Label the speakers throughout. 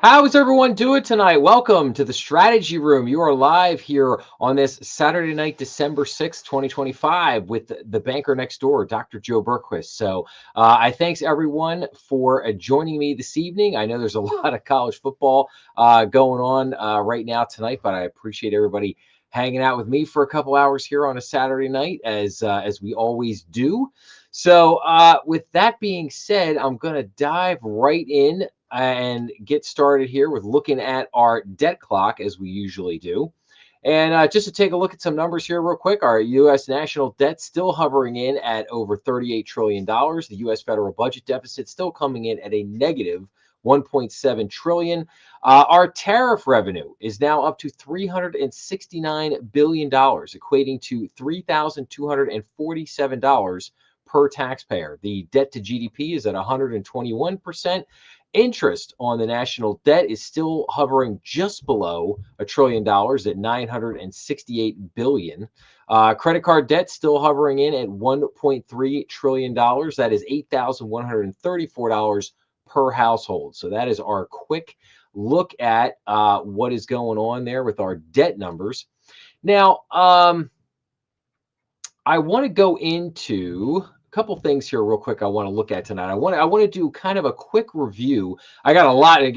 Speaker 1: How is everyone doing tonight? Welcome to the Strategy Room. You are live here on this Saturday night, December 6th, 2025, with the banker next door, Dr. Joe Berquist. I thanks everyone for joining me this evening. I know there's a lot of college football going on right now tonight, but I appreciate everybody hanging out with me for a couple hours here on a Saturday night, as we always do. With that being said, I'm going to dive right in and get started here with looking at our debt clock as we usually do. And just to take a look at some numbers here real quick, our U.S. national debt still hovering in at over $38 trillion. The U.S. federal budget deficit still coming in at a negative 1.7 trillion. Our tariff revenue is now up to $369 billion, equating to $3,247 per taxpayer. The debt to GDP is at 121%. Interest on the national debt is still hovering just below $1 trillion at $968 billion. Credit card debt still hovering in at $1.3 trillion. That is $8,134 per household. So that is our quick look at what is going on there with our debt numbers. Now, I want to go into a couple things here real quick. I want to look at tonight. I want to do kind of a quick review. I got a lot of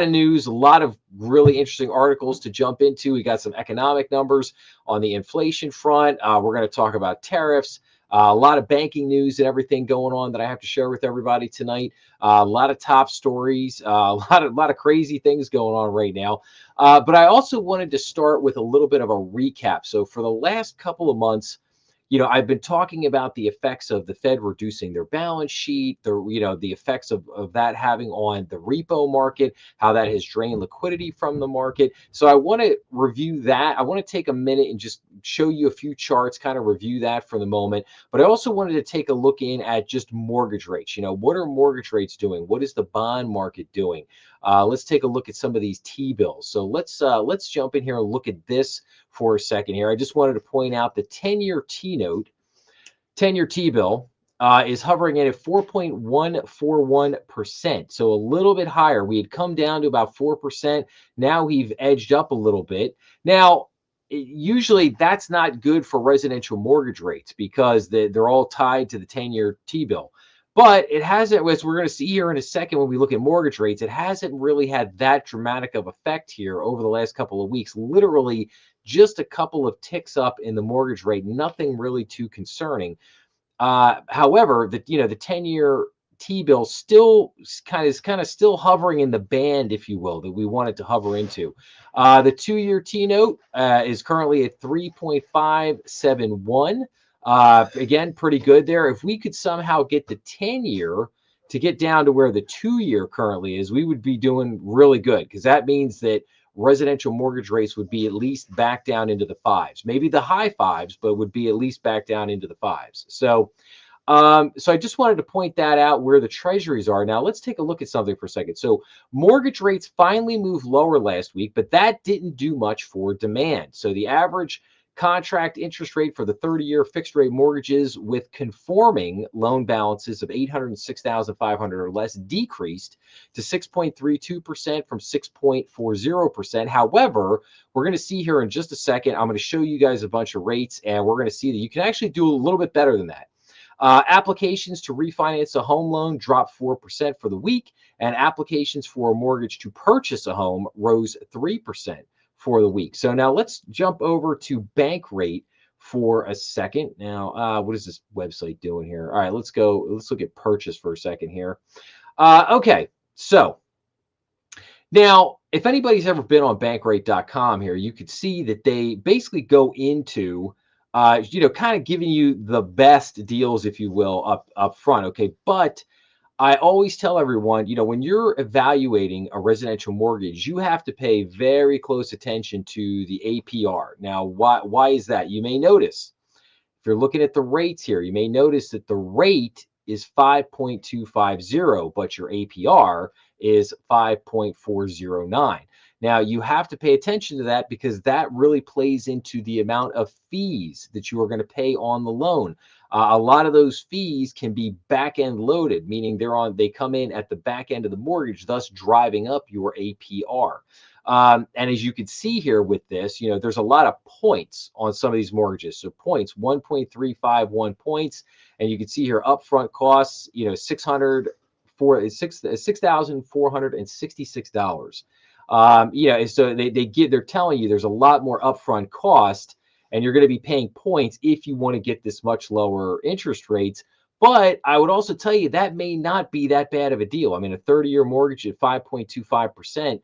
Speaker 1: news, a lot of really interesting articles to jump into. We got some economic numbers on the inflation front. We're going to talk about tariffs. A lot of banking news and everything going on that I have to share with everybody tonight. A lot of top stories, a lot of crazy things going on right now. But I also wanted to start with a little bit of a recap. So for the last couple of months, I've been talking about the effects of the Fed reducing their balance sheet, the effects of that having on the repo market, how that has drained liquidity from the market. So I want to review that. I want to take a minute and just show you a few charts, kind of review that for the moment. But I also wanted to take a look in at just mortgage rates. What are mortgage rates doing? What is the bond market doing? Let's take a look at some of these T-bills. So let's jump in here and look at this for a second here. I just wanted to point out the 10-year T-note, 10-year T-bill is hovering in at 4.141%. So a little bit higher. We had come down to about 4%. Now we've edged up a little bit. Now, usually that's not good for residential mortgage rates because they're all tied to the 10-year T-bill. But it hasn't, as we're going to see here in a second when we look at mortgage rates, it hasn't really had that dramatic of effect here over the last couple of weeks. Literally just a couple of ticks up in the mortgage rate, nothing really too concerning. However, the 10-year T-bill still kind of still hovering in the band, if you will, that we want it to hover into. The 2-year T-note is currently at 3.571. Again, pretty good there. If we could somehow get the 10-year to get down to where the 2-year currently is, we would be doing really good because that means that residential mortgage rates would be at least back down into the fives, maybe the high fives, but would be at least back down into the fives. So I just wanted to point that out where the treasuries are. Now let's take a look at something for a second. So mortgage rates finally moved lower last week, but that didn't do much for demand. So the average contract interest rate for the 30-year fixed rate mortgages with conforming loan balances of 806,500 or less decreased to 6.32% from 6.40%. However, we're going to see here in just a second, I'm going to show you guys a bunch of rates, and we're going to see that you can actually do a little bit better than that. Applications to refinance a home loan dropped 4% for the week, and applications for a mortgage to purchase a home rose 3% for the week. So now let's jump over to bank rate for a second. Now, what is this website doing here? All right, let's look at purchase for a second here. Okay, so now if anybody's ever been on bankrate.com here, you could see that they basically go into kind of giving you the best deals, if you will, up front. Okay, but I always tell everyone, when you're evaluating a residential mortgage, you have to pay very close attention to the APR. Now, why is that? You may notice, if you're looking at the rates here, you may notice that the rate is 5.250, but your APR is 5.409. Now, you have to pay attention to that because that really plays into the amount of fees that you are going to pay on the loan. A lot of those fees can be back end loaded, meaning they come in at the back end of the mortgage, thus driving up your APR. And as you can see here with this, there's a lot of points on some of these mortgages. So points, 1.351 points, and you can see here upfront costs, $6,466. So they're telling you there's a lot more upfront cost, and you're going to be paying points if you want to get this much lower interest rates. But I would also tell you that may not be that bad of a deal. I mean, a 30-year mortgage at 5.25%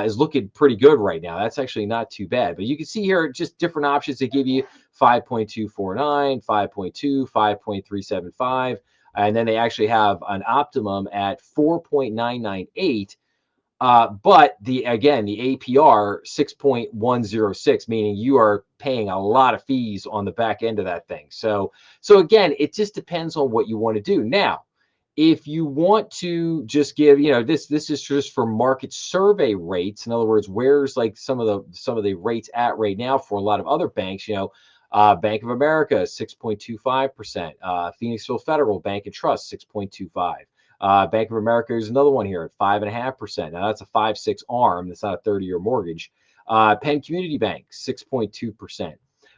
Speaker 1: is looking pretty good right now. That's actually not too bad. But you can see here just different options. They give you 5.249, 5.2, 5.375, and then they actually have an optimum at 4.998. But the APR 6.106, meaning you are paying a lot of fees on the back end of that thing. So again, it just depends on what you want to do. Now, if you want to just give, this is just for market survey rates. In other words, where's like some of the rates at right now for a lot of other banks, Bank of America, 6.25%, Phoenixville Federal Bank and Trust, 6.25. Bank of America is another one here at 5.5%. Now that's a 5.6 ARM. That's not a 30-year mortgage. Penn Community Bank, 6.2%.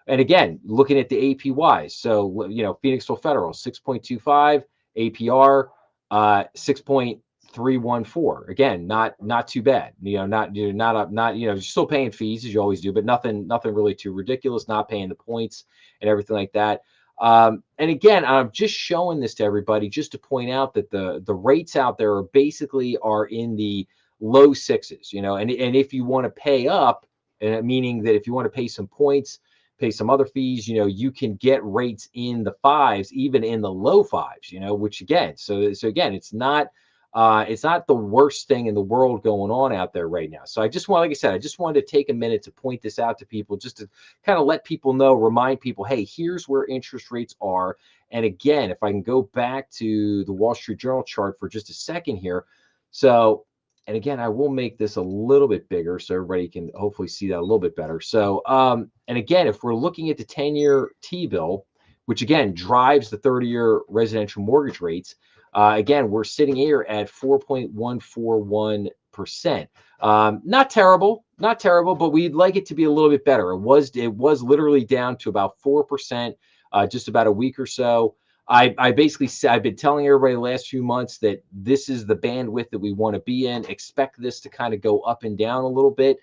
Speaker 1: And again, looking at the APYs, so Phoenixville Federal, 6.25, APR 6.314. Again, not too bad. You're still paying fees as you always do, but nothing really too ridiculous. Not paying the points and everything like that. And again, I'm just showing this to everybody just to point out that the rates out there are in the low sixes, and if you want to pay up, meaning that if you want to pay some points, pay some other fees, you can get rates in the fives, even in the low fives, which again, so again, it's not the worst thing in the world going on out there right now. So like I said, I just wanted to take a minute to point this out to people, just to kind of let people know, remind people, hey, here's where interest rates are. And again, if I can go back to the Wall Street Journal chart for just a second here. So, and again, I will make this a little bit bigger so everybody can hopefully see that a little bit better. So, and again, if we're looking at the 10-year T-bill, which again drives the 30-year residential mortgage rates, again, we're sitting here at 4.141%. Not terrible, but we'd like it to be a little bit better. It was literally down to about 4%, just about a week or so. I've been telling everybody the last few months that this is the bandwidth that we want to be in. Expect this to kind of go up and down a little bit.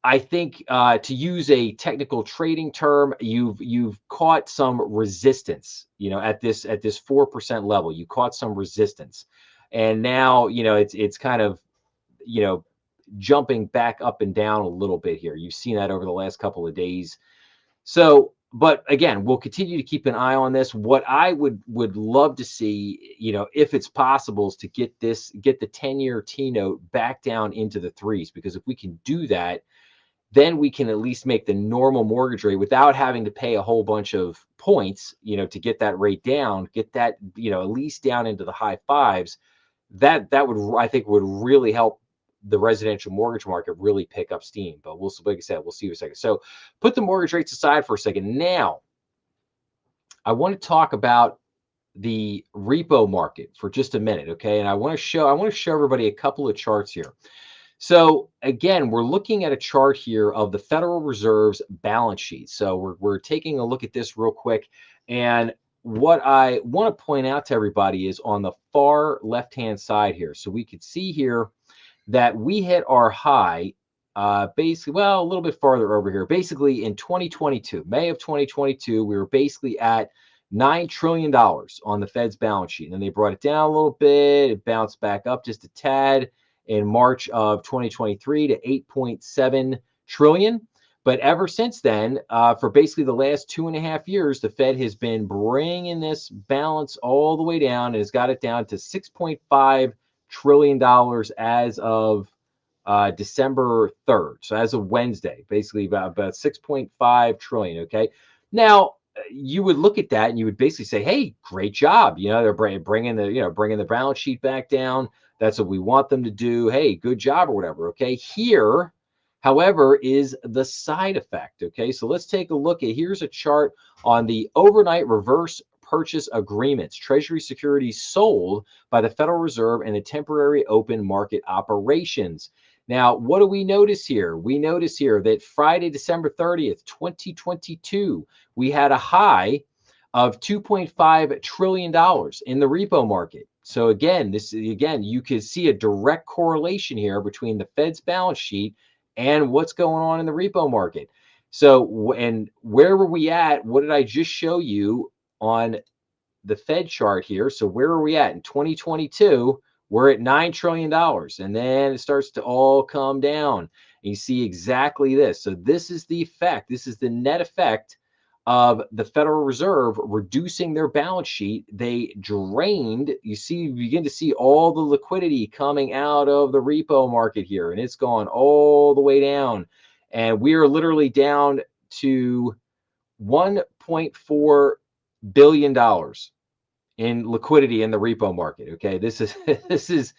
Speaker 1: I think to use a technical trading term, you've caught some resistance, at this 4% level. You caught some resistance, and now it's kind of jumping back up and down a little bit here. You've seen that over the last couple of days. So, but again, we'll continue to keep an eye on this. What I would love to see, if it's possible, is to get the 10-year T-note back down into the threes, because if we can do that, then we can at least make the normal mortgage rate without having to pay a whole bunch of points, to get that rate down, get that, at least down into the high fives. That would, I think, would really help the residential mortgage market really pick up steam. But like I said, we'll see in a second. So put the mortgage rates aside for a second. Now, I want to talk about the repo market for just a minute, okay? And I want to show everybody a couple of charts here. So again, we're looking at a chart here of the Federal Reserve's balance sheet. So we're taking a look at this real quick. And what I want to point out to everybody is on the far left-hand side here. So we could see here that we hit our high, basically, a little bit farther over here. Basically in 2022, May of 2022, we were basically at $9 trillion on the Fed's balance sheet. And then they brought it down a little bit. It bounced back up just a tad in March of 2023 to 8.7 trillion. But ever since then, for basically the last 2.5 years, the Fed has been bringing this balance all the way down and has got it down to $6.5 trillion as of December 3rd. So as of Wednesday, basically about 6.5 trillion. Okay. Now, you would look at that and you would basically say, hey, great job. They're bringing the balance sheet back down. That's what we want them to do. Hey, good job or whatever. Okay. Here, however, is the side effect. Okay, so let's take a look at, here's a chart on the overnight reverse purchase agreements, Treasury securities sold by the Federal Reserve and the temporary open market operations. Now, what do we notice here? We notice here that Friday, December 30th, 2022, we had a high of $2.5 trillion in the repo market. So again, you can see a direct correlation here between the Fed's balance sheet and what's going on in the repo market. So, and where were we at? What did I just show you on the Fed chart here? So where are we at in 2022? We're at $9 trillion, and then it starts to all come down. And you see exactly this. So this is the effect. This is the net effect of the Federal Reserve reducing their balance sheet. They drained, you begin to see all the liquidity coming out of the repo market here, and it's gone all the way down. And we are literally down to $1.4 billion in liquidity in the repo market. Okay, this is this is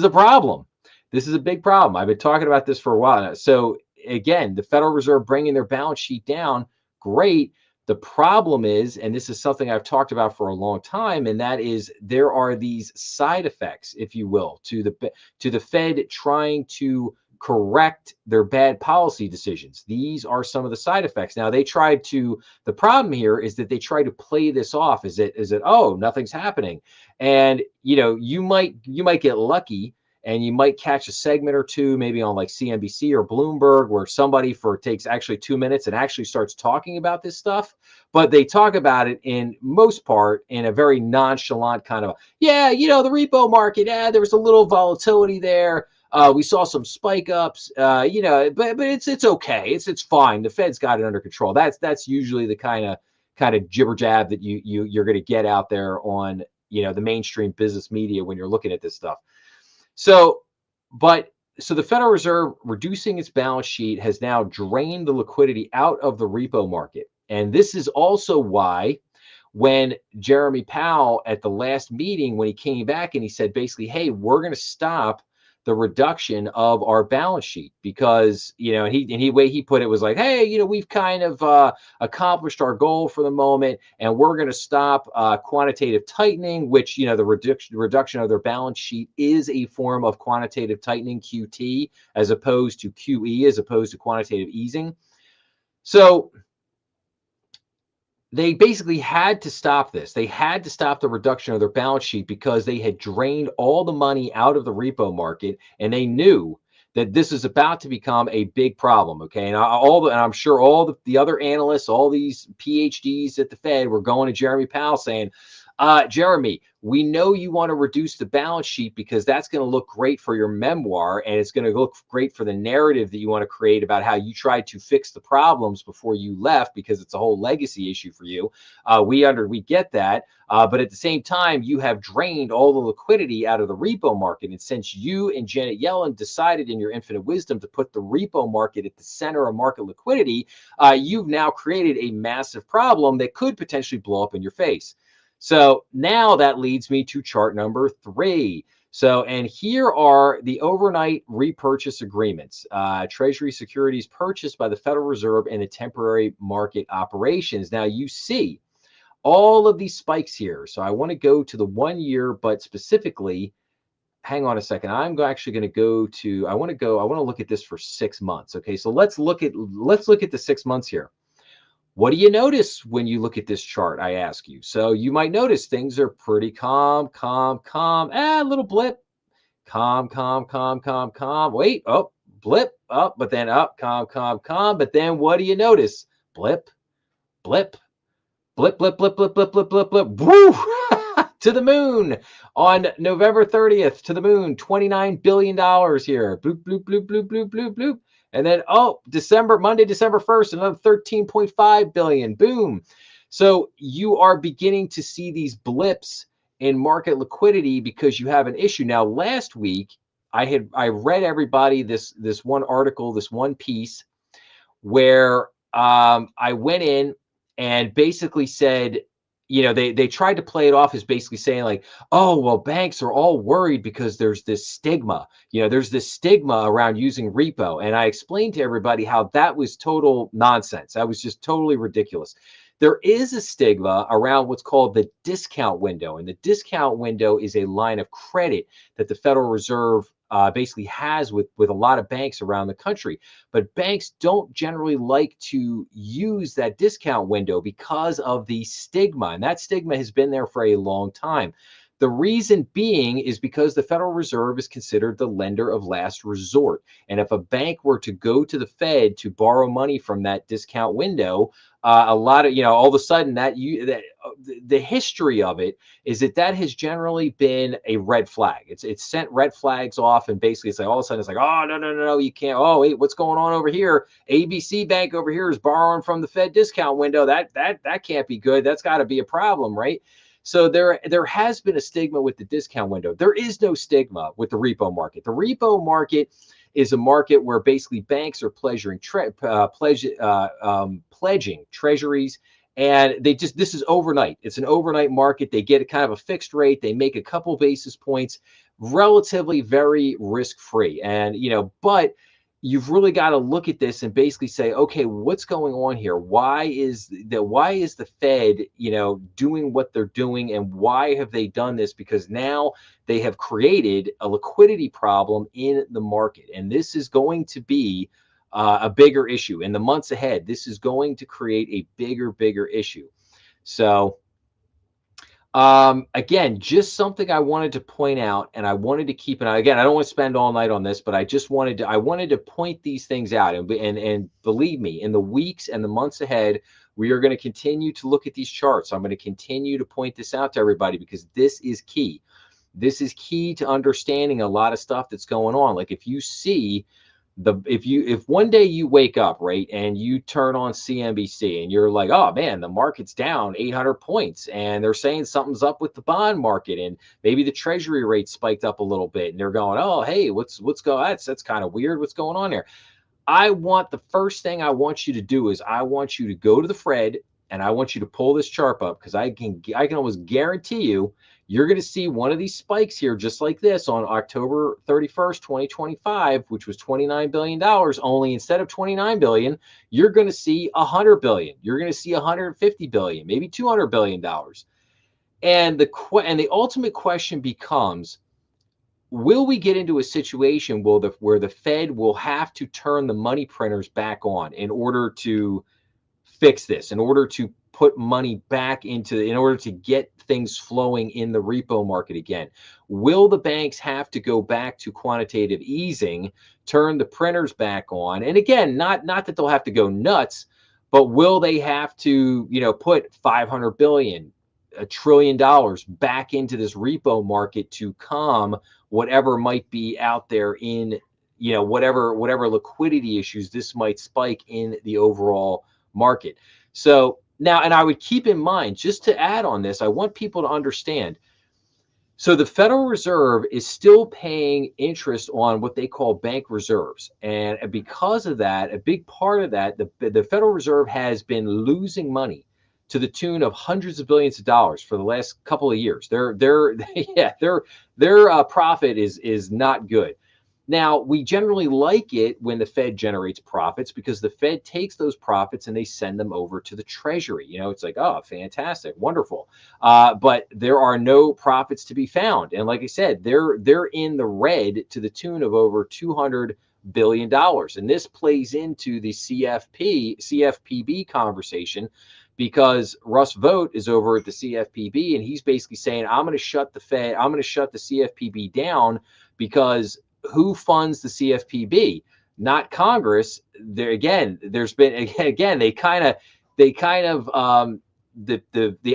Speaker 1: a problem. This is a big problem. I've been talking about this for a while now. So again, the Federal Reserve bringing their balance sheet down, great. The problem is, and this is something I've talked about for a long time, and that is there are these side effects, if you will, to the Fed trying to correct their bad policy decisions. These are some of the side effects. Now, the problem here is that they try to play this off as it, oh, nothing's happening. And, you might get lucky and you might catch a segment or two, maybe on like CNBC or Bloomberg, where somebody takes actually 2 minutes and actually starts talking about this stuff. But they talk about it in most part in a very nonchalant kind of, the repo market, there was a little volatility there. We saw some spike ups, but it's okay. It's fine. The Fed's got it under control. That's usually the kind of jibber jab that you're going to get out there on the mainstream business media when you're looking at this stuff. So the Federal Reserve reducing its balance sheet has now drained the liquidity out of the repo market, and this is also why when Jeremy Powell at the last meeting, when he came back and he said basically, hey, we're going to stop the reduction of our balance sheet because, he put it was like, hey, we've kind of accomplished our goal for the moment, and we're going to stop quantitative tightening, which, the reduction of their balance sheet is a form of quantitative tightening, QT, as opposed to QE, as opposed to quantitative easing. So they basically had to stop this. They had to stop the reduction of their balance sheet because they had drained all the money out of the repo market, and they knew that this is about to become a big problem. Okay, and I'm sure all the other analysts, all these PhDs at the Fed, were going to Jeremy Powell saying, Jeremy, we know you want to reduce the balance sheet because that's going to look great for your memoir, and it's going to look great for the narrative that you want to create about how you tried to fix the problems before you left, because it's a whole legacy issue for you. We get that, but at the same time, you have drained all the liquidity out of the repo market, and since you and Janet Yellen decided in your infinite wisdom to put the repo market at the center of market liquidity, you've now created a massive problem that could potentially blow up in your face. So now that leads me to chart number 3. So, and here are the overnight repurchase agreements, Treasury securities purchased by the Federal Reserve and the temporary market operations. Now you see all of these spikes here. So I want to go to the 1 year, but specifically, hang on a second. I'm actually going to go to, I want to look at this for 6 months. Okay. So let's look at the 6 months here. What do you notice when you look at this chart, I ask you? So you might notice things are pretty calm, a little blip, calm. Wait, oh, blip, up, but then up, calm. But then what do you notice? Blip. Woo! To the moon on November 30th, to the moon, $29 billion here. Bloop. And then, Monday, December 1st, another 13.5 billion. Boom. So you are beginning to see these blips in market liquidity because you have an issue. Now, last week, I read everybody this one article, this one piece where I went in and basically said, they tried to play it off as basically saying like, oh, well, banks are all worried because there's this stigma. There's this stigma around using repo. And I explained to everybody how that was total nonsense. That was just totally ridiculous. There is a stigma around what's called the discount window. And the discount window is a line of credit that the Federal Reserve basically has with a lot of banks around the country. But banks don't generally like to use that discount window because of the stigma. And that stigma has been there for a long time. The reason being is because the Federal Reserve is considered the lender of last resort. And if a bank were to go to the Fed to borrow money from that discount window, a lot of, all of a sudden the history of it is that has generally been a red flag. It's sent red flags off, and basically it's like all of a sudden it's like, oh, no, you can't. Oh, wait, what's going on over here? ABC Bank over here is borrowing from the Fed discount window. That can't be good. That's got to be a problem, right? So there has been a stigma with the discount window. There is no stigma with the repo market. The repo market is a market where basically banks are pledging treasuries, and this is overnight. It's an overnight market. They get a kind of a fixed rate. They make a couple basis points, relatively very risk-free. And but you've really got to look at this and basically say, okay, what's going on here? Why is the Fed, doing what they're doing, and why have they done this? Because now they have created a liquidity problem in the market, and this is going to be a bigger issue in the months ahead. This is going to create a bigger issue. So again, just something I wanted to point out, and I wanted to keep an eye. Again, I don't want to spend all night on this, but I wanted to point these things out, and believe me, in the weeks and the months ahead, we are going to continue to look at these charts. I'm going to continue to point this out to everybody because this is key. This is key to understanding a lot of stuff that's going on. Like if you see if one day you wake up, right, and you turn on CNBC and you're like, oh man, the market's down 800 points and they're saying something's up with the bond market, and maybe the treasury rate spiked up a little bit, and they're going, oh, hey, what's going on? That's kind of weird. What's going on there? The first thing I want you to do is I want you to go to the Fed, and I want you to pull this chart up, because I can almost guarantee you're going to see one of these spikes here, just like this on October 31st, 2025, which was $29 billion. Only instead of $29 billion, you're going to see $100 billion. You're going to see $150 billion, maybe $200 billion. And the ultimate question becomes, will we get into a situation where the Fed will have to turn the money printers back on in order to fix this, in order to put money back in order to get things flowing in the repo market again? Will the banks have to go back to quantitative easing, turn the printers back on? And again, not that they'll have to go nuts, but will they have to, put 500 billion, $1 trillion back into this repo market to calm whatever might be out there in, whatever liquidity issues this might spike in the overall market? So now, and I would keep in mind, just to add on this, I want people to understand. So the Federal Reserve is still paying interest on what they call bank reserves. And because of that, a big part of that, the Federal Reserve has been losing money to the tune of hundreds of billions of dollars for the last couple of years. Their profit is not good. Now, we generally like it when the Fed generates profits, because the Fed takes those profits and they send them over to the Treasury. It's like, oh, fantastic, wonderful. But there are no profits to be found. And like I said, they're in the red to the tune of over $200 billion. And this plays into the CFPB conversation, because Russ Vought is over at the CFPB, and he's basically saying, I'm going to shut the CFPB down, because who funds the CFPB? Not Congress. The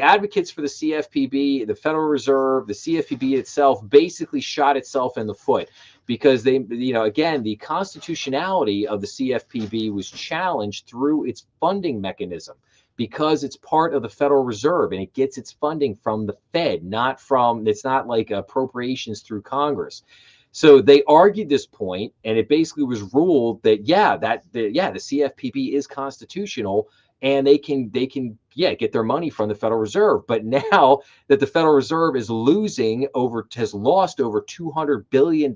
Speaker 1: advocates for the CFPB, the Federal Reserve, the CFPB itself basically shot itself in the foot, because the constitutionality of the CFPB was challenged through its funding mechanism, because it's part of the Federal Reserve and it gets its funding from the Fed, it's not like appropriations through Congress. So they argued this point, and it basically was ruled that the CFPB is constitutional, and they can get their money from the Federal Reserve. But now that the Federal Reserve has lost over $200 billion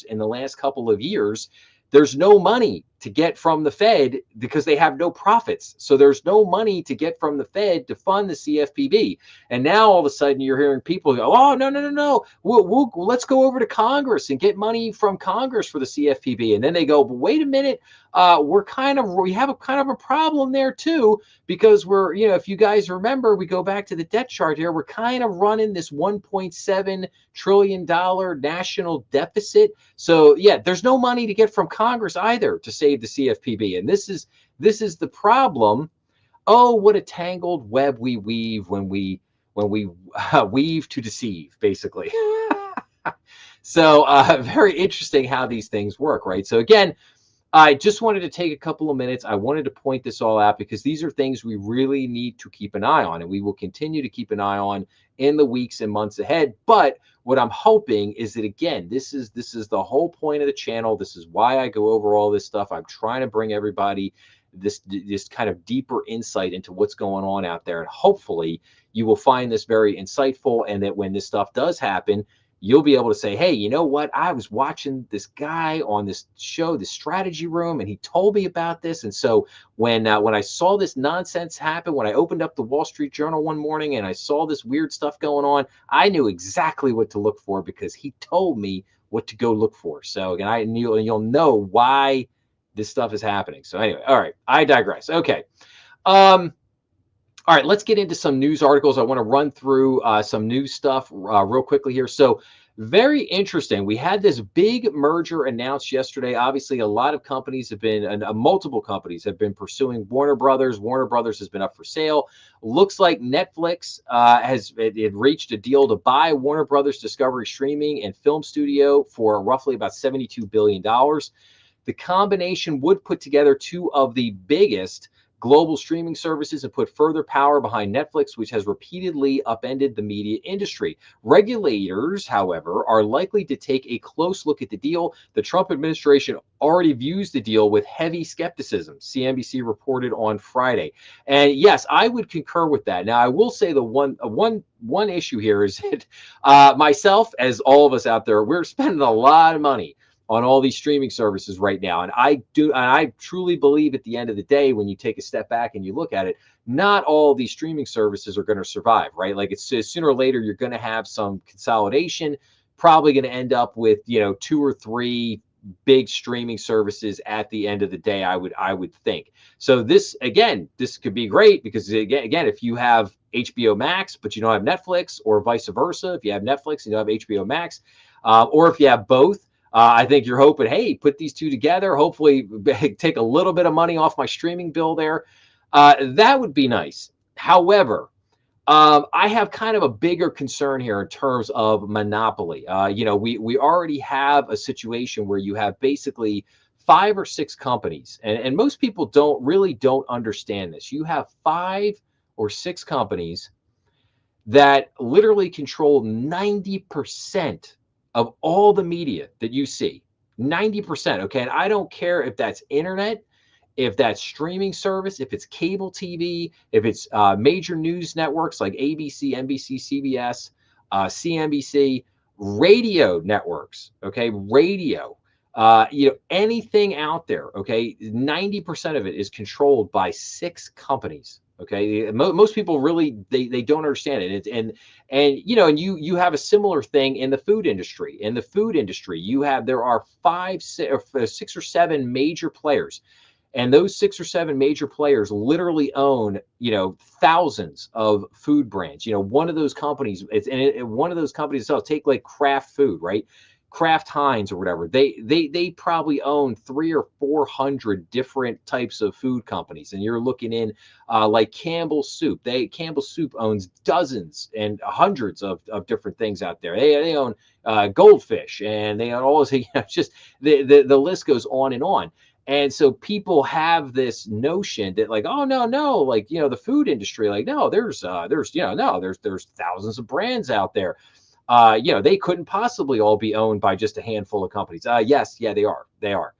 Speaker 1: in the last couple of years, there's no money to get from the Fed because they have no profits. So there's no money to get from the Fed to fund the CFPB. And now all of a sudden you're hearing people go, oh, no. Let's go over to Congress and get money from Congress for the CFPB. And then they go, but wait a minute, we have a kind of a problem there too, because if you guys remember, we go back to the debt chart here, we're kind of running this $1.7 trillion national deficit. So yeah, there's no money to get from Congress either to save the CFPB. And this is the problem. Oh, what a tangled web we weave when we weave to deceive, basically. So very interesting how these things work, right? So again, I just wanted to take a couple of minutes. I wanted to point this all out because these are things we really need to keep an eye on, and we will continue to keep an eye on in the weeks and months ahead. But what I'm hoping is that, again, this is the whole point of the channel. This is why I go over all this stuff. I'm trying to bring everybody this kind of deeper insight into what's going on out there. And hopefully you will find this very insightful, and that when this stuff does happen, you'll be able to say, hey, you know what? I was watching this guy on this show, the Strategy Room, and he told me about this. And so when I saw this nonsense happen, when I opened up the Wall Street Journal one morning and I saw this weird stuff going on, I knew exactly what to look for because he told me what to go look for. So again, you'll know why this stuff is happening. So anyway, all right, I digress. Okay. All right, let's get into some news articles. I want to run through some news stuff real quickly here. So very interesting. We had this big merger announced yesterday. Obviously, a lot of companies have been, multiple companies have been pursuing Warner Brothers. Warner Brothers has been up for sale. Looks like Netflix has reached a deal to buy Warner Brothers Discovery Streaming and Film Studio for roughly about $72 billion. The combination would put together two of the biggest global streaming services and put further power behind Netflix, which has repeatedly upended the media industry. Regulators, however, are likely to take a close look at the deal. The Trump administration already views the deal with heavy skepticism, CNBC reported on Friday. And yes, I would concur with that. Now, I will say the one issue here is that myself, as all of us out there, we're spending a lot of money on all these streaming services right now. And I truly believe at the end of the day, when you take a step back and you look at it, not all these streaming services are going to survive, right? Like it's sooner or later, you're going to have some consolidation, probably going to end up with, 2 or 3 big streaming services at the end of the day, I would think. So this could be great because again, if you have HBO Max, but you don't have Netflix, or vice versa, if you have Netflix and you don't have HBO Max, or if you have both, I think you're hoping, hey, put these two together, hopefully take a little bit of money off my streaming bill there. That would be nice. However, I have kind of a bigger concern here in terms of monopoly. We already have a situation where you have basically 5 or 6 companies, and most people don't understand this. You have 5 or 6 companies that literally control 90% of all the media that you see. 90%, okay? And I don't care if that's internet, if that's streaming service, if it's cable TV, if it's major news networks like ABC, NBC, CBS, CNBC, radio networks, okay? Radio, anything out there, okay? 90% of it is controlled by 6 companies. Okay, most people really they don't understand it, and you have a similar thing in the food industry. In the food industry, there are 6 or 7 major players, and those 6 or 7 major players literally own thousands of food brands. One of those companies, one of those companies itself, take like Kraft Food, right? Kraft Heinz or whatever, they probably own 300 or 400 different types of food companies. And you're looking in like Campbell Soup. Campbell Soup owns dozens and hundreds of different things out there. They own Goldfish, and they own all this. Just the list goes on and on. And so people have this notion that like, oh no, like the food industry, like no, there's thousands of brands out there. They couldn't possibly all be owned by just a handful of companies. Yes, they are.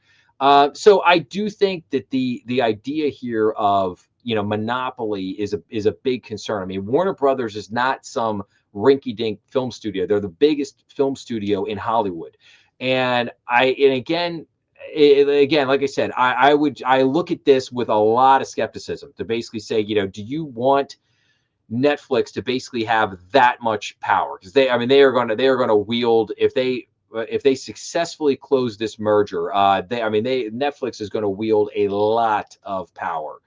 Speaker 1: So I do think that the idea here of monopoly is a big concern. I mean, Warner Brothers is not some rinky-dink film studio. They're the biggest film studio in Hollywood. And again, like I said, I look at this with a lot of skepticism to basically say, do you want Netflix to basically have that much power? Because they are going to wield, if they successfully close this merger, Netflix is going to wield a lot of power.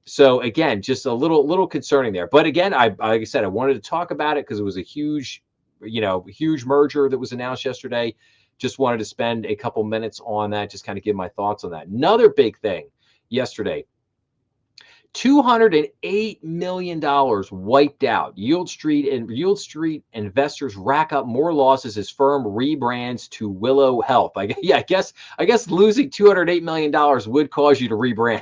Speaker 1: So again, just a little concerning there. But again, like I said, I wanted to talk about it because it was a huge merger that was announced yesterday. Just wanted to spend a couple minutes on that, just kind of give my thoughts on that. Another big thing yesterday, $208 million wiped out. Yield Street investors rack up more losses as firm rebrands to Willow Health. I guess losing $208 million would cause you to rebrand.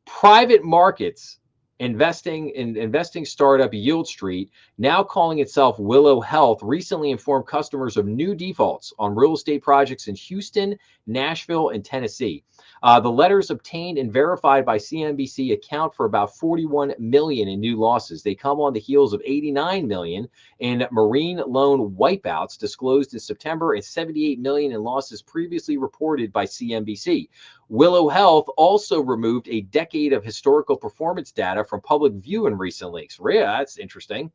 Speaker 1: Private markets investing startup Yield Street, now calling itself Willow Health, recently informed customers of new defaults on real estate projects in Houston, Nashville, and Tennessee. The letters obtained and verified by CNBC account for about 41 million in new losses. They come on the heels of 89 million in marine loan wipeouts disclosed in September and 78 million in losses previously reported by CNBC. Willow Health also removed a decade of historical performance data from public view in recent weeks. Yeah, that's interesting.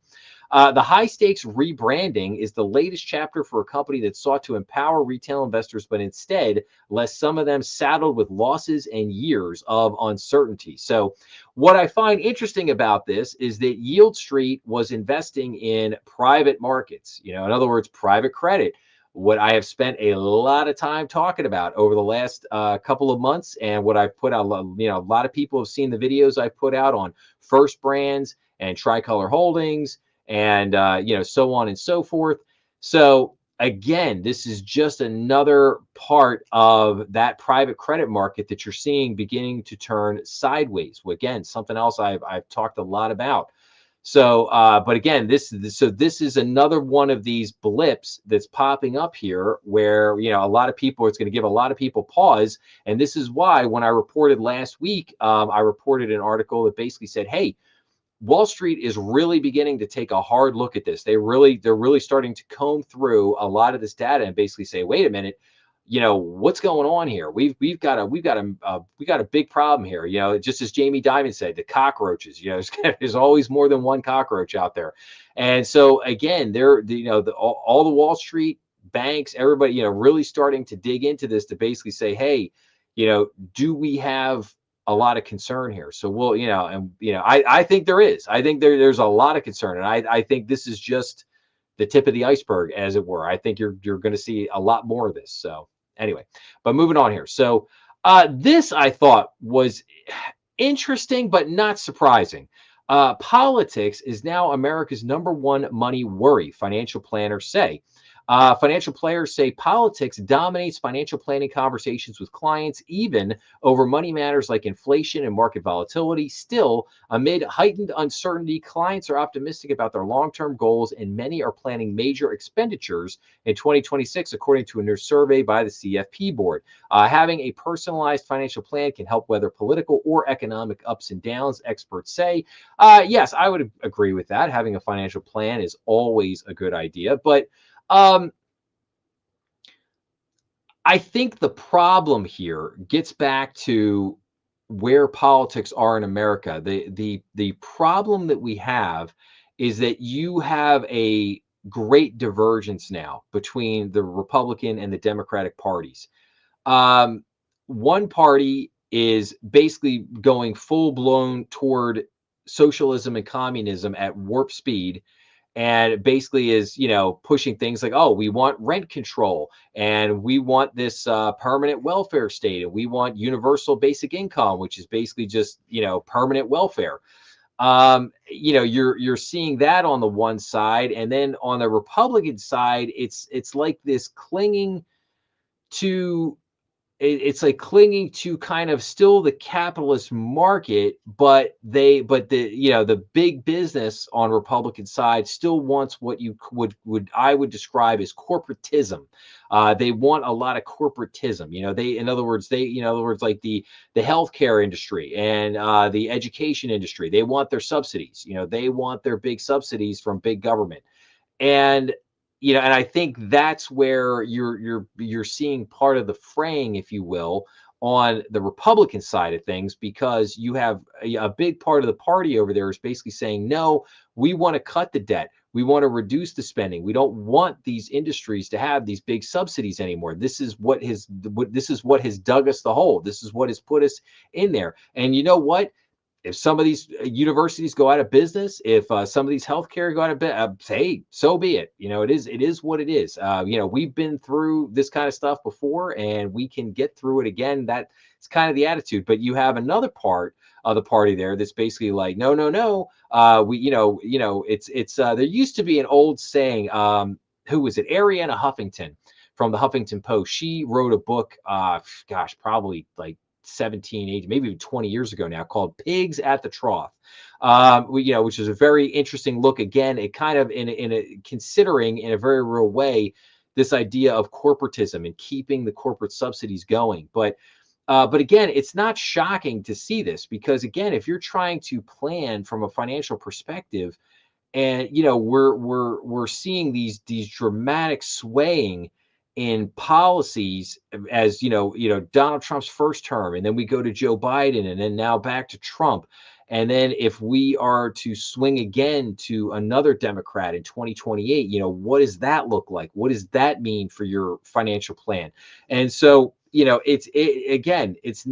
Speaker 1: The high-stakes rebranding is the latest chapter for a company that sought to empower retail investors, but instead left some of them saddled with losses and years of uncertainty. So what I find interesting about this is that Yield Street was investing in private markets, in other words, private credit. What I have spent a lot of time talking about over the last couple of months, and what I've put out, a lot of people have seen the videos I put out on First Brands and Tricolor Holdings, and so on and so forth. So again, this is just another part of that private credit market that you're seeing beginning to turn sideways. Again, something else I've talked a lot about. So, but again, this is another one of these blips that's popping up here, where a lot of people, it's going to give a lot of people pause. And this is why, when I reported last week, I reported an article that basically said, hey, Wall Street is really beginning to take a hard look at this. They're really starting to comb through a lot of this data and basically say, wait a minute, what's going on here? We've got a big problem here. Just as Jamie Dimon said, the cockroaches. There's always more than one cockroach out there. And so again, all the Wall Street banks, everybody, really starting to dig into this to basically say, hey, do we have a lot of concern here? So we'll, I think there is. I think there's a lot of concern, and I think this is just the tip of the iceberg, as it were. I think you're going to see a lot more of this. So anyway, but moving on here. So this I thought was interesting, but not surprising. Politics is now America's #1 money worry, financial planners say. Financial players say politics dominates financial planning conversations with clients, even over money matters like inflation and market volatility. Still, amid heightened uncertainty, clients are optimistic about their long-term goals, and many are planning major expenditures in 2026, according to a new survey by the CFP board. Having a personalized financial plan can help weather political or economic ups and downs, experts say. Yes, I would agree with that. Having a financial plan is always a good idea, but I think the problem here gets back to where politics are in America. The problem that we have is that you have a great divergence now between the Republican and the Democratic parties. One party is basically going full blown toward socialism and communism at warp speed, and basically is pushing things like, oh, we want rent control, and we want this permanent welfare state, and we want universal basic income, which is basically just permanent welfare. You're seeing that on the one side, and then on the Republican side, it's like this clinging to it's like clinging to kind of still the capitalist market, but the big business on Republican side still wants what you would describe as corporatism. They want a lot of corporatism. In other words, like the healthcare industry and the education industry, they want their subsidies. They want their big subsidies from big government. And and I think that's where you're seeing part of the fraying, if you will, on the Republican side of things, because you have a big part of the party over there is basically saying, no, we want to cut the debt. We want to reduce the spending. We don't want these industries to have these big subsidies anymore. This is what has dug us the hole. This is what has put us in there. And you know what? If some of these universities go out of business, if some of these healthcare go out of business, hey, so be it. It is what it is. We've been through this kind of stuff before, and we can get through it again. That's kind of the attitude. But you have another part of the party there that's basically like, no, no, no. It's there used to be an old saying. Who was it? Ariana Huffington from the Huffington Post. She wrote a book. Probably like 17, 18, maybe even 20 years ago now, called Pigs at the Trough, which is a very interesting look. Again, it kind of considering in a very real way this idea of corporatism and keeping the corporate subsidies going. But again, it's not shocking to see this, because again, if you're trying to plan from a financial perspective, and we're seeing these dramatic swaying in policies, as Donald Trump's first term, and then we go to Joe Biden, and then now back to Trump, and then if we are to swing again to another Democrat in 2028, what does that look like? What does that mean for your financial plan? And so it's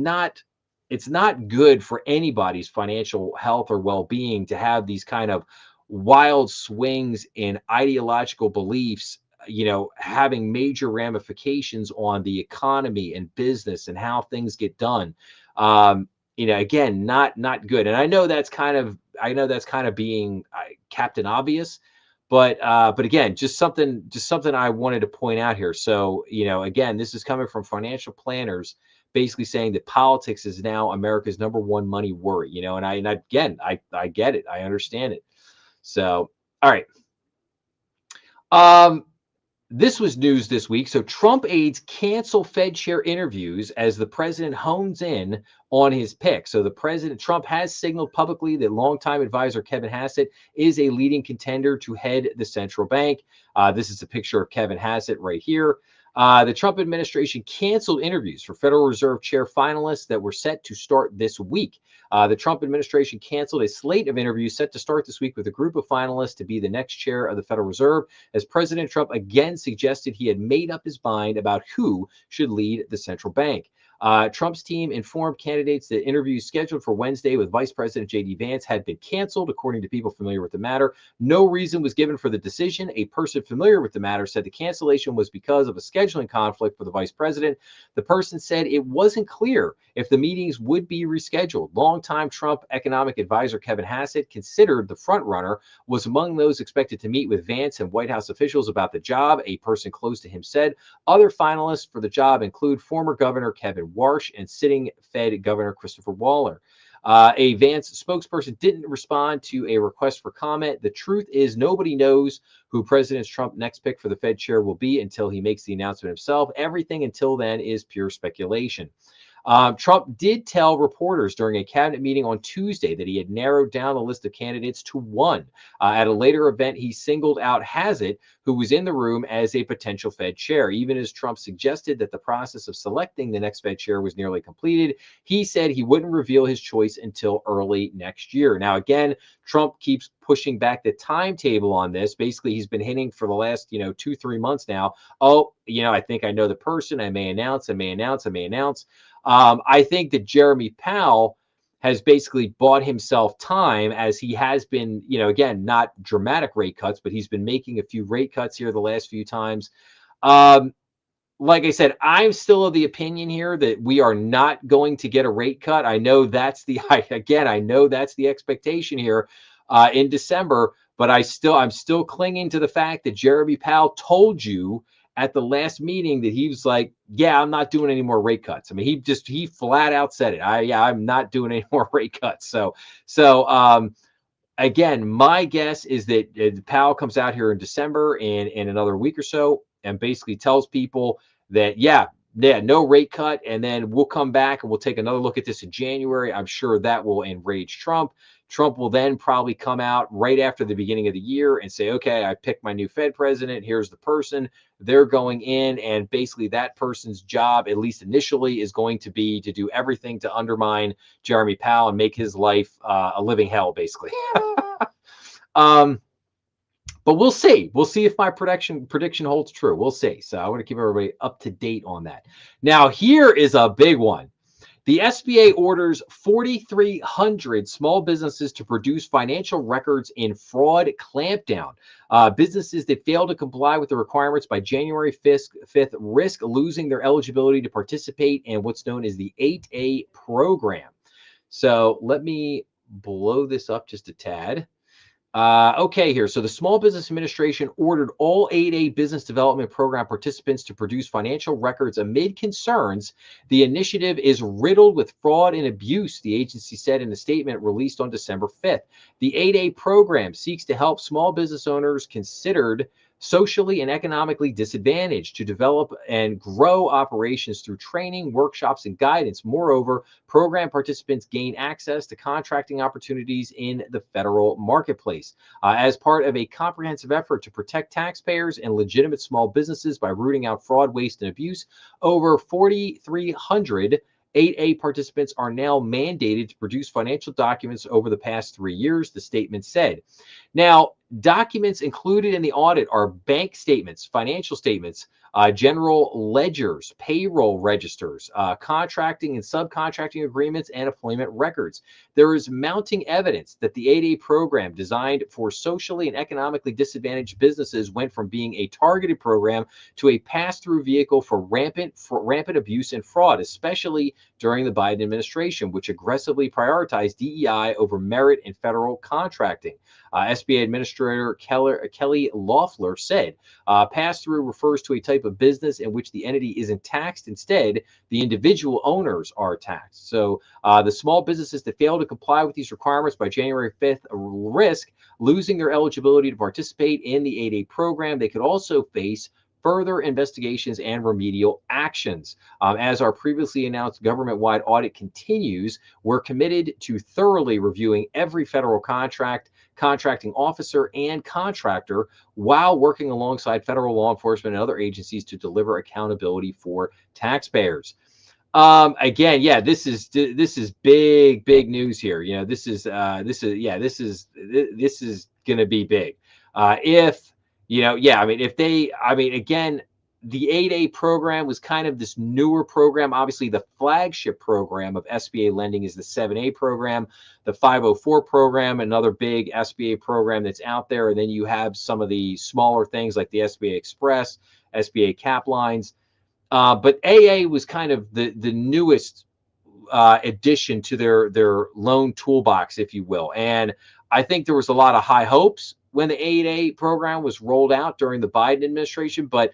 Speaker 1: not good for anybody's financial health or well-being to have these kind of wild swings in ideological beliefs, having major ramifications on the economy and business and how things get done. Again, not good. And I know that's kind of being Captain Obvious, but again, just something I wanted to point out here. So, again, this is coming from financial planners, basically saying that politics is now America's number one money worry. And again, I get it. I understand it. So, all right. This was news this week. So Trump aides cancel Fed chair interviews as the president hones in on his pick. So Trump has signaled publicly that longtime advisor Kevin Hassett is a leading contender to head the central bank. This is a picture of Kevin Hassett right here. The Trump administration canceled interviews for Federal Reserve chair finalists that were set to start this week. The Trump administration canceled a slate of interviews set to start this week with a group of finalists to be the next chair of the Federal Reserve, as President Trump again suggested he had made up his mind about who should lead the central bank. Trump's team informed candidates that interviews scheduled for Wednesday with Vice President J.D. Vance had been canceled, according to people familiar with the matter. No reason was given for the decision. A person familiar with the matter said the cancellation was because of a scheduling conflict for the vice president. The person said it wasn't clear if the meetings would be rescheduled. Longtime Trump economic advisor Kevin Hassett, considered the frontrunner, was among those expected to meet with Vance and White House officials about the job, a person close to him said. Other finalists for the job include former Governor Kevin Warsh and sitting Fed Governor Christopher Waller. A Vance spokesperson didn't respond to a request for comment. The truth is, nobody knows who President Trump's next pick for the Fed chair will be until he makes the announcement himself. Everything until then is pure speculation. Trump did tell reporters during a cabinet meeting on Tuesday that he had narrowed down the list of candidates to one. At a later event, he singled out Hassett, who was in the room, as a potential Fed chair. Even as Trump suggested that the process of selecting the next Fed chair was nearly completed, he said he wouldn't reveal his choice until early next year. Now, again, Trump keeps pushing back the timetable on this. Basically, he's been hinting for the last, 2-3 months now. Oh, I think I know the person. I may announce. I think that Jeremy Powell has basically bought himself time, as he has been, again, not dramatic rate cuts, but he's been making a few rate cuts here the last few times. Like I said, I'm still of the opinion here that we are not going to get a rate cut. I know that's the expectation here in December, but I'm still clinging to the fact that Jeremy Powell told you at the last meeting that he was like, yeah, I'm not doing any more rate cuts. I mean, he flat out said it. I'm not doing any more rate cuts. So again, my guess is that Powell comes out here in December in another week or so and basically tells people that, yeah, no rate cut. And then we'll come back and we'll take another look at this in January. I'm sure that will enrage Trump. Trump will then probably come out right after the beginning of the year and say, okay, I picked my new Fed president. Here's the person. They're going in. And basically that person's job, at least initially, is going to be to do everything to undermine Jeremy Powell and make his life a living hell, basically. But we'll see. We'll see if my prediction holds true. We'll see. So I want to keep everybody up to date on that. Now, here is a big one. The SBA orders 4,300 small businesses to produce financial records in fraud clampdown. Businesses that fail to comply with the requirements by January 5th risk losing their eligibility to participate in what's known as the 8A program. So let me blow this up just a tad. Okay, here. So the Small Business Administration ordered all 8A Business Development Program participants to produce financial records amid concerns the initiative is riddled with fraud and abuse, the agency said in a statement released on December 5th. The 8A program seeks to help small business owners considered socially and economically disadvantaged to develop and grow operations through training, workshops, and guidance. Moreover, program participants gain access to contracting opportunities in the federal marketplace. As part of a comprehensive effort to protect taxpayers and legitimate small businesses by rooting out fraud, waste, and abuse, over 4,300 8A participants are now mandated to produce financial documents over the past 3 years, the statement said. Now, documents included in the audit are bank statements, financial statements, general ledgers, payroll registers, contracting and subcontracting agreements, and employment records. There is mounting evidence that the 8A program designed for socially and economically disadvantaged businesses went from being a targeted program to a pass-through vehicle for rampant abuse and fraud, especially during the Biden administration, which aggressively prioritized DEI over merit in federal contracting. SBA Administrator Kelly Loeffler said, pass-through refers to a type of business in which the entity isn't taxed. Instead, the individual owners are taxed. So the small businesses that fail to comply with these requirements by January 5th risk losing their eligibility to participate in the 8A program. They could also face further investigations and remedial actions. As our previously announced government-wide audit continues, we're committed to thoroughly reviewing every federal contract, contracting officer, and contractor while working alongside federal law enforcement and other agencies to deliver accountability for taxpayers. Again, yeah, this is big news here. You know, this is going to be big. If you know, yeah, I mean, again, the 8A program was kind of this newer program. Obviously, the flagship program of SBA lending is the 7A program, the 504 program, another big SBA program that's out there. And then you have some of the smaller things like the SBA Express, SBA Cap Lines. But AA was kind of the newest addition to their loan toolbox, if you will. And I think there was a lot of high hopes when the 8A program was rolled out during the Biden administration. But,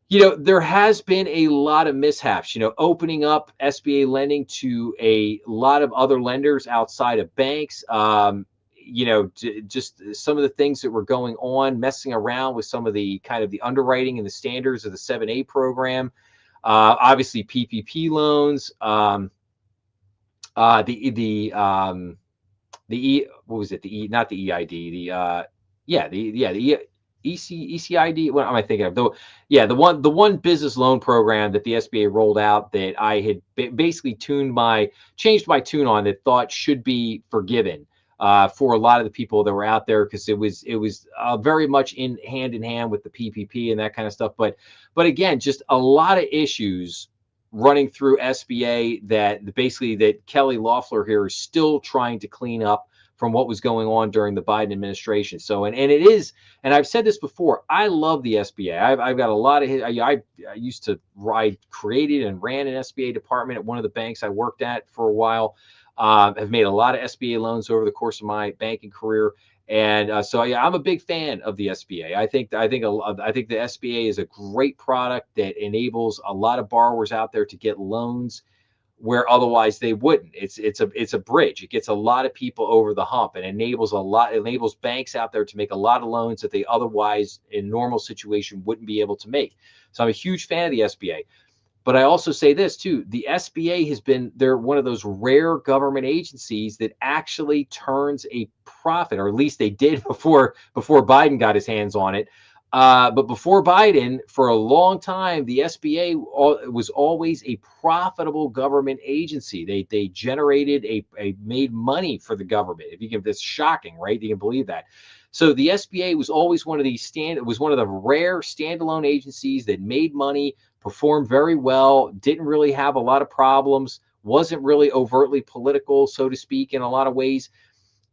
Speaker 1: you know, there has been a lot of mishaps, you know, opening up SBA lending to a lot of other lenders outside of banks. You know, just some of the things that were going on, messing around with some of the kind of the underwriting and the standards of the 7A program. Obviously, PPP loans. What was it? Not the EID. The ECID. What am I thinking of? The one business loan program that the SBA rolled out that I had basically changed my tune on, that thought should be forgiven for a lot of the people that were out there, because it was very much in hand with the PPP and that kind of stuff. But again, just a lot of issues running through SBA that Kelly Loeffler here is still trying to clean up from what was going on during the Biden administration. So, and it is, and I've said this before, I love the SBA. I've got a lot of, I created and ran an SBA department at one of the banks I worked at for a while. Have made a lot of SBA loans over the course of my banking career. And so yeah, I'm a big fan of the SBA. I think the SBA is a great product that enables a lot of borrowers out there to get loans where otherwise they wouldn't. It's a bridge. It gets a lot of people over the hump and enables banks out there to make a lot of loans that they otherwise in normal situation wouldn't be able to make. So I'm a huge fan of the SBA. But I also say this too, the SBA they're one of those rare government agencies that actually turns a profit, or at least they did before Biden got his hands on it. But before Biden, for a long time, the SBA was always a profitable government agency. They generated made money for the government. If you can, that's shocking, right? You can believe that. So the SBA was always one of the rare standalone agencies that made money, performed very well, didn't really have a lot of problems, wasn't really overtly political, so to speak, in a lot of ways.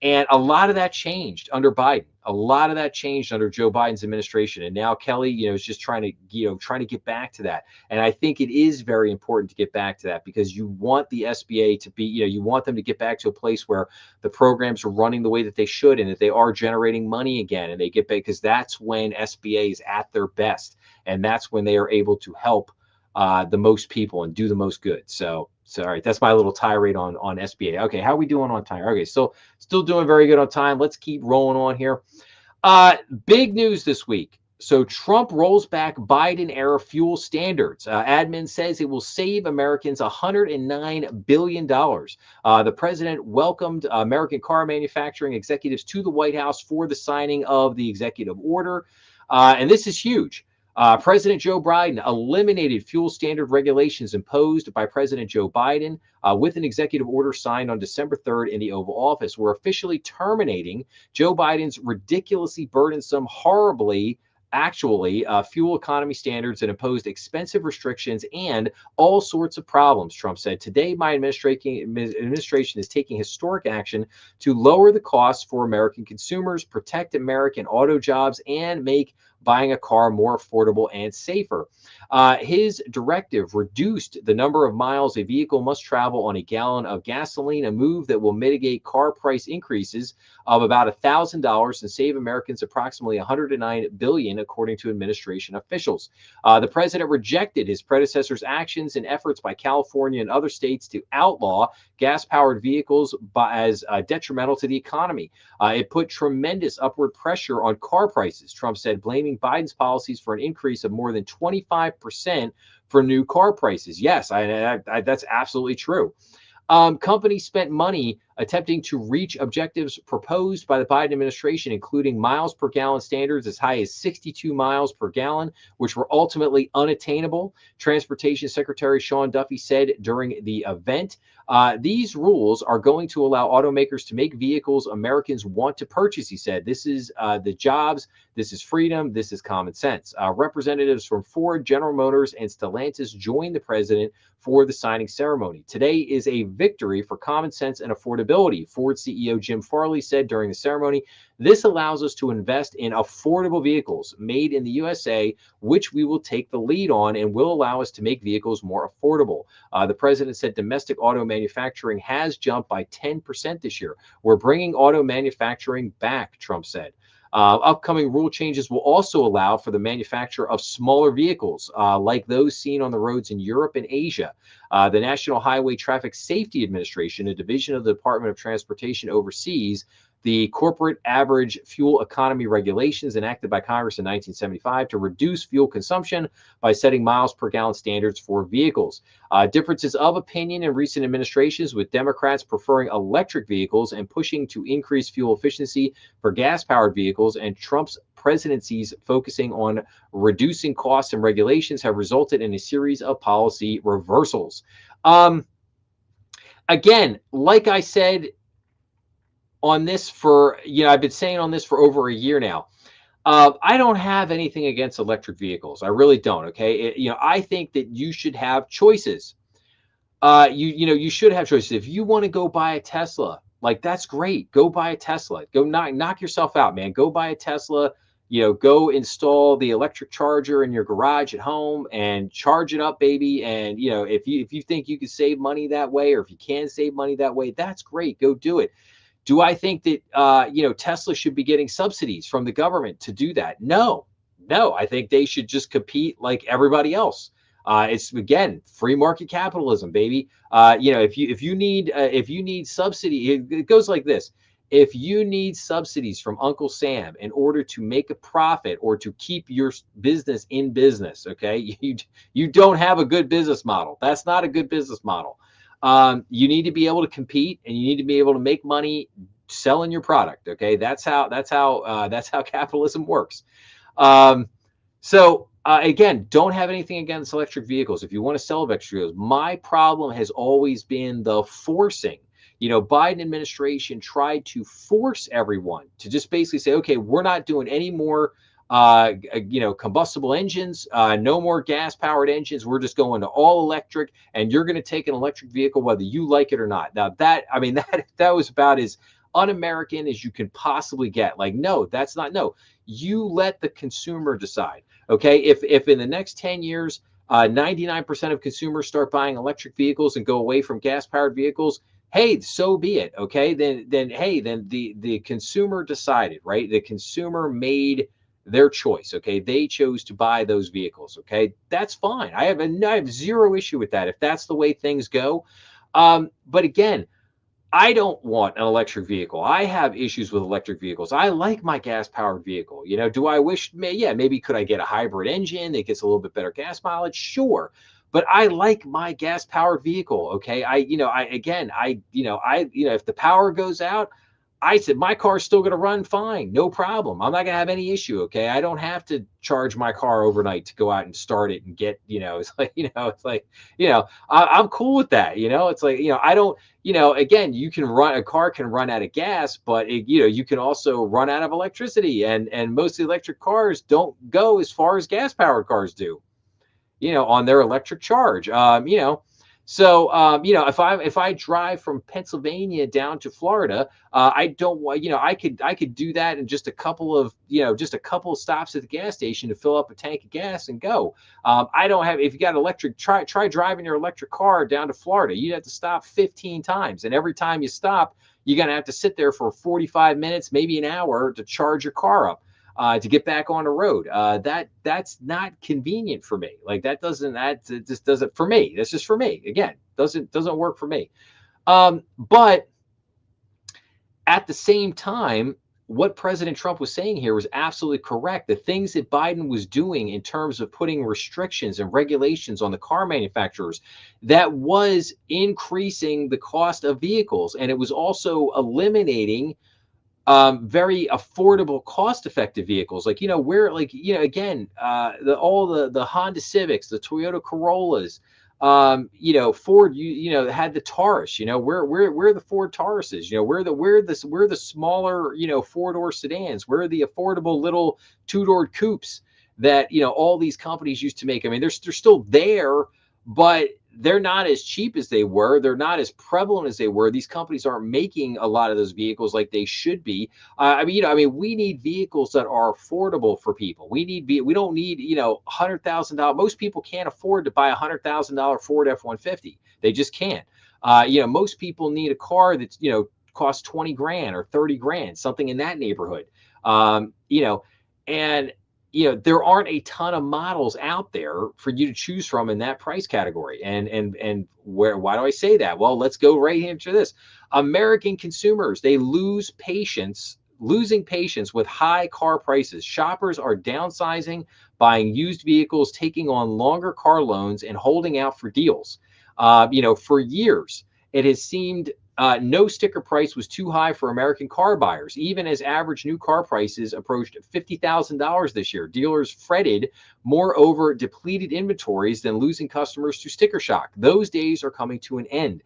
Speaker 1: And a lot of that changed under Biden. A lot of that changed under Joe Biden's administration. And now Kelly, is just trying to get back to that. And I think it is very important to get back to that because you want the SBA to be, you want them to get back to a place where the programs are running the way that they should and that they are generating money again. And they get back because that's when SBA is at their best. And that's when they are able to help the most people and do the most good. So all right, that's my little tirade on SBA. Okay, how are we doing on time? Okay, still doing very good on time. Let's keep rolling on here. Big news this week. So Trump rolls back Biden-era fuel standards. Admin says it will save Americans $109 billion. The president welcomed American car manufacturing executives to the White House for the signing of the executive order. And this is huge. President Joe Biden eliminated fuel standard regulations imposed by President Joe Biden with an executive order signed on December 3rd in the Oval Office. We're officially terminating Joe Biden's ridiculously burdensome, fuel economy standards that imposed expensive restrictions and all sorts of problems, Trump said. Today, my administration is taking historic action to lower the costs for American consumers, protect American auto jobs, and make buying a car more affordable and safer. His directive reduced the number of miles a vehicle must travel on a gallon of gasoline, a move that will mitigate car price increases of about $1,000 and save Americans approximately $109 billion, according to administration officials. The president rejected his predecessor's actions and efforts by California and other states to outlaw gas-powered vehicles as detrimental to the economy. It put tremendous upward pressure on car prices, Trump said, blaming Biden's policies for an increase of more than 25% for new car prices. Yes, that's absolutely true. Companies spent money attempting to reach objectives proposed by the Biden administration, including miles per gallon standards as high as 62 miles per gallon, which were ultimately unattainable. Transportation Secretary Sean Duffy said during the event, these rules are going to allow automakers to make vehicles Americans want to purchase, he said. This is the jobs, this is freedom, this is common sense. Representatives from Ford, General Motors, and Stellantis joined the president for the signing ceremony. Today is a victory for common sense and affordability, Ford CEO Jim Farley said during the ceremony. This allows us to invest in affordable vehicles made in the USA, which we will take the lead on and will allow us to make vehicles more affordable. The president said domestic auto manufacturing has jumped by 10% this year. We're bringing auto manufacturing back, Trump said. Upcoming rule changes will also allow for the manufacture of smaller vehicles, like those seen on the roads in Europe and Asia. The National Highway Traffic Safety Administration, a division of the Department of Transportation, oversees the corporate average fuel economy regulations enacted by Congress in 1975 to reduce fuel consumption by setting miles per gallon standards for vehicles. Differences of opinion in recent administrations, with Democrats preferring electric vehicles and pushing to increase fuel efficiency for gas-powered vehicles, and Trump's presidency's focusing on reducing costs and regulations, have resulted in a series of policy reversals. Again, like I said, on this I've been saying on this for over a year now. I don't have anything against electric vehicles. I really don't. Okay. I think that you should have choices. You should have choices. If you want to go buy a Tesla, like, that's great. Go buy a Tesla. Go knock yourself out, man. Go buy a Tesla. Go install the electric charger in your garage at home and charge it up, baby. And if you think you can save money that way, or if you can save money that way, that's great. Go do it. Do I think that Tesla should be getting subsidies from the government to do that? No, no. I think they should just compete like everybody else. It's again free market capitalism, baby. If you need subsidy, it goes like this. If you need subsidies from Uncle Sam in order to make a profit or to keep your business in business, okay, you don't have a good business model. That's not a good business model. You need to be able to compete, and you need to be able to make money selling your product. Okay, that's how capitalism works. Um, again, don't have anything against electric vehicles. If you want to sell electric vehicles, my problem has always been the forcing. Biden administration tried to force everyone to just basically say, okay, we're not doing any more combustible engines, no more gas powered engines. We're just going to all electric, and you're going to take an electric vehicle whether you like it or not. Now that was about as un-American as you can possibly get. Like, no, that's not. No, you let the consumer decide. Okay, if in the next 10 years 99% of consumers start buying electric vehicles and go away from gas powered vehicles, hey, so be it. Okay, then the consumer decided, right? The consumer made their choice. Okay, they chose to buy those vehicles. Okay, that's fine. I have zero issue with that if that's the way things go. But again, I don't want an electric vehicle. I have issues with electric vehicles. I like my gas powered vehicle. Do I wish, yeah, maybe could I get a hybrid engine that gets a little bit better gas mileage? Sure. But I like my gas powered vehicle. Okay. If the power goes out, I said my car's still going to run fine, no problem. I'm not going to have any issue. Okay, I don't have to charge my car overnight to go out and start it and get. I'm cool with that. It's like I don't. Again, you can run a car can run out of gas, but you can also run out of electricity, and most of the electric cars don't go as far as gas powered cars do. On their electric charge. If I drive from Pennsylvania down to Florida, I don't want, I could do that in just a couple of stops at the gas station to fill up a tank of gas and go. I don't have, if you got electric, try driving your electric car down to Florida. You'd have to stop 15 times. And every time you stop, you're going to have to sit there for 45 minutes, maybe an hour to charge your car up. To get back on the road. That's not convenient for me. Like that just doesn't for me. That's just for me. Again, doesn't work for me. But at the same time, what President Trump was saying here was absolutely correct. The things that Biden was doing in terms of putting restrictions and regulations on the car manufacturers, that was increasing the cost of vehicles, and it was also eliminating very affordable, cost-effective vehicles. Like, again, the Honda Civics, the Toyota Corollas, Ford, had the Taurus. Where the Ford Tauruses. We're the smaller, four-door sedans. We're the affordable little two-door coupes that all these companies used to make. I mean, they're still there, but they're not as cheap as they were. They're not as prevalent as they were. These companies aren't making a lot of those vehicles like they should be. We need vehicles that are affordable for people. We don't need, $100,000. Most people can't afford to buy a $100,000 Ford F-150. They just can't. Most people need a car that's, costs 20 grand or 30 grand, something in that neighborhood. And there aren't a ton of models out there for you to choose from in that price category. And why do I say that? Well, let's go right into this. American consumers, they losing patience with high car prices. Shoppers are downsizing, buying used vehicles, taking on longer car loans, and holding out for deals. For years, it has seemed no sticker price was too high for American car buyers. Even as average new car prices approached $50,000 this year, dealers fretted more over depleted inventories than losing customers to sticker shock. Those days are coming to an end.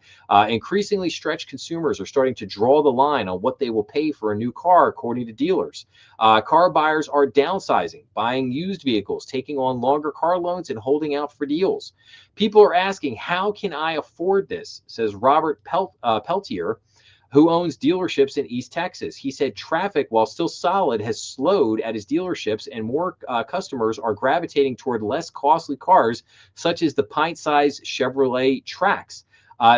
Speaker 1: Increasingly stretched consumers are starting to draw the line on what they will pay for a new car, according to dealers. Car buyers are downsizing, buying used vehicles, taking on longer car loans, and holding out for deals. People are asking, how can I afford this? Says Robert Peltier, who owns dealerships in East Texas. He said traffic, while still solid, has slowed at his dealerships, and more customers are gravitating toward less costly cars, such as the pint-sized Chevrolet Trax.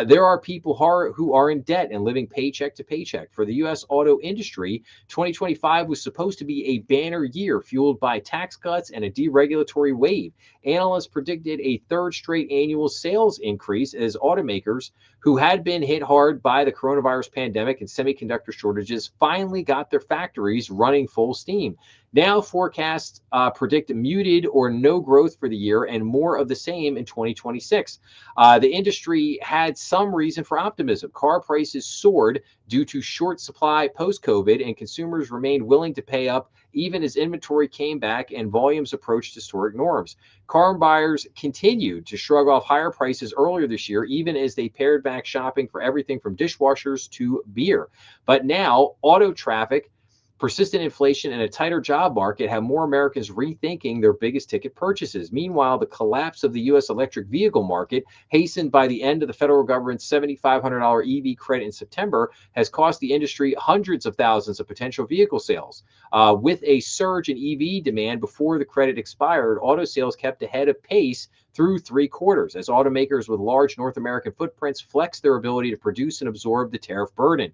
Speaker 1: There are people who are in debt and living paycheck to paycheck. For the U.S. auto industry, 2025 was supposed to be a banner year fueled by tax cuts and a deregulatory wave. Analysts predicted a third straight annual sales increase as automakers who had been hit hard by the coronavirus pandemic and semiconductor shortages finally got their factories running full steam. Now, forecasts predict muted or no growth for the year and more of the same in 2026. The industry had some reason for optimism. Car prices soared due to short supply post COVID, and consumers remained willing to pay up even as inventory came back and volumes approached historic norms. Car buyers continued to shrug off higher prices earlier this year, even as they pared back shopping for everything from dishwashers to beer. But now, auto traffic, persistent inflation, and a tighter job market have more Americans rethinking their biggest ticket purchases. Meanwhile, the collapse of the U.S. electric vehicle market, hastened by the end of the federal government's $7,500 EV credit in September, has cost the industry hundreds of thousands of potential vehicle sales. With a surge in EV demand before the credit expired, auto sales kept ahead of pace through 3 quarters as automakers with large North American footprints flexed their ability to produce and absorb the tariff burden.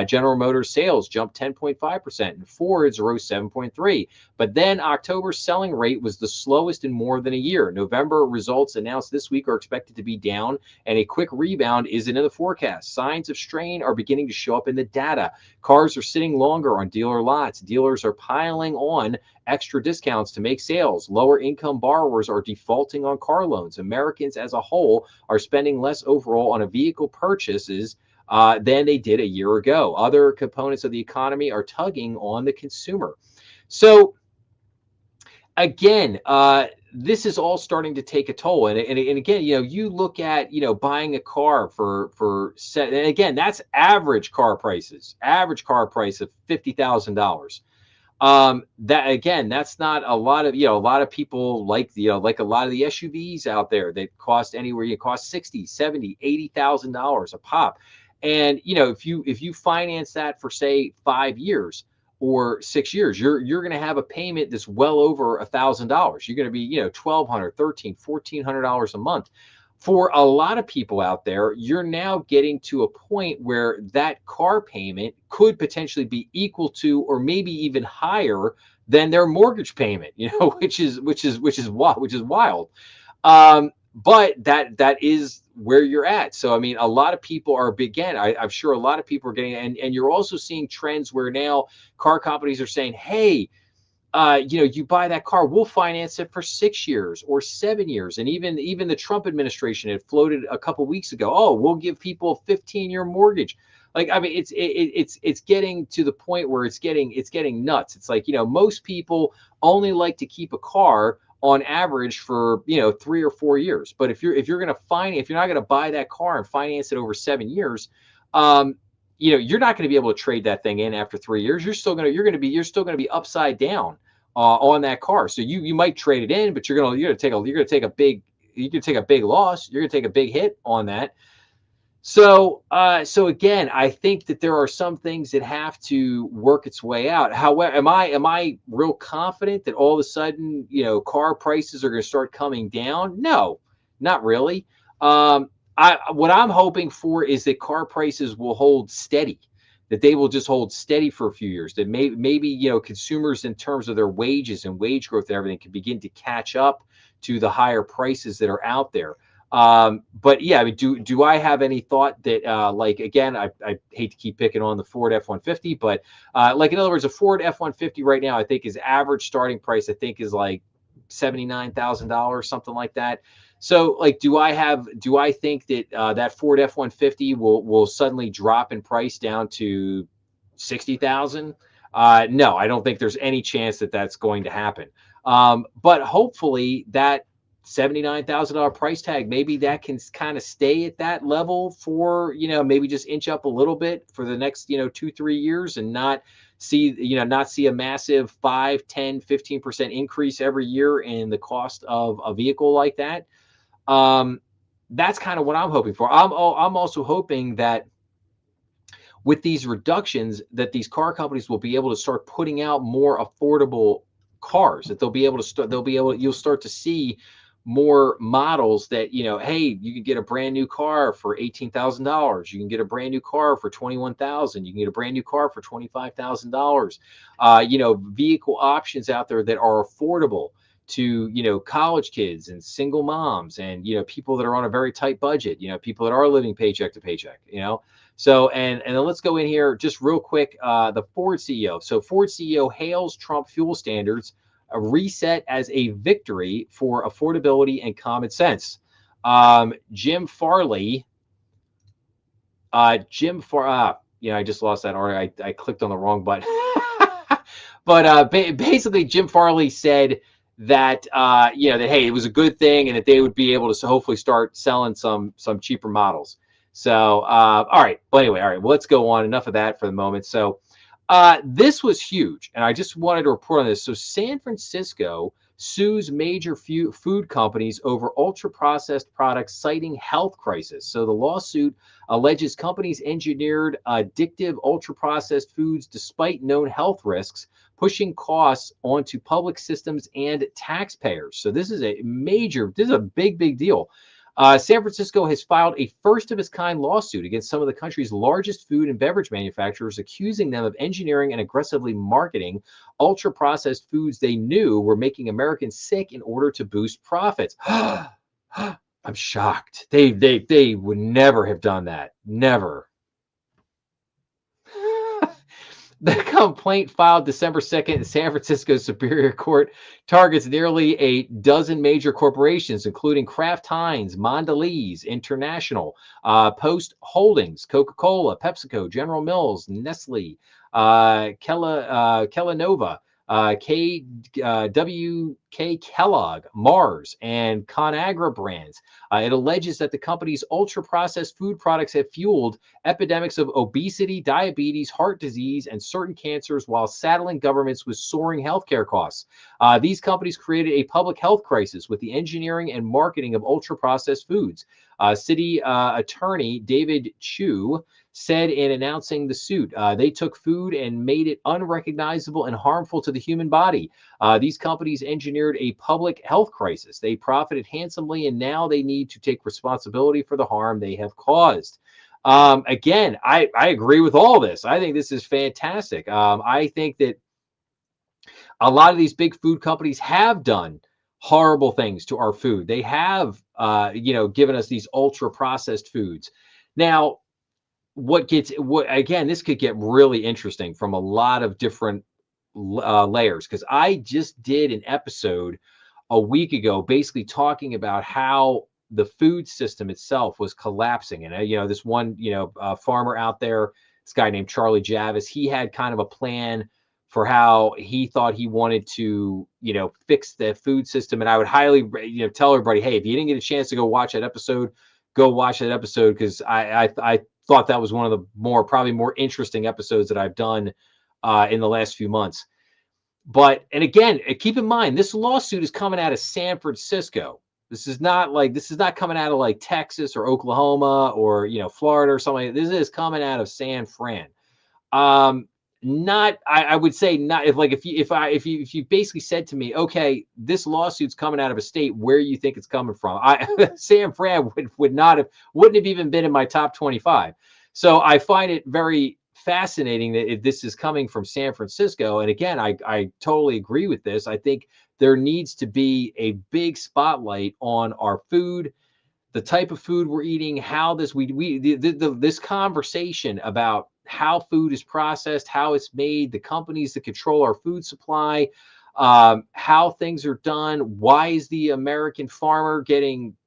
Speaker 1: General Motors sales jumped 10.5% and Ford's rose 7.3%. But then October's selling rate was the slowest in more than a year. November results announced this week are expected to be down, and a quick rebound isn't in the forecast. Signs of strain are beginning to show up in the data. Cars are sitting longer on dealer lots. Dealers are piling on extra discounts to make sales. Lower income borrowers are defaulting on car loans. Americans as a whole are spending less overall on a vehicle purchases than they did a year ago. Other components of the economy are tugging on the consumer. So again, this is all starting to take a toll. And again, you look at, buying a car and again, that's average car prices, average car price of $50,000. That again, that's not a lot of, a lot of people like a lot of the SUVs out there that cost anywhere, you cost $60,000, $70,000, $80,000 a pop. And, if you finance that for say 5 years or 6 years, you're going to have a payment that's well over $1,000. You're going to be, $1,200, $1,300, $1,400 a month. For a lot of people out there, you're now getting to a point where that car payment could potentially be equal to, or maybe even higher than their mortgage payment, which is wild. But that is where you're at. So, I mean, a lot of people are, again, I'm sure a lot of people are getting, and you're also seeing trends where now car companies are saying, hey, you buy that car, we'll finance it for 6 years or 7 years. And even the Trump administration had floated a couple of weeks ago, oh, we'll give people a 15-year mortgage. Like, I mean, it's getting to the point where it's getting nuts. It's like, most people only like to keep a car on average for 3 or 4 years. But if you're not going to buy that car and finance it over 7 years, you're not going to be able to trade that thing in after 3 years. You're still going to be upside down on that car. So you might trade it in, but you're going to take a big loss. You're going to take a big hit on that. So again, I think that there are some things that have to work its way out. However, am I real confident that all of a sudden, car prices are going to start coming down? No, not really. What I'm hoping for is that car prices will hold steady, that they will just hold steady for a few years, that maybe consumers in terms of their wages and wage growth and everything can begin to catch up to the higher prices that are out there. But yeah, I mean, do I have any thought that, again, I hate to keep picking on the Ford F-150, but in other words, a Ford F-150 right now, I think his average starting price, I think, is like $79,000, something like that. So do I think that that Ford F-150 will suddenly drop in price down to 60,000? No, I don't think there's any chance that that's going to happen. But hopefully that $79,000 price tag, maybe that can kind of stay at that level for, maybe just inch up a little bit for the next, 2-3 years and not see a massive 5, 10, 15% increase every year in the cost of a vehicle like that. That's kind of what I'm hoping for. I'm also hoping that with these reductions, that these car companies will be able to start putting out more affordable cars, that you'll start to see more models that, hey, you can get a brand new car for $18,000. You can get a brand new car for $21,000. You can get a brand new car for $25,000. Vehicle options out there that are affordable to, college kids and single moms and, people that are on a very tight budget, people that are living paycheck to paycheck. So, and then let's go in here just real quick. The Ford CEO. So Ford CEO hails Trump fuel standards, a reset as a victory for affordability and common sense. Jim Farley, I just lost that article. I clicked on the wrong button. But basically, Jim Farley said that that hey, it was a good thing, and that they would be able to hopefully start selling some cheaper models. So all right, but anyway, all right, well, let's go on. Enough of that for the moment. So this was huge, and I just wanted to report on this. So San Francisco sues major food companies over ultra-processed products, citing health crisis. So the lawsuit alleges companies engineered addictive ultra-processed foods despite known health risks, pushing costs onto public systems and taxpayers. So this is a big deal. San Francisco has filed a first-of-its-kind lawsuit against some of the country's largest food and beverage manufacturers, accusing them of engineering and aggressively marketing ultra-processed foods they knew were making Americans sick in order to boost profits. I'm shocked. They would never have done that. Never. The complaint filed December 2nd in San Francisco Superior Court targets nearly a dozen major corporations, including Kraft Heinz, Mondelez International, Post Holdings, Coca-Cola, PepsiCo, General Mills, Nestle, Kellanova, WK Kellogg, Mars, and ConAgra brands. It alleges that the company's ultra-processed food products have fueled epidemics of obesity, diabetes, heart disease, and certain cancers while saddling governments with soaring healthcare costs. These companies created a public health crisis with the engineering and marketing of ultra-processed foods. City Attorney David Chu said in announcing the suit, they took food and made it unrecognizable and harmful to the human body. These companies engineered a public health crisis. They profited handsomely, and now they need to take responsibility for the harm they have caused. Again, I agree with all this. I think this is fantastic. I think that a lot of these big food companies have done horrible things to our food. They have, given us these ultra processed foods. Now, again, this could get really interesting from a lot of different layers, because I just did an episode a week ago basically talking about how the food system itself was collapsing. And this one farmer out there, this guy named Charlie Javis, he had kind of a plan for how he thought he wanted to fix the food system. And I would highly tell everybody, hey, if you didn't get a chance to go watch that episode, go watch that episode, because I thought that was one of the probably more interesting episodes that I've done in the last few months. And again, keep in mind, this lawsuit is coming out of San Francisco. This is not coming out of like Texas or Oklahoma or Florida or something. This is coming out of San Fran. I would say not. If you basically said to me, okay, this lawsuit's coming out of a state, where you think it's coming from? San Fran wouldn't have even been in my top 25. So I find it very fascinating that if this is coming from San Francisco. And again, I totally agree with this. I think there needs to be a big spotlight on our food, the type of food we're eating, how this this conversation about how food is processed, how it's made, the companies that control our food supply, how things are done. Why is the American farmer getting,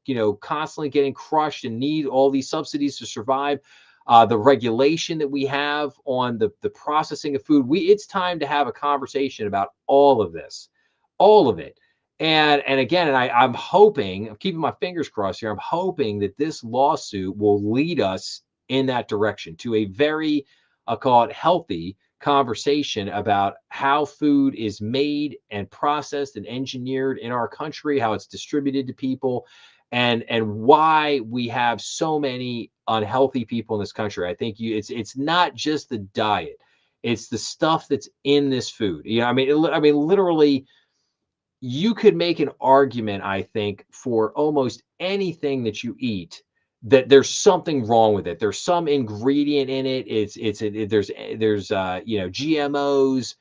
Speaker 1: constantly getting crushed and need all these subsidies to survive? The regulation that we have on the processing of food. It's time to have a conversation about all of this, all of it. And again, I'm hoping, I'm keeping my fingers crossed here, I'm hoping that this lawsuit will lead us in that direction to a very, I'll call it healthy conversation about how food is made and processed and engineered in our country, how it's distributed to people, and why we have so many unhealthy people in this country. I think it's not just the diet, it's the stuff that's in this food. I mean, literally, you could make an argument, I think, for almost anything that you eat that there's something wrong with it. There's some ingredient in it. There's GMOs,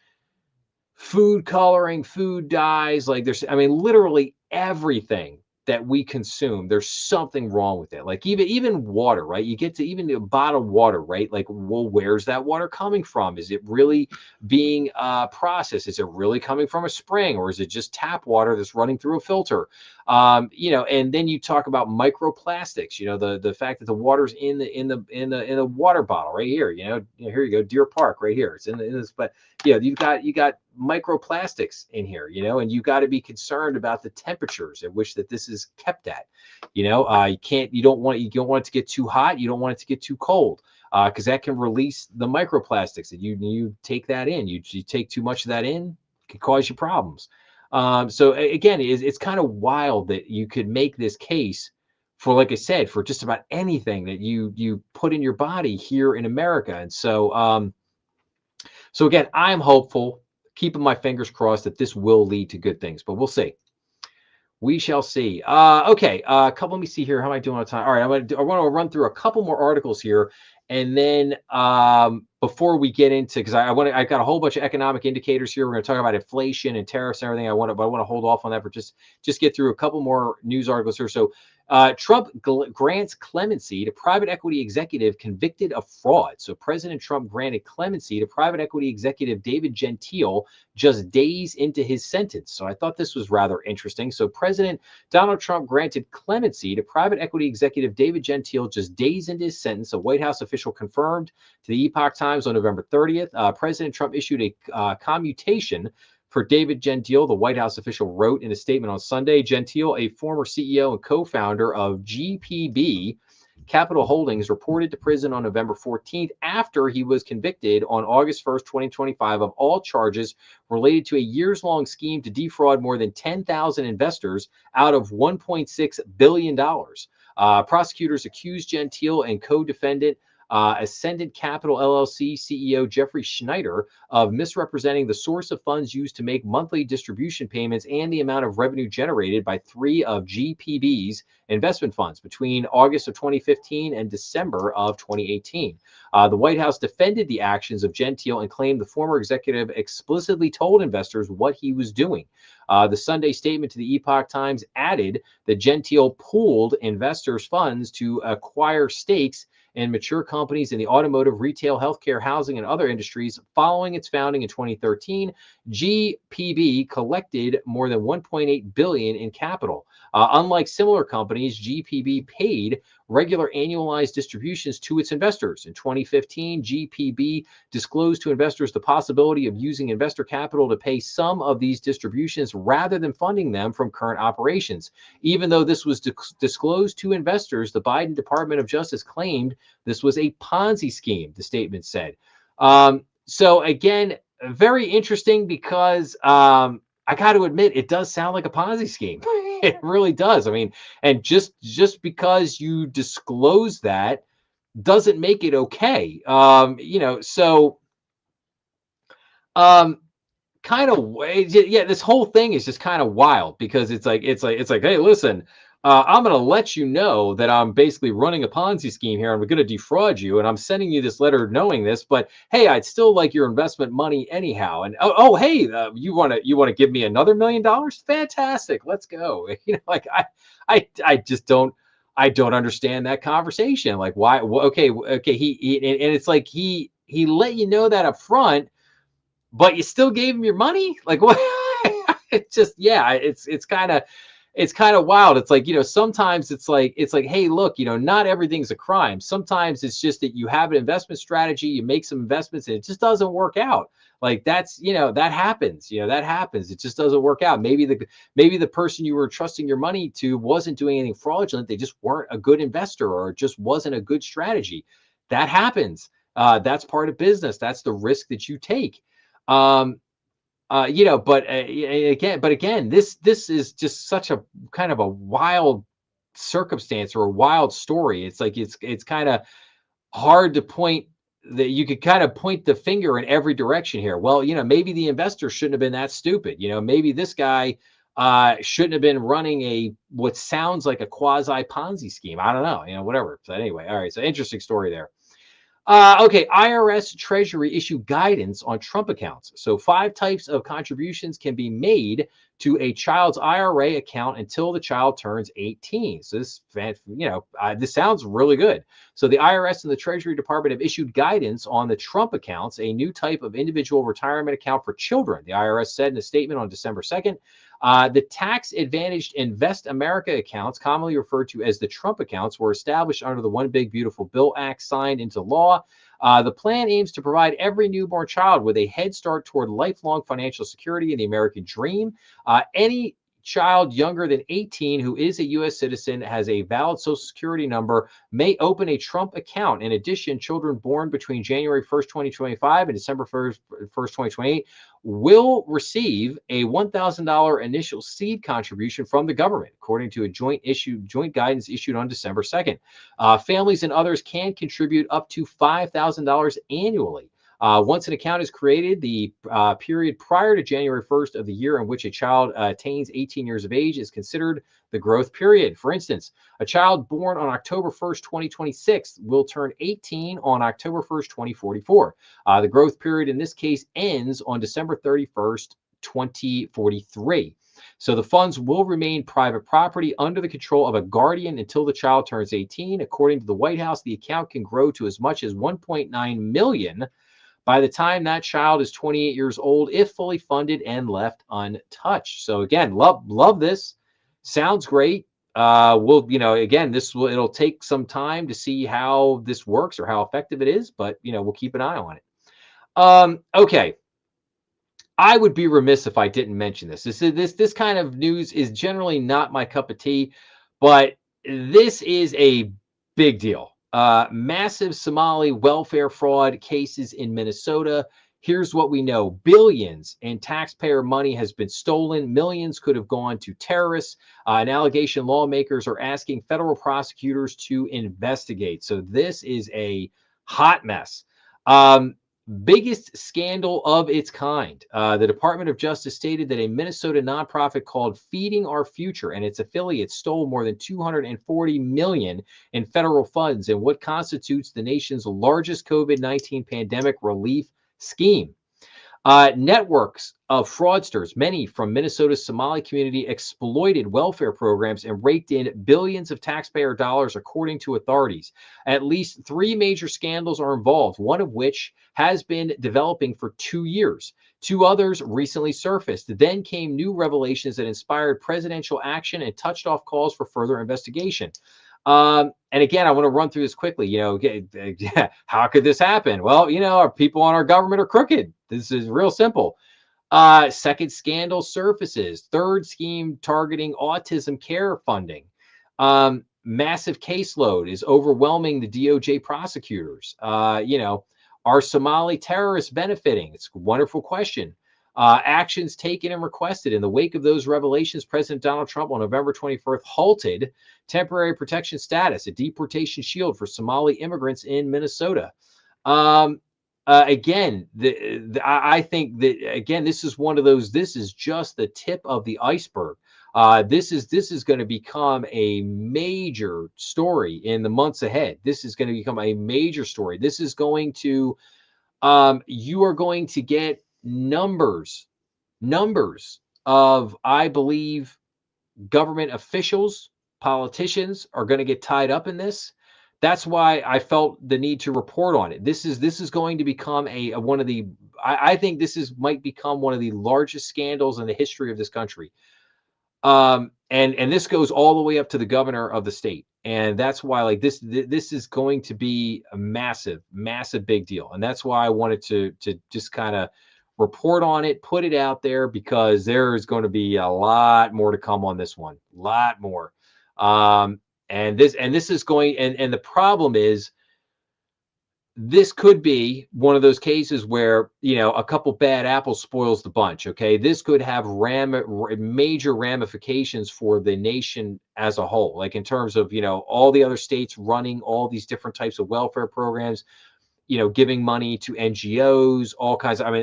Speaker 1: food coloring, food dyes, like I mean, literally everything that we consume, there's something wrong with it. Like even water, right? You get to even a bottled water, right? Like, well, where's that water coming from? Is it really being processed? Is it really coming from a spring, or is it just tap water that's running through a filter? And then you talk about microplastics. The fact that the water's in the water bottle right here. Here you go, Deer Park, right here. It's in this, but you got microplastics in here, and you got to be concerned about the temperatures at which that this is kept at. You don't want it to get too hot. You don't want it to get too cold, because that can release the microplastics. And you take that in. You take too much of that in, it can cause you problems. So again, it's kind of wild that you could make this case for, like I said, for just about anything that you put in your body here in America. And so again, I'm hopeful, keeping my fingers crossed that this will lead to good things, but we'll see. We shall see. Okay, let me see here. How am I doing on time? All right, I want to run through a couple more articles here, and then before we get into, because I've got a whole bunch of economic indicators here. We're going to talk about inflation and tariffs and everything. But I want to hold off on that for just get through a couple more news articles here. So, Trump grants clemency to private equity executive convicted of fraud. So President Trump granted clemency to private equity executive David Gentile just days into his sentence. So I thought this was rather interesting. So President Donald Trump granted clemency to private equity executive David Gentile just days into his sentence. A White House official confirmed to the Epoch Times on November 30th. President Trump issued a commutation for David Gentile, the White House official wrote in a statement on Sunday. Gentile, a former CEO and co-founder of GPB Capital Holdings, reported to prison on November 14th after he was convicted on August 1st, 2025 of all charges related to a years-long scheme to defraud more than 10,000 investors out of $1.6 billion. Prosecutors accused Gentile and co-defendant Ascendant Capital LLC CEO Jeffrey Schneider of misrepresenting the source of funds used to make monthly distribution payments and the amount of revenue generated by three of GPB's investment funds between August of 2015 and December of 2018. The White House defended the actions of Gentile and claimed the former executive explicitly told investors what he was doing. The Sunday statement to the Epoch Times added that Gentile pooled investors' funds to acquire stakes and mature companies in the automotive, retail, healthcare, housing, and other industries. Following its founding in 2013, GPB collected more than $1.8 billion in capital. Unlike similar companies, GPB paid regular annualized distributions to its investors. In 2015, GPB disclosed to investors the possibility of using investor capital to pay some of these distributions rather than funding them from current operations. Even though this was disclosed to investors, the Biden Department of Justice claimed this was a Ponzi scheme, the statement said. So again, very interesting because I got to admit, it does sound like a Ponzi scheme. It really does. I mean, and just because you disclose that doesn't make it okay. So kind of yeah, this whole thing is just kind of wild because it's like hey, listen, I'm going to let you know that I'm basically running a Ponzi scheme here. I'm going to defraud you, and I'm sending you this letter knowing this. But hey, I'd still like your investment money anyhow. And hey, you want to give me another $1 million? Fantastic, let's go. Like I just don't. I don't understand that conversation. Like why? Okay. He and it's like he let you know that up front, but you still gave him your money. Like what? It's just it's kind of wild. It's like, sometimes it's like, hey, look, not everything's a crime. Sometimes it's just that you have an investment strategy, you make some investments and it just doesn't work out. Like that's, that happens, that happens. It just doesn't work out. Maybe the person you were trusting your money to wasn't doing anything fraudulent. They just weren't a good investor, or it just wasn't a good strategy. That happens. That's part of business. That's the risk that you take. But again, this is just such a kind of a wild circumstance or a wild story. It's like it's kind of hard to point that you could kind of point the finger in every direction here. Well, maybe the investor shouldn't have been that stupid. Maybe this guy shouldn't have been running what sounds like a quasi Ponzi scheme. I don't know, whatever. So anyway, all right. So interesting story there. Okay, IRS Treasury issued guidance on Trump accounts. So 5 types of contributions can be made to a child's IRA account until the child turns 18. So this sounds really good. So the IRS and the Treasury Department have issued guidance on the Trump accounts, a new type of individual retirement account for children. The IRS said in a statement on December 2nd. The tax-advantaged Invest America accounts, commonly referred to as the Trump accounts, were established under the One Big Beautiful Bill Act signed into law. The plan aims to provide every newborn child with a head start toward lifelong financial security and the American dream. Any child younger than 18 who is a U.S. citizen, has a valid Social Security number, may open a Trump account. In addition, children born between January 1st, 2025 and December 1st, 2028 will receive a $1,000 initial seed contribution from the government, according to a joint guidance issued on December 2nd. Families and others can contribute up to $5,000 annually. Once an account is created, the period prior to January 1st of the year in which a child attains 18 years of age is considered the growth period. For instance, a child born on October 1st, 2026 will turn 18 on October 1st, 2044. The growth period in this case ends on December 31st, 2043. So the funds will remain private property under the control of a guardian until the child turns 18. According to the White House, the account can grow to as much as 1.9 million by the time that child is 28 years old, if fully funded and left untouched. So again, love this. Sounds great. Again, it'll take some time to see how this works or how effective it is, but we'll keep an eye on it. Okay. I would be remiss if I didn't mention this. This kind of news is generally not my cup of tea, but this is a big deal. Massive Somali welfare fraud cases in Minnesota. Here's what we know. Billions in taxpayer money has been stolen. Millions could have gone to terrorists. An allegation lawmakers are asking federal prosecutors to investigate. So this is a hot mess. Biggest scandal of its kind. The Department of Justice stated that a Minnesota nonprofit called Feeding Our Future and its affiliates stole more than $240 million in federal funds in what constitutes the nation's largest COVID-19 pandemic relief scheme. Networks of fraudsters, many from Minnesota's Somali community, exploited welfare programs and raked in billions of taxpayer dollars, according to authorities. At least 3 major scandals are involved, one of which has been developing for 2 years. 2 others recently surfaced. Then came new revelations that inspired presidential action and touched off calls for further investigation. And again, I want to run through this quickly. How could this happen? Well, our people on our government are crooked. This is real simple. Second scandal surfaces. Third scheme targeting autism care funding. Massive caseload is overwhelming the DOJ prosecutors. Are Somali terrorists benefiting? It's a wonderful question. Actions taken and requested. In the wake of those revelations, President Donald Trump on November 24th halted temporary protection status, a deportation shield for Somali immigrants in Minnesota. Again, I think that, again, this is one of those, this is just the tip of the iceberg. This is going to become a major story in the months ahead. This is going to become a major story. This is going to, you are going to get numbers of, I believe, government officials, politicians are going to get tied up in this. That's why I felt the need to report on it. This is going to become one of the, I think this might become one of the largest scandals in the history of this country. And this goes all the way up to the governor of the state. And that's why this is going to be a massive big deal. And that's why I wanted to just kind of report on it, put it out there, because there is going to be a lot more to come on this one, a lot more. And this is going, and the problem is, this could be one of those cases where, a couple bad apples spoils the bunch. Okay. This could have major ramifications for the nation as a whole, like in terms of, all the other states running all these different types of welfare programs, giving money to NGOs, all kinds of,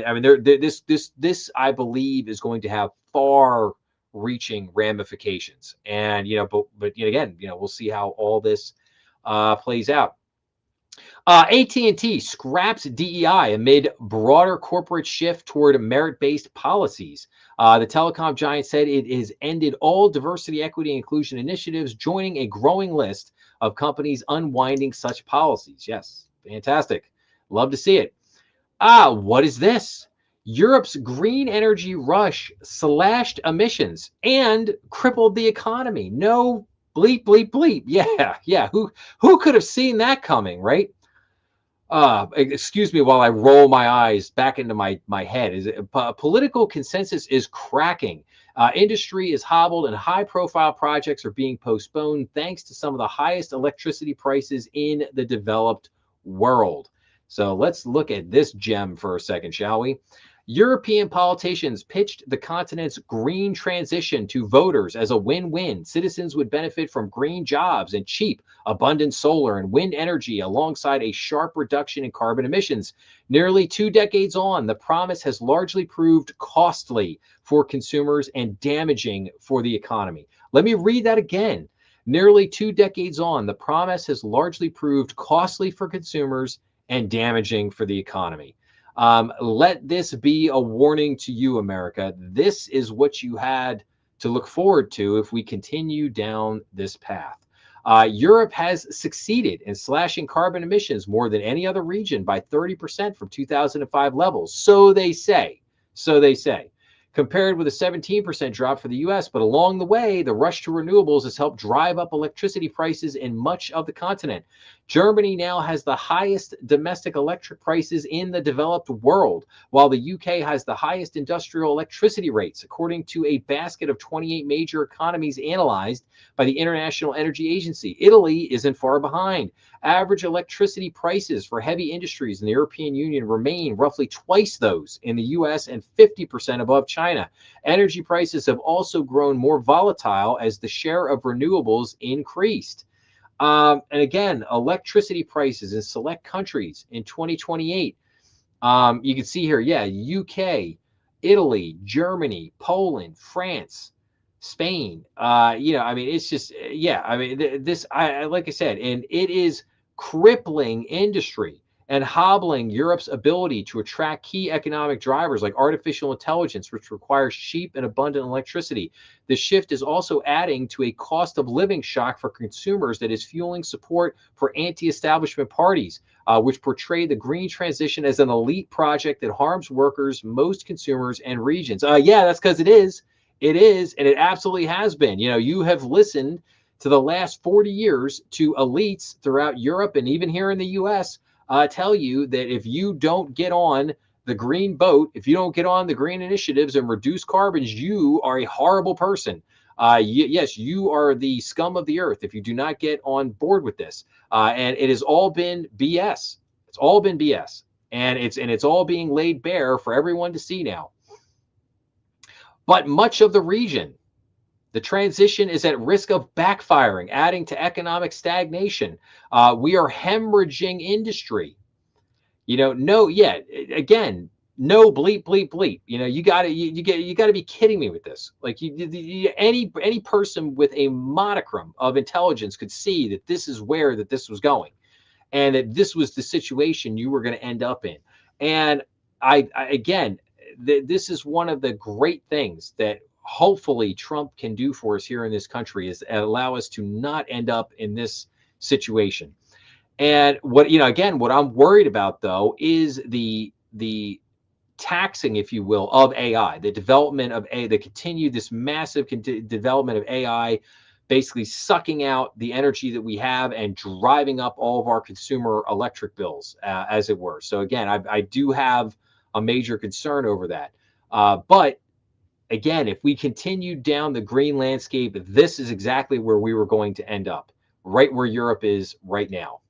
Speaker 1: this, I believe, is going to have far reaching ramifications. And, but again, we'll see how all this plays out. AT&T scraps DEI amid broader corporate shift toward merit-based policies. The telecom giant said it has ended all diversity, equity, and inclusion initiatives, joining a growing list of companies unwinding such policies. Yes, fantastic. Love to see it. What is this? Europe's green energy rush slashed emissions and crippled the economy. No, bleep, bleep, bleep. Yeah. Who could have seen that coming, right? Excuse me while I roll my eyes back into my head. Political consensus is cracking. Industry is hobbled and high-profile projects are being postponed thanks to some of the highest electricity prices in the developed world. So let's look at this gem for a second, shall we? European politicians pitched the continent's green transition to voters as a win-win. Citizens would benefit from green jobs and cheap, abundant solar and wind energy alongside a sharp reduction in carbon emissions. Nearly 2 decades on, the promise has largely proved costly for consumers and damaging for the economy. Let me read that again. Nearly 2 decades on, the promise has largely proved costly for consumers and damaging for the economy. Let this be a warning to you, America. This is what you had to look forward to if we continue down this path. Europe has succeeded in slashing carbon emissions more than any other region by 30% from 2005 levels. So they say. Compared with a 17% drop for the US, but along the way, the rush to renewables has helped drive up electricity prices in much of the continent. Germany now has the highest domestic electric prices in the developed world, while the UK has the highest industrial electricity rates, according to a basket of 28 major economies analyzed by the International Energy Agency. Italy isn't far behind. Average electricity prices for heavy industries in the European Union remain roughly twice those in the US and 50% above China. Energy prices have also grown more volatile as the share of renewables increased. And again, electricity prices in select countries in 2028. You can see here, UK, Italy, Germany, Poland, France, Spain. It's just, this, like I said, and it is crippling industry and hobbling Europe's ability to attract key economic drivers like artificial intelligence, which requires cheap and abundant electricity. The shift is also adding to a cost of living shock for consumers that is fueling support for anti-establishment parties, which portray the green transition as an elite project that harms workers, most consumers, and regions. That's because it is. It is, and it absolutely has been. You have listened to the last 40 years to elites throughout Europe and even here in the U.S. Tell you that if you don't get on the green boat, if you don't get on the green initiatives and reduce carbons, you are a horrible person. Yes, you are the scum of the earth if you do not get on board with this. And it has all been BS. It's all been BS. And it's all being laid bare for everyone to see now. But much of the region, the transition is at risk of backfiring, adding to economic stagnation. We are hemorrhaging industry. No bleep, bleep, bleep. You gotta be kidding me with this. Like any person with a modicum of intelligence could see that this is where this was going, and that this was the situation you were going to end up in. And this is one of the great things that hopefully Trump can do for us here in this country, is allow us to not end up in this situation. And what I'm worried about, though, is the taxing, if you will, of AI, the development of this massive development of AI, basically sucking out the energy that we have and driving up all of our consumer electric bills, as it were. So again, I do have a major concern over that. But again, if we continue down the green landscape, this is exactly where we were going to end up, right where Europe is right now.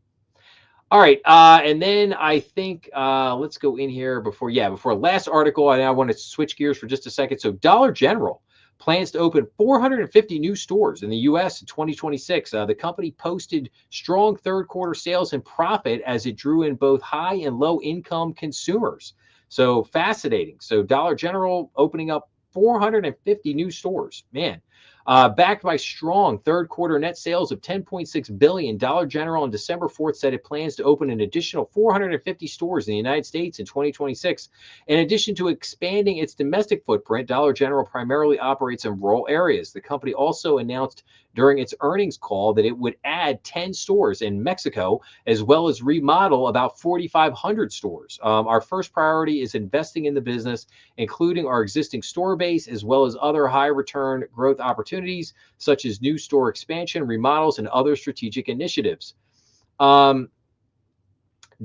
Speaker 1: All right, and then I think let's go in here before last article. I want to switch gears for just a second. So Dollar General plans to open 450 new stores in the U.S. in 2026. The company posted strong third quarter sales and profit as it drew in both high and low income consumers. So fascinating. So Dollar General opening up 450 new stores. Man. Backed by strong third quarter net sales of $10.6 billion, Dollar General on December 4th said it plans to open an additional 450 stores in the United States in 2026. In addition to expanding its domestic footprint, Dollar General primarily operates in rural areas. The company also announced during its earnings call that it would add 10 stores in Mexico, as well as remodel about 4,500 stores. Our first priority is investing in the business, including our existing store base, as well as other high return growth opportunities, such as new store expansion, remodels, and other strategic initiatives.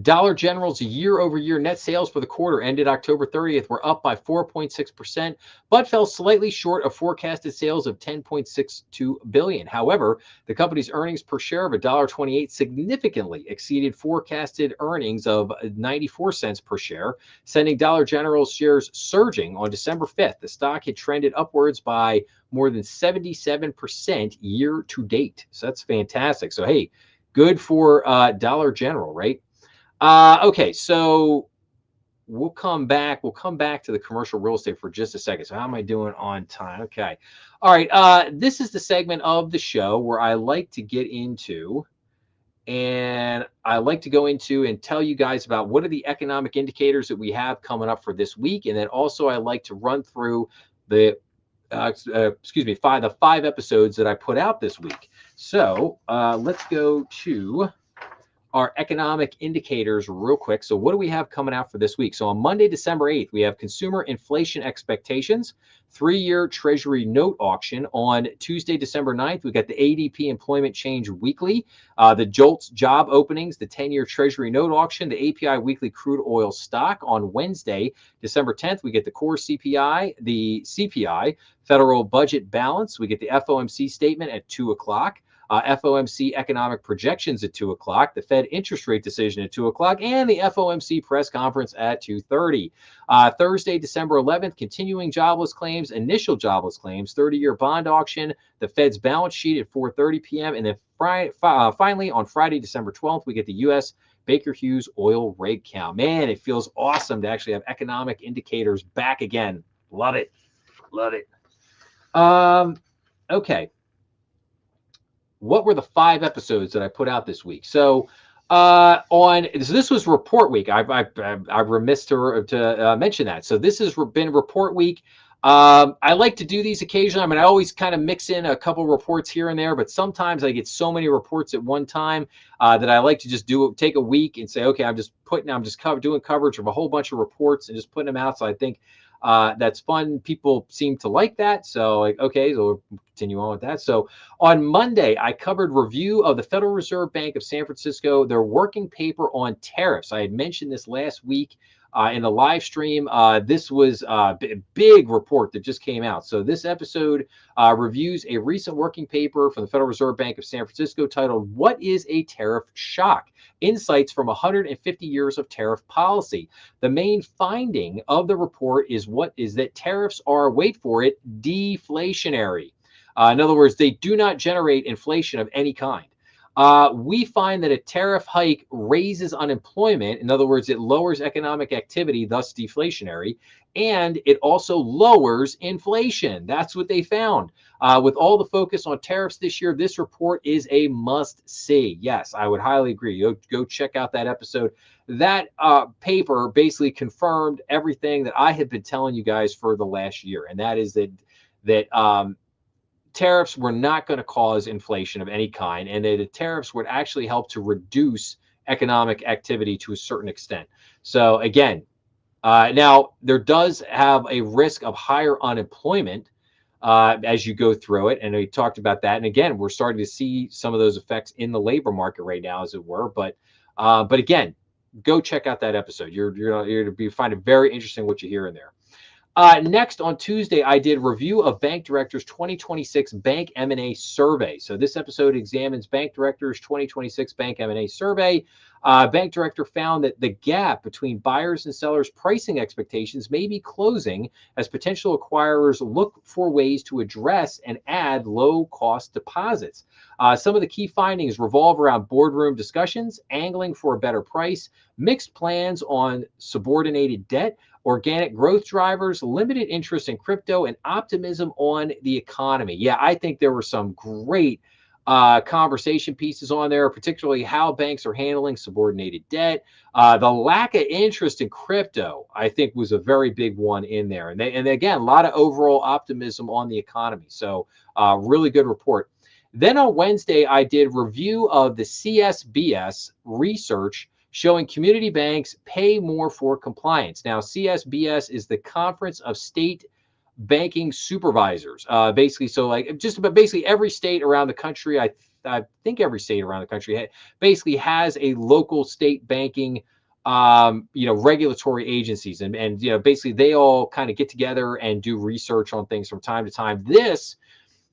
Speaker 1: Dollar General's year-over-year net sales for the quarter ended October 30th were up by 4.6%, but fell slightly short of forecasted sales of $10.62 billion. However, the company's earnings per share of $1.28 significantly exceeded forecasted earnings of 94 cents per share, sending Dollar General's shares surging on December 5th. The stock had trended upwards by more than 77% year to date. So that's fantastic. So, hey, good for Dollar General, right? Okay, so we'll come back. We'll come back to the commercial real estate for just a second. So how am I doing on time? Okay. All right. This is the segment of the show where I like to get into and I like to go into and tell you guys about what are the economic indicators that we have coming up for this week. And then also I like to run through the the 5 episodes that I put out this week. So let's go to our economic indicators real quick. So what do we have coming out for this week? So on Monday, December 8th, we have consumer inflation expectations, 3-year Treasury note auction. On Tuesday, December 9th, we got the ADP employment change weekly, the JOLTS job openings, the 10-year Treasury note auction, the API weekly crude oil stock. On Wednesday, December 10th, we get the core CPI, the CPI, federal budget balance. We get the FOMC statement at 2 o'clock. FOMC economic projections at 2 o'clock, the Fed interest rate decision at 2 o'clock, and the FOMC press conference at 2:30. Thursday, December 11th, continuing jobless claims, initial jobless claims, 30-year bond auction, the Fed's balance sheet at 4:30 p.m., and then finally on Friday, December 12th, we get the U.S. Baker Hughes oil rig count. Man, it feels awesome to actually have economic indicators back again. Love it. Love it. Okay. What were the 5 episodes that I put out this week? So this was report week. I remiss to mention that. So this has been report week. I like to do these occasionally. I mean, I always kind of mix in a couple reports here and there, but sometimes I get so many reports at one time that I like to just take a week and say, okay, I'm just doing coverage of a whole bunch of reports and just putting them out. So I think that's fun. People seem to like that. So, okay, so we'll continue on with that. So on Monday, I covered review of the Federal Reserve Bank of San Francisco, their working paper on tariffs. I had mentioned this last week in the live stream. This was a big report that just came out. So this episode reviews a recent working paper from the Federal Reserve Bank of San Francisco titled, "What is a Tariff Shock? Insights from 150 Years of Tariff Policy." The main finding of the report is that tariffs are, wait for it, deflationary. In other words, they do not generate inflation of any kind. We find that a tariff hike raises unemployment. In other words, it lowers economic activity, thus deflationary, and it also lowers inflation. That's what they found. With all the focus on tariffs this year, this report is a must-see. Yes, I would highly agree. Go check out that episode. That paper basically confirmed everything that I have been telling you guys for the last year, and that is that tariffs were not going to cause inflation of any kind, and that the tariffs would actually help to reduce economic activity to a certain extent. So again, now there does have a risk of higher unemployment as you go through it, and we talked about that. And again, we're starting to see some of those effects in the labor market right now, as it were. But again, go check out that episode. You're going to find it very interesting what you hear in there. Next, on Tuesday, I did review of Bank Director's 2026 Bank M&A Survey. So this episode examines Bank Director's 2026 Bank M&A Survey. Bank director found that the gap between buyers and sellers' pricing expectations may be closing as potential acquirers look for ways to address and add low-cost deposits. Some of the key findings revolve around boardroom discussions, angling for a better price, mixed plans on subordinated debt, organic growth drivers, limited interest in crypto, and optimism on the economy. Yeah, I think there were some great conversation pieces on there, particularly how banks are handling subordinated debt. The lack of interest in crypto, I think, was a very big one in there. And again, a lot of overall optimism on the economy. So really good report. Then on Wednesday, I did review of the CSBS research showing community banks pay more for compliance. Now, CSBS is the Conference of State Banking Supervisors. Basically, so like just about basically every state around the country, I think every state around the country basically has a local state banking regulatory agencies, and basically they all kind of get together and do research on things from time to time. This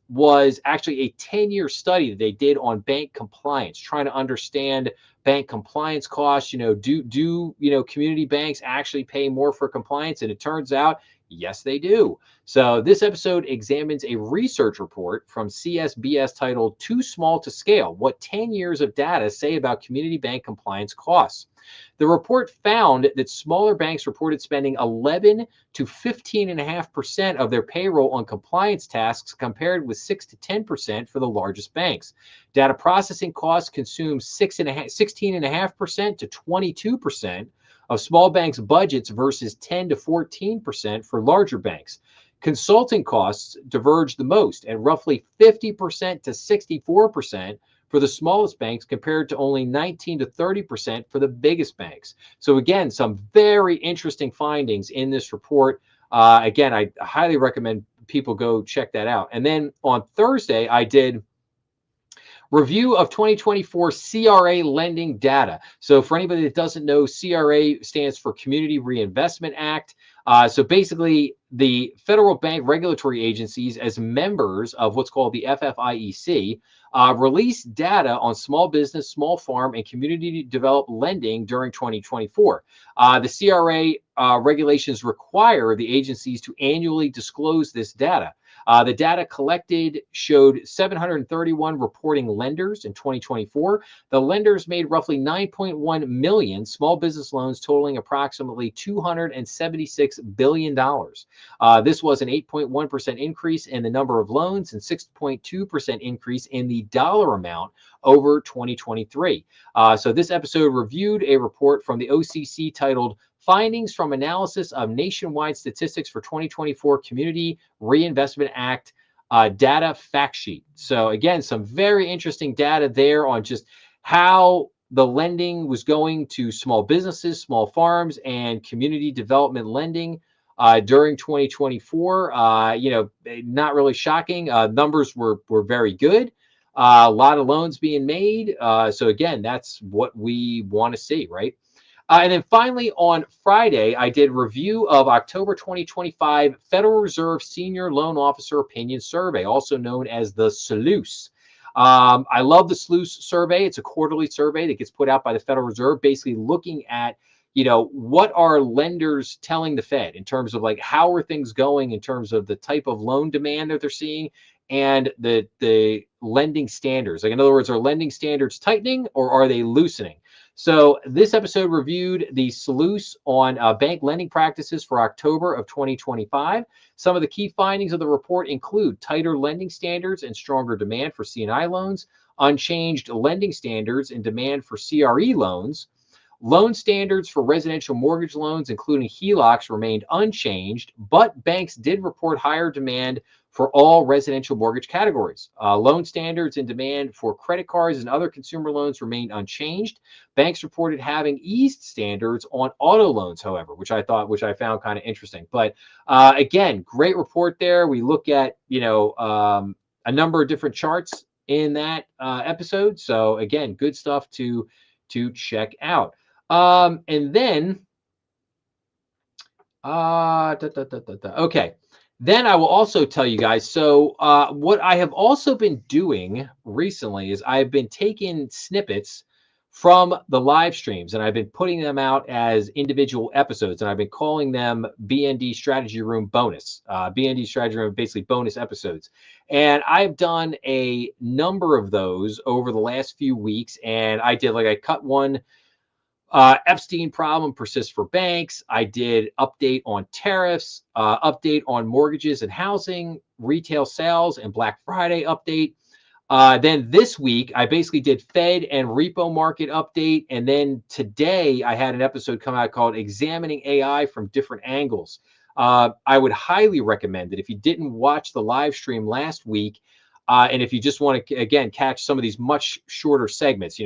Speaker 1: was actually a 10-year study that they did on bank compliance, trying to understand bank compliance costs. Do community banks actually pay more for compliance? And it turns out, yes, they do. So this episode examines a research report from CSBS titled Too Small to Scale: What 10 Years of Data Say About Community Bank Compliance Costs. The report found that smaller banks reported spending 11 to 15.5% of their payroll on compliance tasks, compared with 6 to 10% for the largest banks. Data processing costs consume 16.5% to 22% of small banks' budgets versus 10 to 14% for larger banks. Consulting costs diverge the most at roughly 50% to 64% for the smallest banks, compared to only 19 to 30% for the biggest banks. So again, some very interesting findings in this report. Again, I highly recommend people go check that out. And then on Thursday, I did review of 2024 CRA lending data. So for anybody that doesn't know, CRA stands for Community Reinvestment Act. So basically, the federal bank regulatory agencies, as members of what's called the FFIEC, release data on small business, small farm, and community developed lending during 2024. The CRA regulations require the agencies to annually disclose this data. The data collected showed 731 reporting lenders in 2024. The lenders made roughly 9.1 million small business loans, totaling approximately $276 billion. This was an 8.1% increase in the number of loans and 6.2% increase in the dollar amount over 2023. So this episode reviewed a report from the OCC titled Findings from Analysis of Nationwide Statistics for 2024 Community Reinvestment Act Data Fact Sheet. So again, some very interesting data there on just how the lending was going to small businesses, small farms, and community development lending during 2024. Not really shocking. Numbers were very good. A lot of loans being made. So again, that's what we want to see, right? And then finally, on Friday, I did review of October 2025 Federal Reserve Senior Loan Officer Opinion Survey, also known as the SLOOS. I love the SLOOS survey. It's a quarterly survey that gets put out by the Federal Reserve, basically looking at, what are lenders telling the Fed in terms of like how are things going in terms of the type of loan demand that they're seeing and the lending standards. Like, in other words, are lending standards tightening or are they loosening? So this episode reviewed the SLOOS on bank lending practices for October of 2025. Some of the key findings of the report include tighter lending standards and stronger demand for C&I loans, unchanged lending standards and demand for CRE loans. Loan standards for residential mortgage loans, including HELOCs, remained unchanged, but banks did report higher demand for all residential mortgage categories. Loan standards and demand for credit cards and other consumer loans remained unchanged. Banks reported having eased standards on auto loans, however, which I found kind of interesting. But again, great report there. We look at, a number of different charts in that episode. So again, good stuff to check out. And then, okay. Then I will also tell you guys, so what I have also been doing recently is I've been taking snippets from the live streams, and I've been putting them out as individual episodes, and I've been calling them BND Strategy Room Bonus. BND Strategy Room, basically bonus episodes. And I've done a number of those over the last few weeks, and I cut one, Epstein problem persists for banks. I did update on tariffs, update on mortgages and housing, retail sales, and Black Friday update. Then this week, I basically did Fed and repo market update. And then today, I had an episode come out called Examining AI from Different Angles. I would highly recommend that if you didn't watch the live stream last week, and if you just want to, again, catch some of these much shorter segments,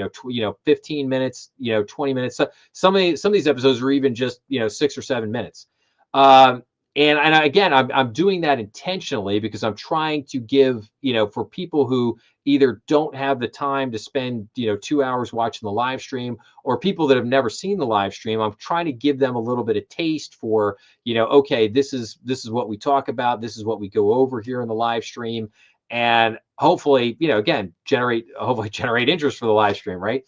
Speaker 1: 15 minutes, 20 minutes. So some of these episodes are even just, 6 or 7 minutes. And again, I'm doing that intentionally because I'm trying to give, for people who either don't have the time to spend, 2 hours watching the live stream, or people that have never seen the live stream, I'm trying to give them a little bit of taste for, okay, this is what we talk about. This is what we go over here in the live stream. And hopefully, again, generate interest for the live stream, right?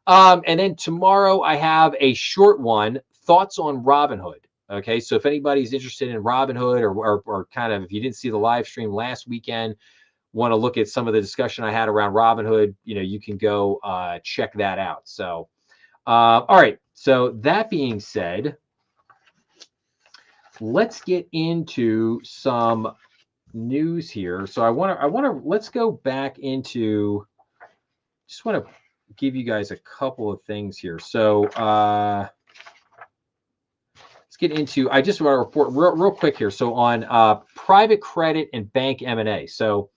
Speaker 1: And then tomorrow I have a short one, thoughts on Robinhood. Okay, so if anybody's interested in Robinhood, or kind of, if you didn't see the live stream last weekend, want to look at some of the discussion I had around Robinhood, you can go check that out. So, all right. So that being said, let's get into some news here. So let's go back into, just want to give you guys a couple of things here. So let's get into, I just want to report real quick here. So on private credit and bank M&A. So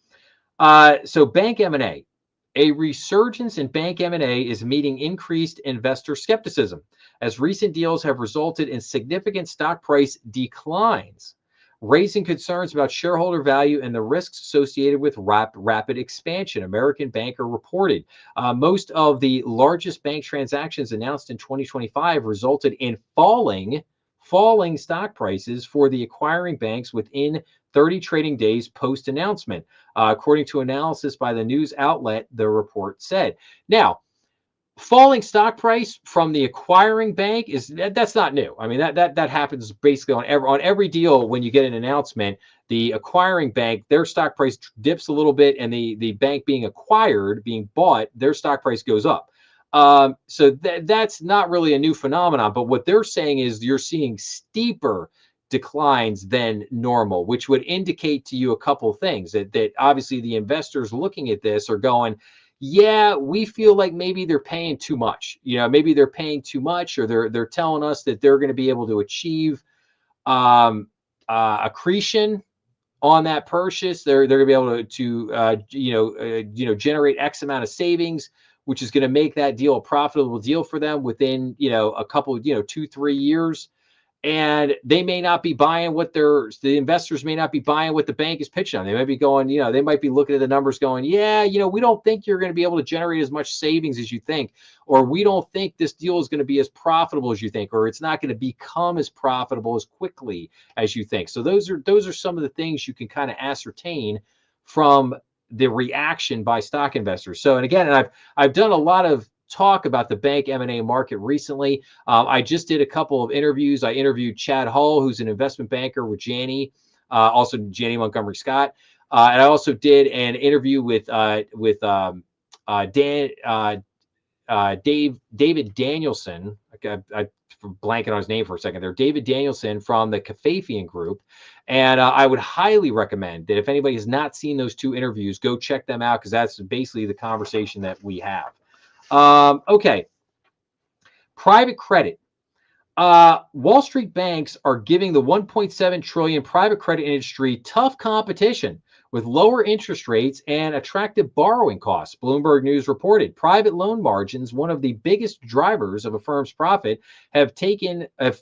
Speaker 1: bank M&A, a resurgence in bank M&A is meeting increased investor skepticism, as recent deals have resulted in significant stock price declines, raising concerns about shareholder value and the risks associated with rapid expansion, American Banker reported. Most of the largest bank transactions announced in 2025 resulted in falling stock prices for the acquiring banks within 30 trading days post-announcement, according to analysis by the news outlet, the report said. Now, falling stock price from the acquiring bank that's not new. I mean, that happens basically on every deal. When you get an announcement, the acquiring bank, their stock price dips a little bit, and the bank being bought, their stock price goes up. So that's not really a new phenomenon. But what they're saying is you're seeing steeper declines than normal, which would indicate to you a couple of things, that obviously the investors looking at this are going, yeah, we feel like maybe they're paying too much. Maybe they're paying too much, or they're telling us that they're going to be able to achieve accretion on that purchase. They're going to be able to generate X amount of savings, which is going to make that deal a profitable deal for them within a couple 2-3 years. And they may not be buying the investors may not be buying what the bank is pitching on. They might be going, they might be looking at the numbers going, yeah, we don't think you're going to be able to generate as much savings as you think, or we don't think this deal is going to be as profitable as you think, or it's not going to become as profitable as quickly as you think. So those are some of the things you can kind of ascertain from the reaction by stock investors. So, and again, I've done a lot of talk about the bank M&A market recently. I just did a couple of interviews. I interviewed Chad Hull, who's an investment banker with Janney, also Janney Montgomery Scott, and I also did an interview with David Danielson. I blanking on his name for a second there. David Danielson from the Kafafian Group. And I would highly recommend that if anybody has not seen those two interviews, go check them out, because that's basically the conversation that we have. Okay. Private credit. Wall Street banks are giving the 1.7 trillion private credit industry tough competition with lower interest rates and attractive borrowing costs. Bloomberg News reported private loan margins, one of the biggest drivers of a firm's profit, have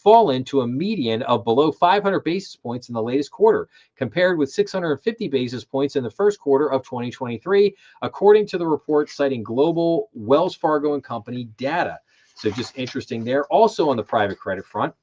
Speaker 1: fallen to a median of below 500 basis points in the latest quarter, compared with 650 basis points in the first quarter of 2023, according to the report citing global Wells Fargo and Company data. So just interesting there. Also on the private credit front,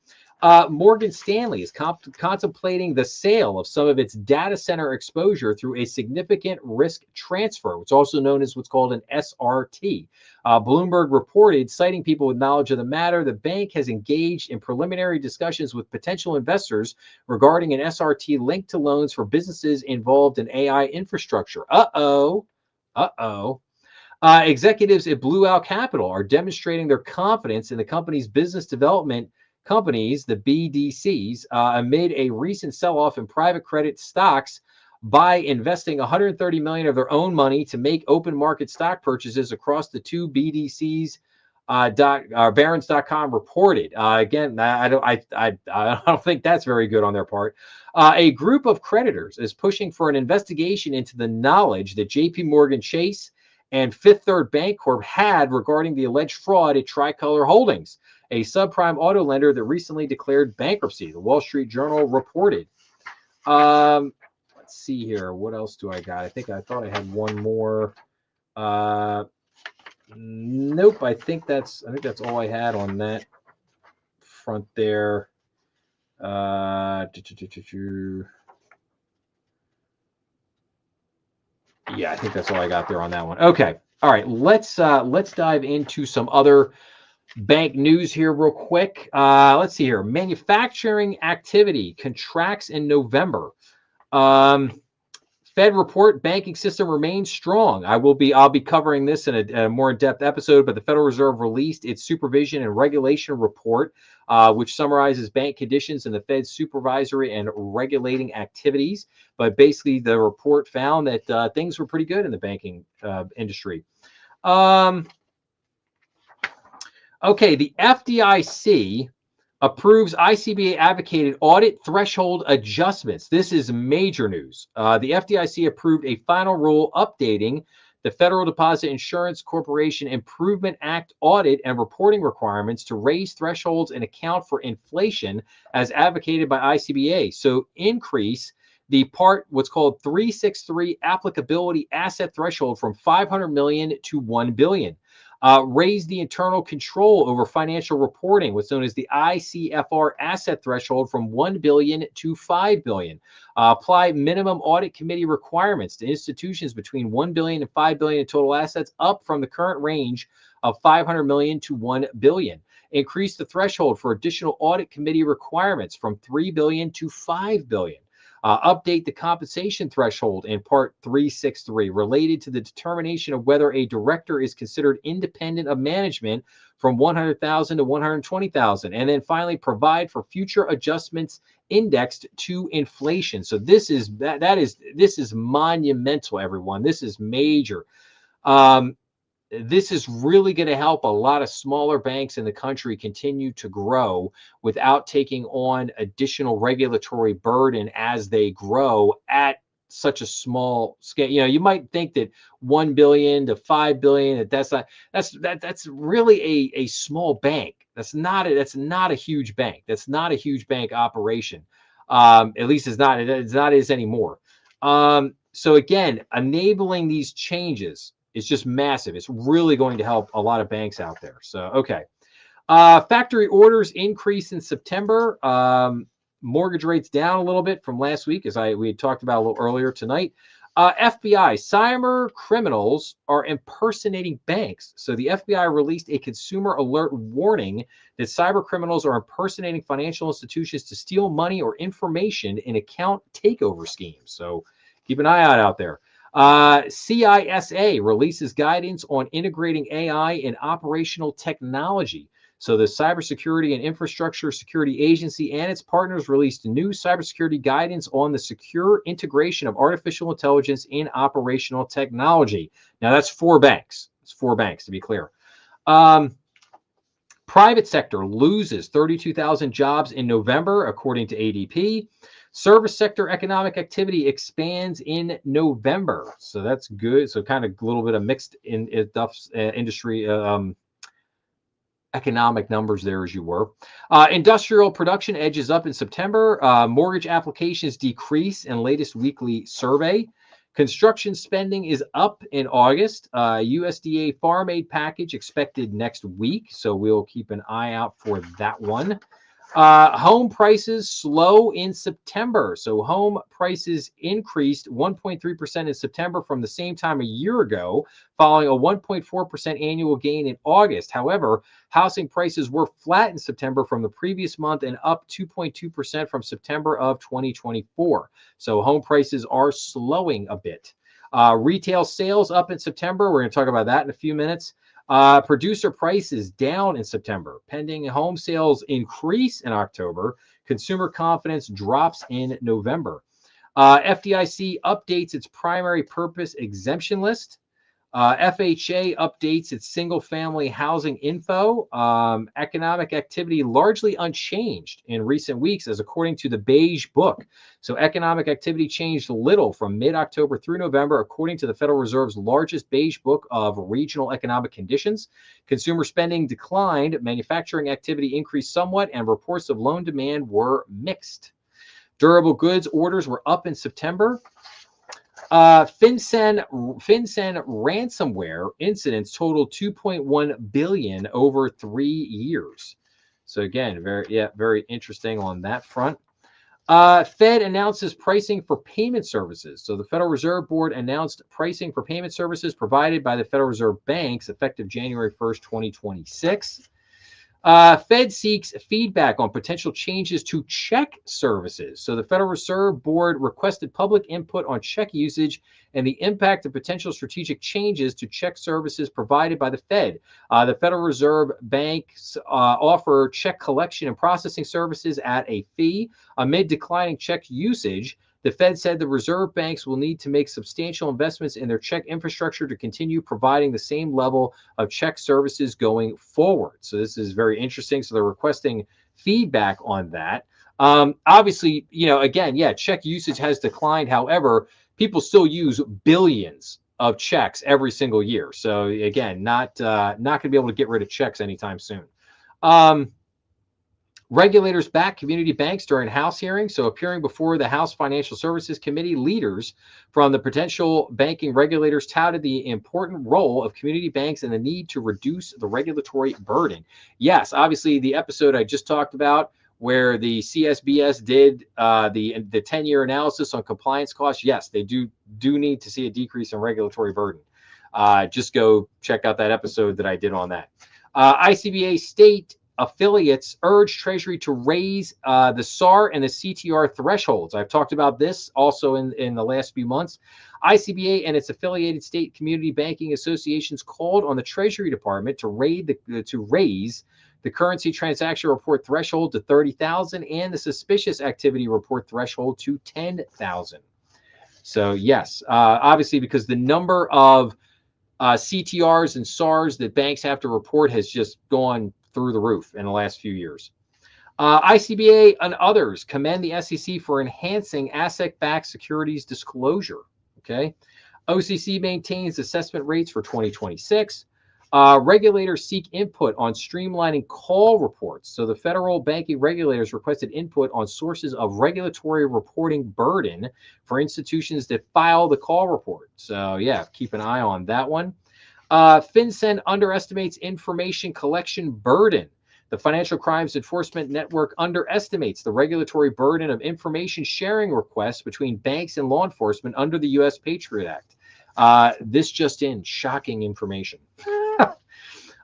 Speaker 1: Morgan Stanley is contemplating the sale of some of its data center exposure through a significant risk transfer, which is also known as what's called an SRT. Bloomberg reported, citing people with knowledge of the matter, the bank has engaged in preliminary discussions with potential investors regarding an SRT linked to loans for businesses involved in AI infrastructure. Executives at Blue Owl Capital are demonstrating their confidence in the company's business development companies, the BDCs, amid a recent sell-off in private credit stocks by investing $130 million of their own money to make open market stock purchases across the two BDCs. Barron's.com reported. Again, I don't think that's very good on their part. A group of creditors is pushing for an investigation into the knowledge that J.P. Morgan Chase and Fifth Third Bancorp had regarding the alleged fraud at Tricolor Holdings, a subprime auto lender that recently declared bankruptcy, the Wall Street Journal reported. Let's see here. What else do I got? I thought I had one more. Nope. I think that's all I had on that front there. Yeah, I think that's all I got there on that one. Okay. All right. Let's dive into some other bank news here real quick. Let's see here. Manufacturing activity contracts in November. Fed report, banking system remains strong. I'll be covering this in a more in-depth episode, but the Federal Reserve released its supervision and regulation report, which summarizes bank conditions and the Fed's supervisory and regulating activities. But basically, the report found that things were pretty good in the banking industry. Okay, the FDIC approves ICBA advocated audit threshold adjustments. This is major news. The FDIC approved a final rule updating the Federal Deposit Insurance Corporation Improvement Act audit and reporting requirements to raise thresholds and account for inflation as advocated by ICBA. So increase the what's called 363 applicability asset threshold from 500 million to 1 billion. Raise the internal control over financial reporting, what's known as the ICFR asset threshold from 1 billion to 5 billion. Apply minimum audit committee requirements to institutions between 1 billion and 5 billion in total assets, up from the current range of 500 million to 1 billion. Increase the threshold for additional audit committee requirements from 3 billion to 5 billion. Update the compensation threshold in Part 363 related to the determination of whether a director is considered independent of management from 100,000 to 120,000, and then finally provide for future adjustments indexed to inflation. So this is monumental, everyone. This is major. This is really going to help a lot of smaller banks in the country continue to grow without taking on additional regulatory burden as they grow at such a small scale. You know, you might think that 1 billion to 5 billion, that's really a small bank. That's not a huge bank. That's not a huge bank operation. At least it's not is anymore. So again, enabling these changes, it's just massive. It's really going to help a lot of banks out there. So, okay. Factory orders increased in September. Mortgage rates down a little bit from last week, as we had talked about a little earlier tonight. FBI, cyber criminals are impersonating banks. So the FBI released a consumer alert warning that cyber criminals are impersonating financial institutions to steal money or information in account takeover schemes. So keep an eye out there. CISA releases guidance on integrating AI in operational technology. So the Cybersecurity and Infrastructure Security Agency and its partners released new cybersecurity guidance on the secure integration of artificial intelligence in operational technology. Now that's 4 banks. It's 4 banks, to be clear. Private sector loses 32,000 jobs in November, according to ADP. Service sector economic activity expands in November. So that's good. So kind of a little bit of mixed industry economic numbers there as you were. Industrial production edges up in September. Mortgage applications decrease in latest weekly survey. Construction spending is up in August. USDA farm aid package expected next week. So we'll keep an eye out for that one. Home prices slow in September. So home prices increased 1.3% in September from the same time a year ago, following a 1.4% annual gain in August. However, housing prices were flat in September from the previous month and up 2.2% from September of 2024. So home prices are slowing a bit. Retail sales up in September. We're going to talk about that in a few minutes. Producer prices down in September. Pending home sales increase in October. Consumer confidence drops in November. FDIC updates its primary purpose exemption list. FHA updates its single-family housing info. Economic activity largely unchanged in recent weeks, as according to the Beige Book. So economic activity changed little from mid-October through November, according to the Federal Reserve's largest Beige Book of regional economic conditions. Consumer spending declined, manufacturing activity increased somewhat, and reports of loan demand were mixed. Durable goods orders were up in September. FinCEN ransomware incidents totaled 2.1 billion over 3 years. So again, very interesting on that front. Fed announces pricing for payment services. So the Federal Reserve Board announced pricing for payment services provided by the Federal Reserve banks effective January 1st, 2026. Fed seeks feedback on potential changes to check services. So the Federal Reserve Board requested public input on check usage and the impact of potential strategic changes to check services provided by the Fed. The Federal Reserve banks offer check collection and processing services at a fee. Amid declining check usage, the Fed said the reserve banks will need to make substantial investments in their check infrastructure to continue providing the same level of check services going forward. So this is very interesting. So they're requesting feedback on that. Obviously, again, check usage has declined. However, people still use billions of checks every single year. So again, not going to be able to get rid of checks anytime soon. Regulators back community banks during House hearings. So appearing before the House Financial Services Committee, leaders from the potential banking regulators touted the important role of community banks and the need to reduce the regulatory burden. Yes, obviously the episode I just talked about where the CSBS did the 10-year analysis on compliance costs. Yes, they do need to see a decrease in regulatory burden. Just go check out that episode that I did on that. ICBA state affiliates urge Treasury to raise the SAR and the CTR thresholds. I've talked about this also in the last few months. ICBA and its affiliated state community banking associations called on the Treasury Department to raise the currency transaction report threshold to 30,000 and the suspicious activity report threshold to 10,000. So yes, obviously because the number of CTRs and SARs that banks have to report has just gone through the roof in the last few years. ICBA and others commend the SEC for enhancing asset-backed securities disclosure. Okay, OCC maintains assessment rates for 2026. Regulators seek input on streamlining call reports. So the federal banking regulators requested input on sources of regulatory reporting burden for institutions that file the call report. So yeah, keep an eye on that one. FinCEN underestimates information collection burden. The Financial Crimes Enforcement Network underestimates the regulatory burden of information sharing requests between banks and law enforcement under the U.S. Patriot Act. This just in, shocking information.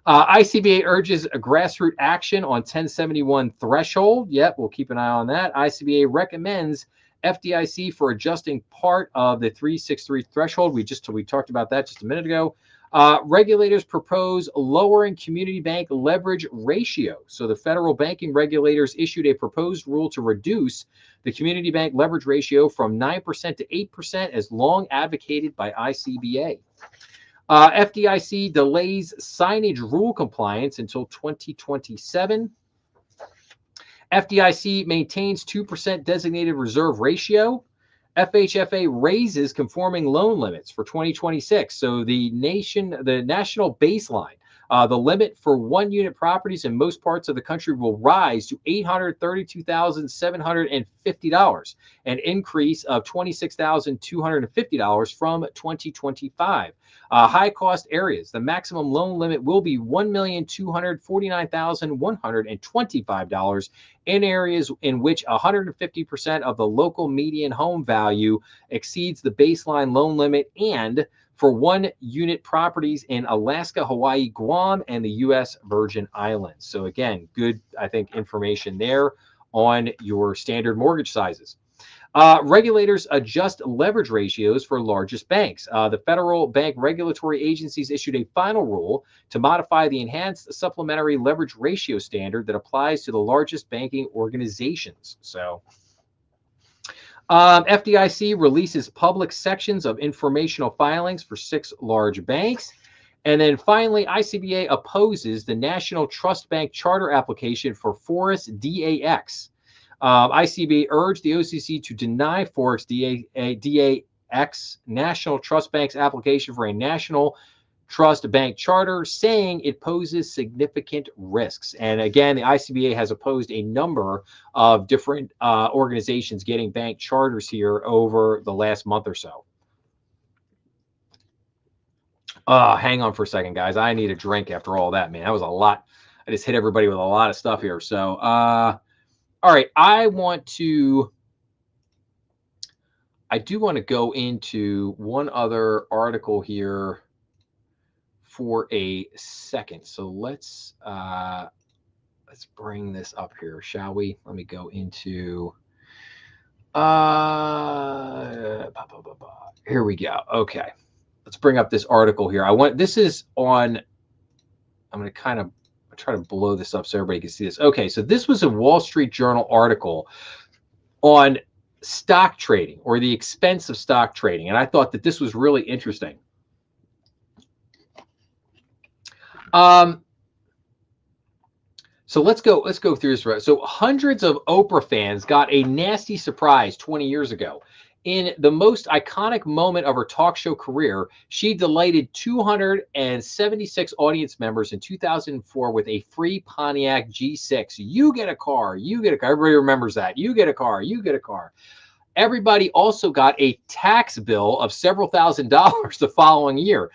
Speaker 1: ICBA urges a grassroots action on 1071 threshold. Yep, we'll keep an eye on that. ICBA recommends FDIC for adjusting part of the 363 threshold. We talked about that just a minute ago. Regulators propose lowering community bank leverage ratio. So the federal banking regulators issued a proposed rule to reduce the community bank leverage ratio from 9% to 8%, as long advocated by ICBA. FDIC delays signage rule compliance until 2027. FDIC maintains 2% designated reserve ratio. FHFA raises conforming loan limits for 2026. So the national baseline The limit for one-unit properties in most parts of the country will rise to $832,750, an increase of $26,250 from 2025. High-cost areas, the maximum loan limit will be $1,249,125 in areas in which 150% of the local median home value exceeds the baseline loan limit, and for one-unit properties in Alaska, Hawaii, Guam, and the U.S. Virgin Islands. So again, good, I think, information there on your standard mortgage sizes. Regulators adjust leverage ratios for largest banks. The federal bank regulatory agencies issued a final rule to modify the enhanced supplementary leverage ratio standard that applies to the largest banking organizations. So FDIC releases public sections of informational filings for 6 large banks. And then finally, ICBA opposes the National Trust Bank Charter application for Forest DAX. ICBA urged the OCC to deny Forest DAX National Trust Bank's application for a national trust bank charter, saying it poses significant risks. And again, the ICBA has opposed a number of different organizations getting bank charters here over the last month or so. Hang on for a second, guys. I need a drink after all that, man. That was a lot. I just hit everybody with a lot of stuff here. So, all right, I do want to go into one other article here for a second. So let's bring this up here, shall we? Let me go into here we go. Okay, let's bring up this article here. This is on, I'm going to kind of try to blow this up so everybody can see this. Okay, so this was a Wall Street Journal article on stock trading, or the expense of stock trading, and I thought that this was really interesting. So let's go through this. So hundreds of Oprah fans got a nasty surprise 20 years ago. In the most iconic moment of her talk show career, she delighted 276 audience members in 2004 with a free Pontiac G6. You get a car, you get a car. Everybody remembers that. You get a car, you get a car. Everybody also got a tax bill of several $1,000s the following year.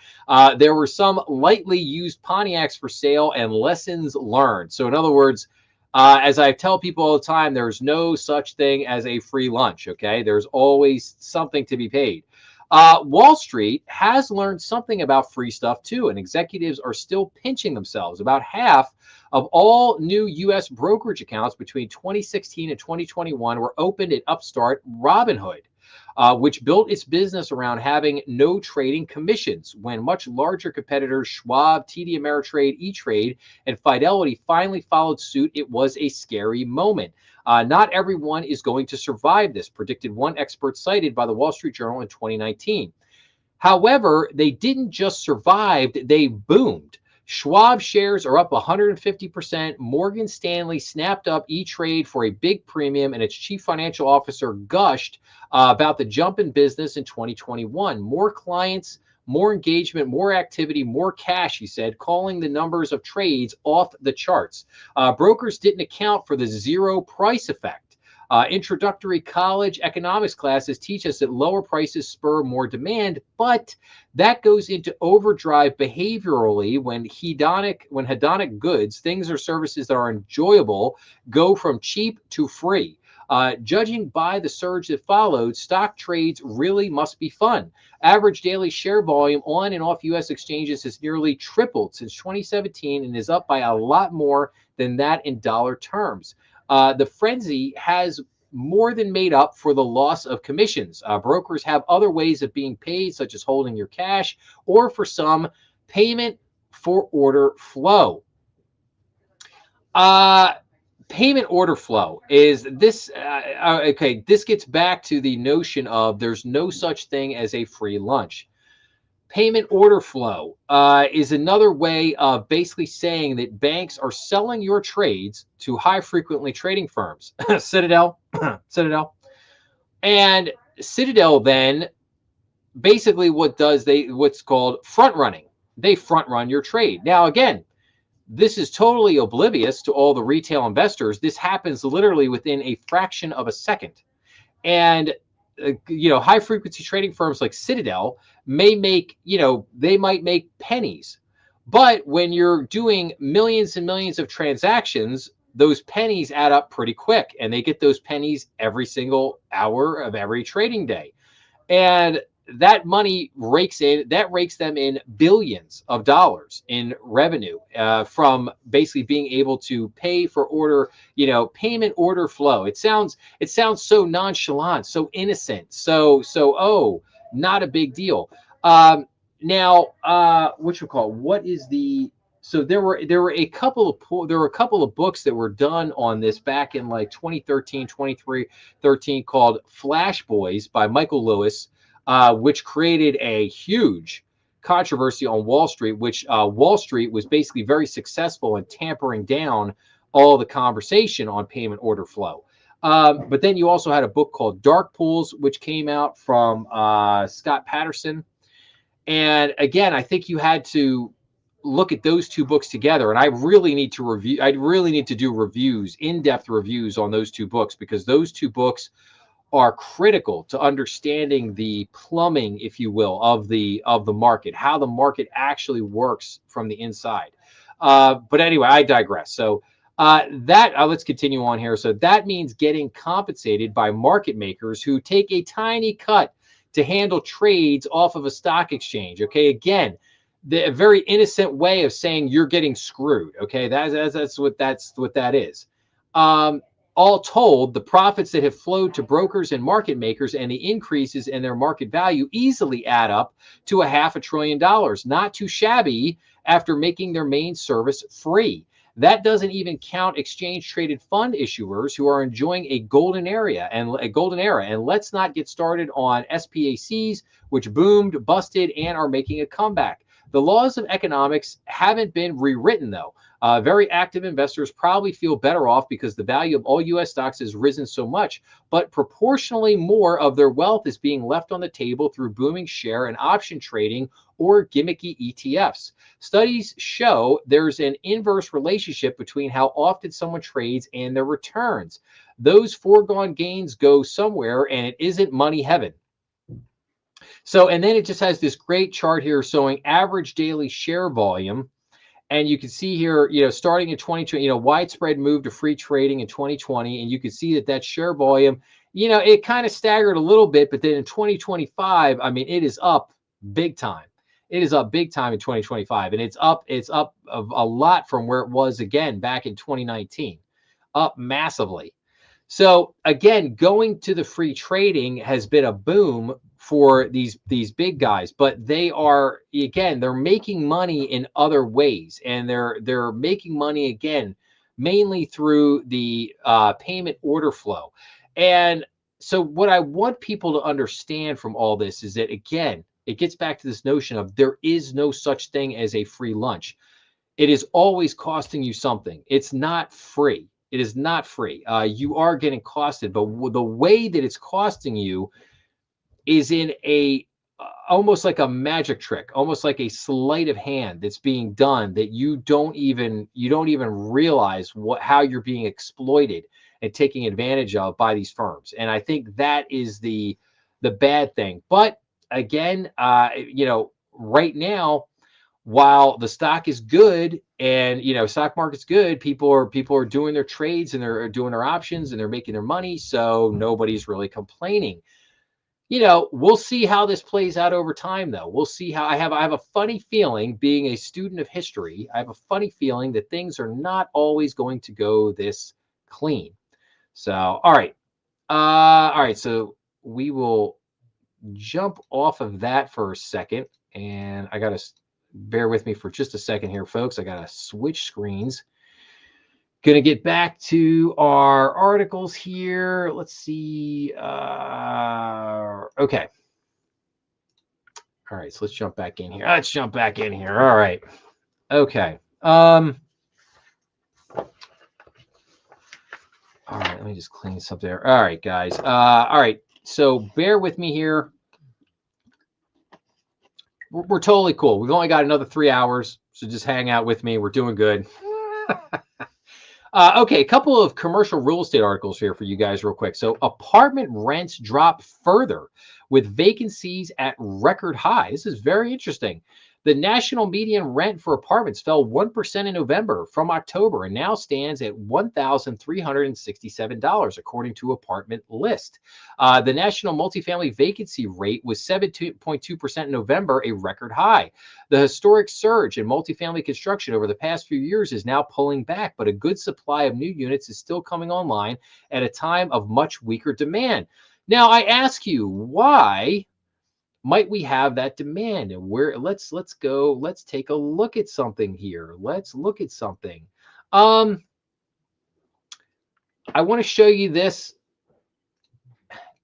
Speaker 1: There were some lightly used Pontiacs for sale, and lessons learned. So in other words, as I tell people all the time, there's no such thing as a free lunch, okay? There's always something to be paid. Wall Street has learned something about free stuff too, and executives are still pinching themselves. About half of all new U.S. brokerage accounts between 2016 and 2021 were opened at upstart Robinhood, which built its business around having no trading commissions. When much larger competitors Schwab, TD Ameritrade, E-Trade, and Fidelity finally followed suit, it was a scary moment. Not everyone is going to survive this, predicted one expert cited by the Wall Street Journal in 2019. However, they didn't just survive, they boomed. Schwab shares are up 150%. Morgan Stanley snapped up E-Trade for a big premium, and its chief financial officer gushed about the jump in business in 2021. More clients, more engagement, more activity, more cash, he said, calling the numbers of trades off the charts. Brokers didn't account for the zero price effect. Introductory college economics classes teach us that lower prices spur more demand, but that goes into overdrive behaviorally when hedonic goods, things or services that are enjoyable, go from cheap to free. Judging by the surge that followed, stock trades really must be fun. Average daily share volume on and off U.S. exchanges has nearly tripled since 2017 and is up by a lot more than that in dollar terms. The frenzy has more than made up for the loss of commissions. Brokers have other ways of being paid, such as holding your cash, or for some, payment for order flow. Payment order flow is this. Okay, this gets back to the notion of there's no such thing as a free lunch. Payment order flow is another way of basically saying that banks are selling your trades to high frequently trading firms. Citadel. And Citadel then basically what's called front running. they front run your trade. Now, again, this is totally oblivious to all the retail investors. This happens literally within a fraction of a second. And high frequency trading firms like Citadel may make, they might make pennies. But when you're doing millions and millions of transactions, those pennies add up pretty quick, and they get those pennies every single hour of every trading day. And that money rakes them in billions of dollars in revenue from basically being able to pay for payment order flow. It sounds so nonchalant, so innocent, so not a big deal. Now, what is the so there were a couple of books that were done on this back in like 2013, 2013 called Flash Boys by Michael Lewis, which created a huge controversy on Wall Street, which Wall Street was basically very successful in tampering down all the conversation on payment order flow. But then you also had a book called Dark Pools, which came out from Scott Patterson. And again, I think you had to look at those two books together. And I really need to do reviews, in-depth reviews on those two books, because those two books are critical to understanding the plumbing, if you will, of the market, how the market actually works from the inside. But anyway, I digress. So let's continue on here. So that means getting compensated by market makers who take a tiny cut to handle trades off of a stock exchange. Okay, again, a very innocent way of saying you're getting screwed. Okay, that's what that is. All told, the profits that have flowed to brokers and market makers and the increases in their market value easily add up to $500 billion. Not too shabby after making their main service free. That doesn't even count exchange-traded fund issuers who are enjoying a golden era. And let's not get started on SPACs, which boomed, busted, and are making a comeback. The laws of economics haven't been rewritten, though. Very active investors probably feel better off because the value of all U.S. stocks has risen so much, but proportionally more of their wealth is being left on the table through booming share and option trading or gimmicky ETFs. Studies show there's an inverse relationship between how often someone trades and their returns. Those foregone gains go somewhere, and it isn't money heaven. So, and then it just has this great chart here showing average daily share volume. And you can see here, starting in 2020, widespread move to free trading in 2020. And you can see that share volume, it kind of staggered a little bit. But then in 2025, I mean, it is up big time. It is up big time in 2025. And it's up a lot from where it was again back in 2019, up massively. So again, going to the free trading has been a boom for these big guys, but they're making money in other ways, and they're making money again mainly through the payment order flow. And so what I want people to understand from all this is that, again, it gets back to this notion of there is no such thing as a free lunch. It is always costing you something. It's not free. It is not free. You are getting costed, but the way that it's costing you is in a almost like a magic trick, almost like a sleight of hand that's being done that you don't even realize how you're being exploited and taken advantage of by these firms. And I think that is the bad thing. But again, right now, while the stock is good and stock market's good, people are doing their trades and they're doing their options and they're making their money, so nobody's really complaining. We'll see how this plays out over time, though. We'll see how I have a funny feeling, being a student of history, I have a funny feeling that things are not always going to go this clean. So all right, so we will jump off of that for a second, and I gotta bear with me for just a second here, folks. I gotta switch screens. Gonna get back to our articles here. Let's see. Okay. All right, so let's jump back in here. All right. Okay. All right, let me just clean this up there. All right, guys. All right, so bear with me here. we're totally cool. We've only got another 3 hours, so just hang out with me. We're doing good. Okay, a couple of commercial real estate articles here for you guys, real quick. So, apartment rents drop further with vacancies at record high. This is very interesting. The national median rent for apartments fell 1% in November from October and now stands at $1,367, according to Apartment List. The national multifamily vacancy rate was 17.2% in November, a record high. The historic surge in multifamily construction over the past few years is now pulling back, but a good supply of new units is still coming online at a time of much weaker demand. Now, I ask you, why might we have that demand? And where let's take a look at something here. Let's look at something. Um, I want to show you this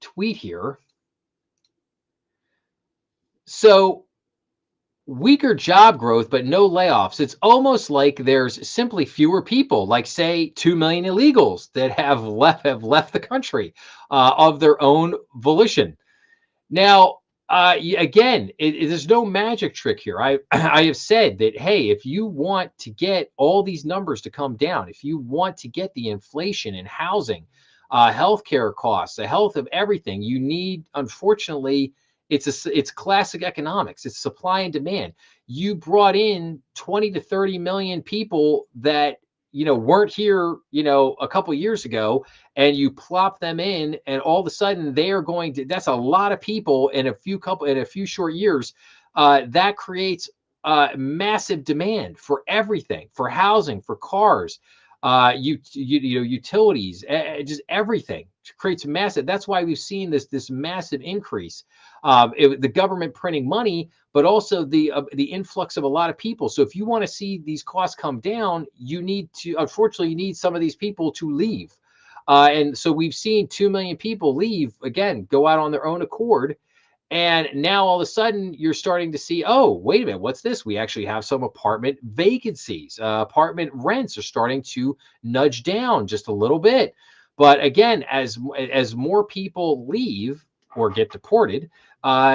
Speaker 1: tweet here. So, weaker job growth, but no layoffs. It's almost like there's simply fewer people, like say 2 million illegals that have left the country of their own volition. Now, again, there's no magic trick here. I have said that, hey, if you want to get all these numbers to come down, if you want to get the inflation in housing, healthcare costs, the health of everything, you need, unfortunately, it's classic economics. It's supply and demand. You brought in 20 to 30 million people that weren't here a couple years ago, and you plop them in, and all of a sudden they are going to, that's a lot of people in a few short years. That creates massive demand for everything, for housing, for cars, utilities, just everything. It creates massive. That's why we've seen this massive increase. The government printing money, but also the influx of a lot of people. So if you want to see these costs come down, unfortunately, you need some of these people to leave. And so we've seen 2 million people leave, again, go out on their own accord. And now all of a sudden you're starting to see, oh, wait a minute, what's this? We actually have some apartment vacancies. Apartment rents are starting to nudge down just a little bit. But again, as more people leave or get deported,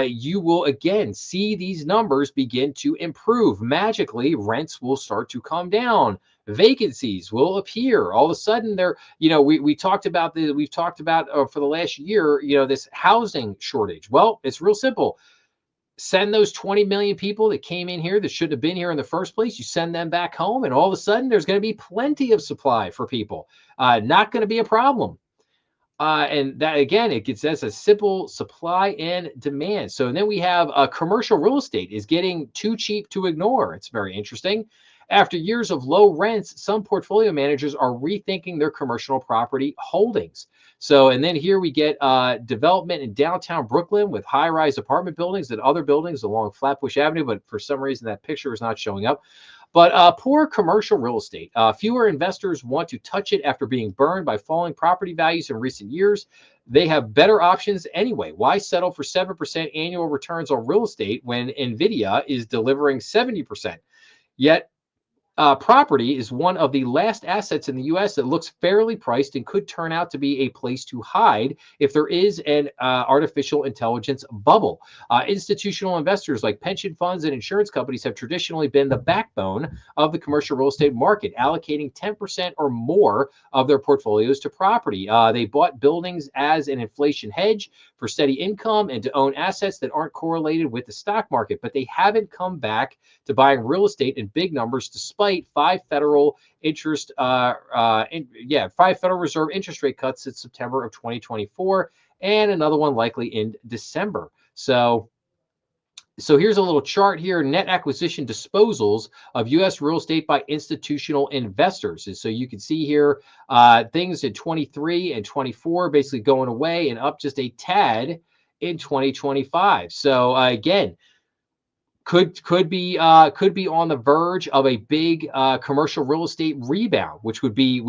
Speaker 1: you will again see these numbers begin to improve. Magically, rents will start to come down. Vacancies will appear. All of a sudden, we've talked about for the last year, this housing shortage. Well, it's real simple. Send those 20 million people that came in here that shouldn't have been here in the first place. You send them back home, and all of a sudden, there's going to be plenty of supply for people. Not going to be a problem. And that, again, it gets as a simple supply and demand. So then we have commercial real estate is getting too cheap to ignore. It's very interesting. After years of low rents, some portfolio managers are rethinking their commercial property holdings. So, and then here we get development in downtown Brooklyn with high-rise apartment buildings and other buildings along Flatbush Avenue, but for some reason that picture is not showing up. But poor commercial real estate. Fewer investors want to touch it after being burned by falling property values in recent years. They have better options anyway. Why settle for 7% annual returns on real estate when NVIDIA is delivering 70%? Yet property is one of the last assets in the U.S. that looks fairly priced and could turn out to be a place to hide if there is an artificial intelligence bubble. Institutional investors like pension funds and insurance companies have traditionally been the backbone of the commercial real estate market, allocating 10% or more of their portfolios to property. They bought buildings as an inflation hedge for steady income and to own assets that aren't correlated with the stock market, but they haven't come back to buying real estate in big numbers despite five Federal Reserve interest rate cuts in September of 2024 and another one likely in December. So here's a little chart here, net acquisition disposals of U.S. real estate by institutional investors. And so you can see here things in 23 and 24 basically going away and up just a tad in 2025. So again, could be on the verge of a big commercial real estate rebound, which would be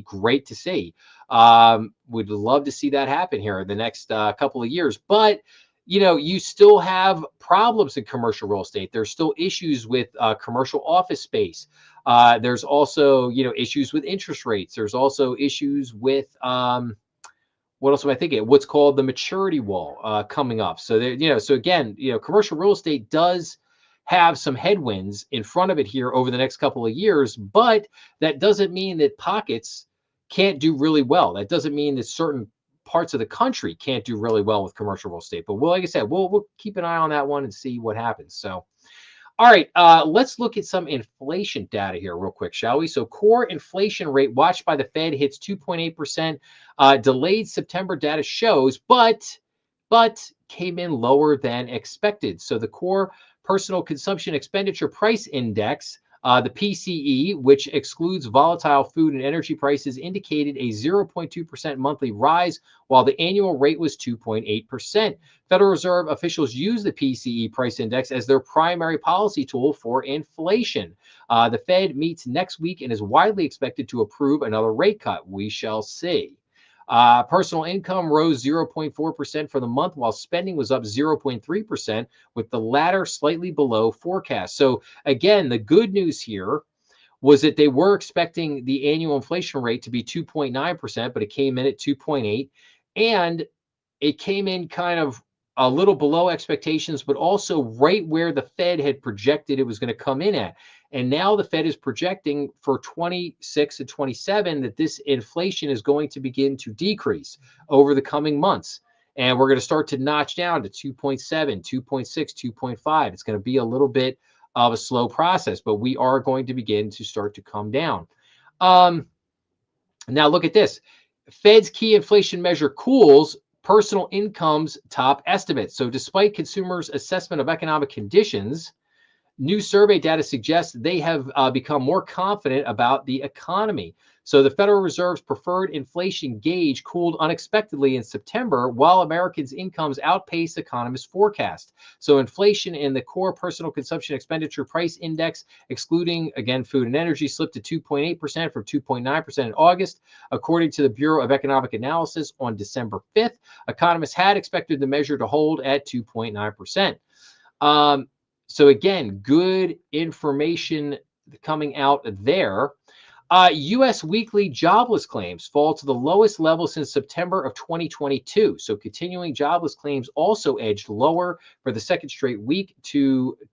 Speaker 1: great to see. Would love to see that happen here in the next couple of years. But you still have problems in commercial real estate. There's still issues with commercial office space. There's also issues with interest rates. There's also issues with what else am I thinking? What's called the maturity wall coming up. So there, so again, commercial real estate does have some headwinds in front of it here over the next couple of years, but that doesn't mean that pockets can't do really well. That doesn't mean that certain parts of the country can't do really well with commercial real estate. But like I said, we'll keep an eye on that one and see what happens. So all right, let's look at some inflation data here real quick, shall we? So core inflation rate watched by the Fed hits 2.8%. Delayed September data shows, but came in lower than expected. So the core personal consumption expenditure price index, the PCE, which excludes volatile food and energy prices, indicated a 0.2% monthly rise, while the annual rate was 2.8%. Federal Reserve officials use the PCE price index as their primary policy tool for inflation. The Fed meets next week and is widely expected to approve another rate cut. We shall see. Personal income rose 0.4% for the month, while spending was up 0.3%, with the latter slightly below forecast. So again, the good news here was that they were expecting the annual inflation rate to be 2.9%, but it came in at 2.8, and it came in kind of a little below expectations, but also right where the Fed had projected it was going to come in at. And now the Fed is projecting for 26 and 27 that this inflation is going to begin to decrease over the coming months. And we're going to start to notch down to 2.7, 2.6, 2.5. It's going to be a little bit of a slow process, but we are going to begin to start to come down. Now look at this. Fed's key inflation measure cools personal income's top estimates. So despite consumers' assessment of economic conditions, new survey data suggests they have become more confident about the economy. So the Federal Reserve's preferred inflation gauge cooled unexpectedly in September, while Americans' incomes outpaced economists' forecast. So inflation in the core personal consumption expenditure price index, excluding, again, food and energy, slipped to 2.8% from 2.9% in August. According to the Bureau of Economic Analysis on December 5th, economists had expected the measure to hold at 2.9%. So again, good information coming out there. U.S. weekly jobless claims fall to the lowest level since September of 2022. So continuing jobless claims also edged lower for the second straight week to a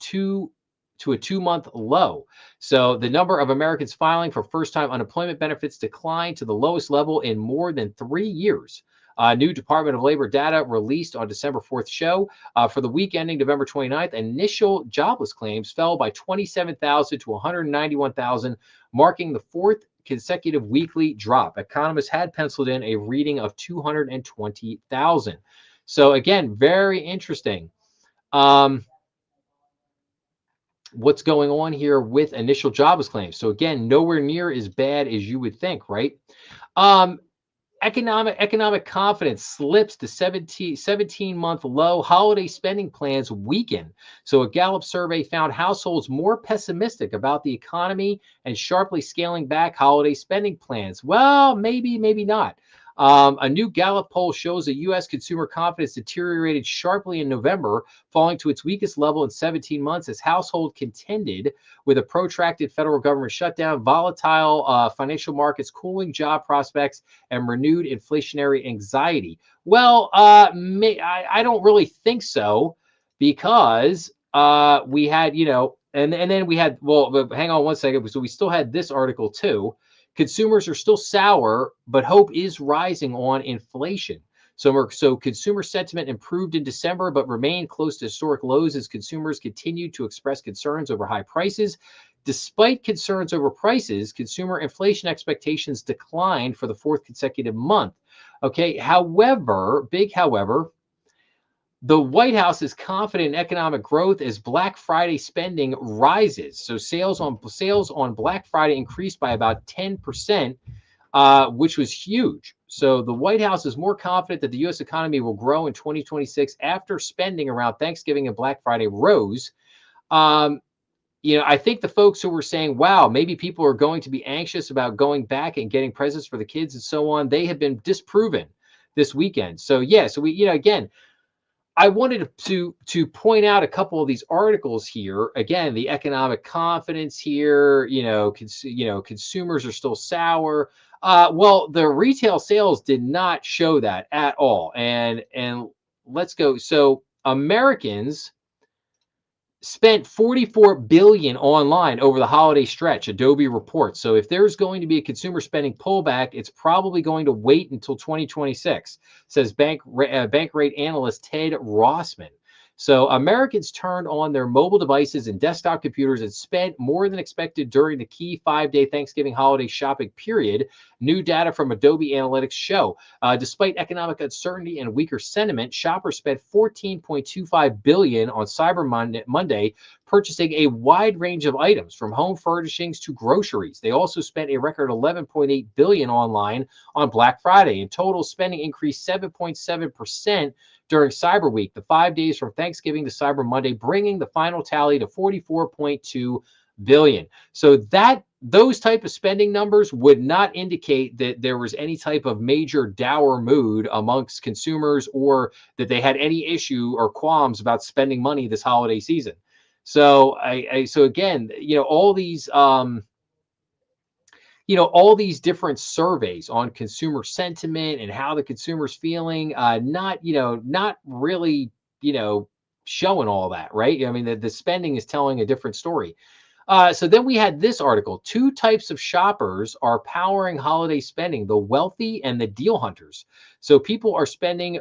Speaker 1: 2-month low. So the number of Americans filing for first-time unemployment benefits declined to the lowest level in more than 3 years. New Department of Labor data released on December 4th show for the week ending November 29th, initial jobless claims fell by 27,000 to 191,000, marking the fourth consecutive weekly drop. Economists had penciled in a reading of 220,000. So again, very interesting. What's going on here with initial jobless claims? So again, nowhere near as bad as you would think, right? Economic confidence slips to 17-month low. Holiday spending plans weaken. So a Gallup survey found households more pessimistic about the economy and sharply scaling back holiday spending plans. Well, maybe not. A new Gallup poll shows that U.S. consumer confidence deteriorated sharply in November, falling to its weakest level in 17 months as households contended with a protracted federal government shutdown, volatile financial markets, cooling job prospects, and renewed inflationary anxiety. Well, I don't really think so, because we had, and then we had, well, hang on one second. So we still had this article too. Consumers are still sour, but hope is rising on inflation. So consumer sentiment improved in December, but remained close to historic lows as consumers continued to express concerns over high prices. Despite concerns over prices, consumer inflation expectations declined for the fourth consecutive month. Okay, however, the White House is confident in economic growth as Black Friday spending rises. So sales on Black Friday increased by about 10%, which was huge. So the White House is more confident that the U.S. economy will grow in 2026 after spending around Thanksgiving and Black Friday rose. I think the folks who were saying, wow, maybe people are going to be anxious about going back and getting presents for the kids and so on, they have been disproven this weekend. So yeah, so we, again, I wanted to point out a couple of these articles here. Again, the economic confidence here, consumers are still sour. Well, the retail sales did not show that at all. And let's go. So Americans spent 44 billion online over the holiday stretch, Adobe reports. So if there's going to be a consumer spending pullback, it's probably going to wait until 2026, says bank rate analyst Ted Rossman. So Americans turned on their mobile devices and desktop computers and spent more than expected during the key 5-day Thanksgiving holiday shopping period. New data from Adobe Analytics show. Despite economic uncertainty and weaker sentiment, shoppers spent 14.25 billion on Cyber Monday, purchasing a wide range of items from home furnishings to groceries. They also spent a record 11.8 billion online on Black Friday. In total, spending increased 7.7% during Cyber Week, the 5 days from Thanksgiving to Cyber Monday, bringing the final tally to 44.2 billion. So those type of spending numbers would not indicate that there was any type of major dour mood amongst consumers, or that they had any issue or qualms about spending money this holiday season. So so again, all these different surveys on consumer sentiment and how the consumer's feeling, not really, showing all that, right? I mean, the spending is telling a different story. So then we had this article. Two types of shoppers are powering holiday spending: the wealthy and the deal hunters. So people are spending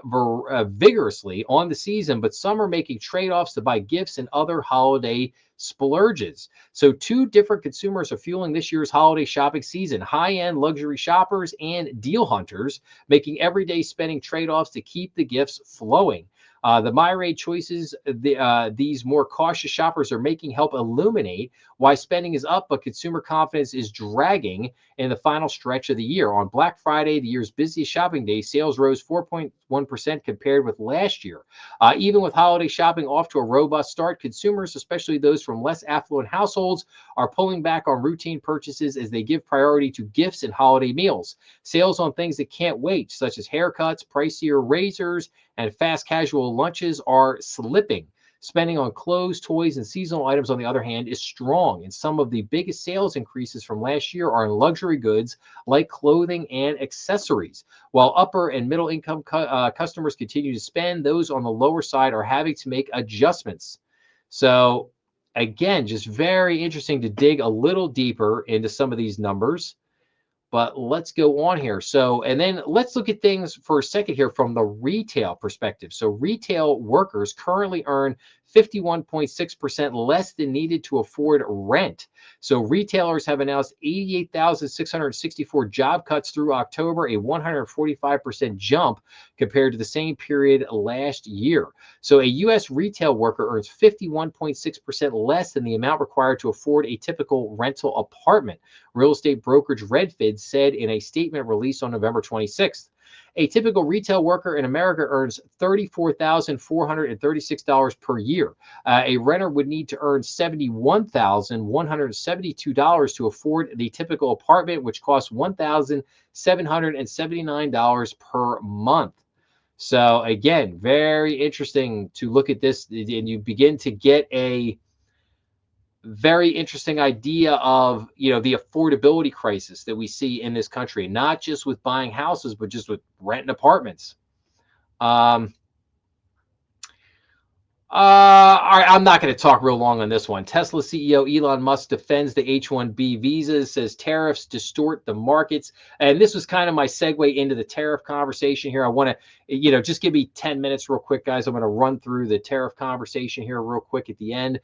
Speaker 1: vigorously on the season, but some are making trade-offs to buy gifts and other holiday splurges. So two different consumers are fueling this year's holiday shopping season: high-end luxury shoppers and deal hunters, making everyday spending trade-offs to keep the gifts flowing. The MyRate choices these more cautious shoppers are making help illuminate why spending is up, but consumer confidence is dragging in the final stretch of the year. On Black Friday, the year's busiest shopping day, sales rose 4.1% compared with last year. Even with holiday shopping off to a robust start, consumers, especially those from less affluent households, are pulling back on routine purchases as they give priority to gifts and holiday meals. Sales on things that can't wait, such as haircuts, pricier razors, and fast casual lunches, are slipping. Spending on clothes, toys, and seasonal items, on the other hand, is strong, and some of the biggest sales increases from last year are in luxury goods like clothing and accessories. While upper and middle income customers continue to spend, those on the lower side are having to make adjustments. So again, just very interesting to dig a little deeper into some of these numbers. But let's go on here. So, and then let's look at things for a second here from the retail perspective. So retail workers currently earn 51.6% less than needed to afford rent. So retailers have announced 88,664 job cuts through October, a 145% jump compared to the same period last year. So a U.S. retail worker earns 51.6% less than the amount required to afford a typical rental apartment, real estate brokerage Redfin said in a statement released on November 26th. A typical retail worker in America earns $34,436 per year. A renter would need to earn $71,172 to afford the typical apartment, which costs $1,779 per month. So again, very interesting to look at this, and you begin to get a very interesting idea of, the affordability crisis that we see in this country, not just with buying houses, but just with renting apartments. I'm not going to talk real long on this one. Tesla CEO Elon Musk defends the H-1B visas, says tariffs distort the markets. And this was kind of my segue into the tariff conversation here. I want to, just give me 10 minutes real quick, guys. I'm going to run through the tariff conversation here real quick at the end.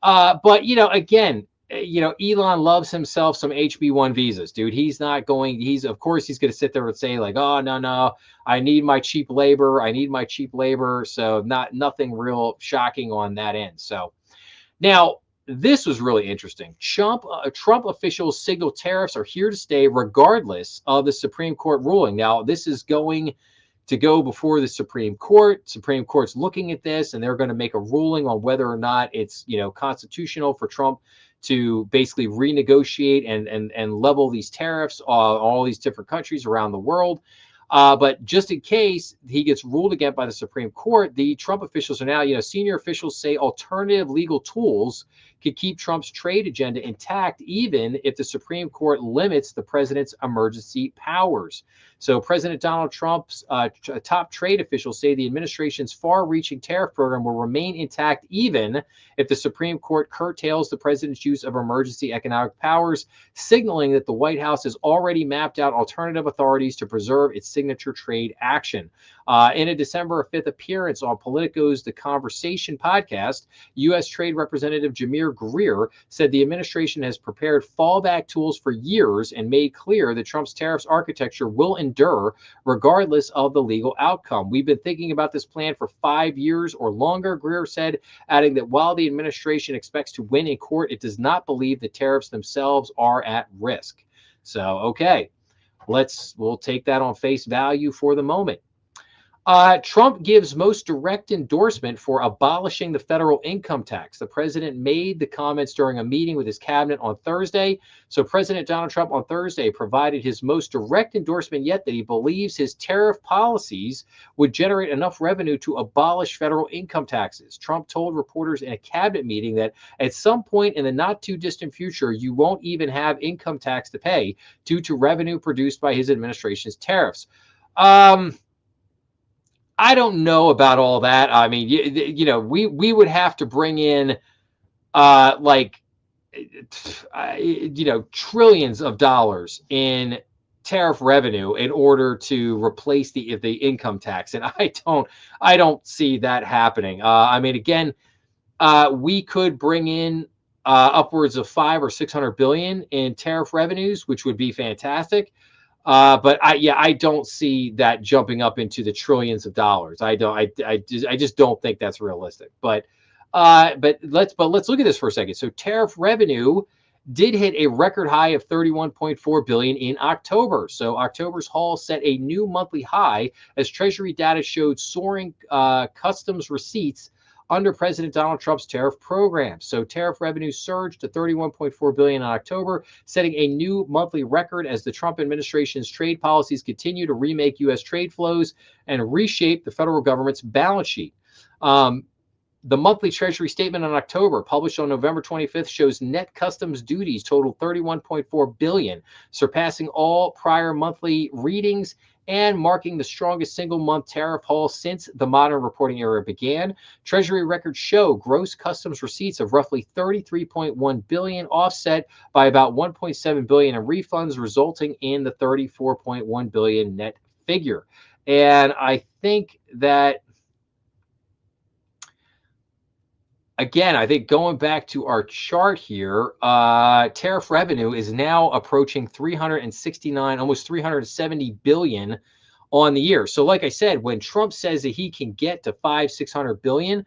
Speaker 1: But, again, Elon loves himself some HB1 visas, dude. Of course, he's going to sit there and say like, oh, no, I need my cheap labor. So nothing real shocking on that end. So now this was really interesting. Trump officials signal tariffs are here to stay regardless of the Supreme Court ruling. Now, this is going to go before the Supreme Court. Supreme Court's looking at this, and they're going to make a ruling on whether or not it's, constitutional for Trump to basically renegotiate and level these tariffs on all these different countries around the world. But just in case he gets ruled against by the Supreme Court, the Trump officials are now, senior officials say alternative legal tools could keep Trump's trade agenda intact, even if the Supreme Court limits the president's emergency powers. So President Donald Trump's top trade officials say the administration's far-reaching tariff program will remain intact even if the Supreme Court curtails the president's use of emergency economic powers, signaling that the White House has already mapped out alternative authorities to preserve its signature trade action. In a December 5th appearance on Politico's The Conversation podcast, U.S. Trade Representative Jameer Greer said the administration has prepared fallback tools for years and made clear that Trump's tariffs architecture will endure regardless of the legal outcome. We've been thinking about this plan for 5 years or longer, Greer said, adding that while the administration expects to win in court, it does not believe the tariffs themselves are at risk. So, okay, we'll take that on face value for the moment. Trump gives most direct endorsement for abolishing the federal income tax. The president made the comments during a meeting with his cabinet on Thursday. So President Donald Trump on Thursday provided his most direct endorsement yet that he believes his tariff policies would generate enough revenue to abolish federal income taxes. Trump told reporters in a cabinet meeting that at some point in the not too distant future, you won't even have income tax to pay due to revenue produced by his administration's tariffs. I don't know about all that. I mean, we would have to bring in trillions of dollars in tariff revenue in order to replace the income tax, and I don't see that happening. I mean, again, we could bring in upwards of 500 or 600 billion in tariff revenues, which would be fantastic. But I don't see that jumping up into the trillions of dollars. I just don't think that's realistic. But let's look at this for a second. So tariff revenue did hit a record high of 31.4 billion in October. So October's haul set a new monthly high as Treasury data showed soaring customs receipts under President Donald Trump's tariff program. So tariff revenue surged to 31.4 billion in October, setting a new monthly record as the Trump administration's trade policies continue to remake U.S. trade flows and reshape the federal government's balance sheet. The monthly Treasury statement on October, published on November 25th, shows net customs duties totaled 31.4 billion, surpassing all prior monthly readings and marking the strongest single-month tariff haul since the modern reporting era began. Treasury records show gross customs receipts of roughly 33.1 billion, offset by about 1.7 billion in refunds, resulting in the 34.1 billion net figure. And I think that, again, I think going back to our chart here, tariff revenue is now approaching 369, almost 370 billion on the year. So like I said, when Trump says that he can get to 500-600 billion,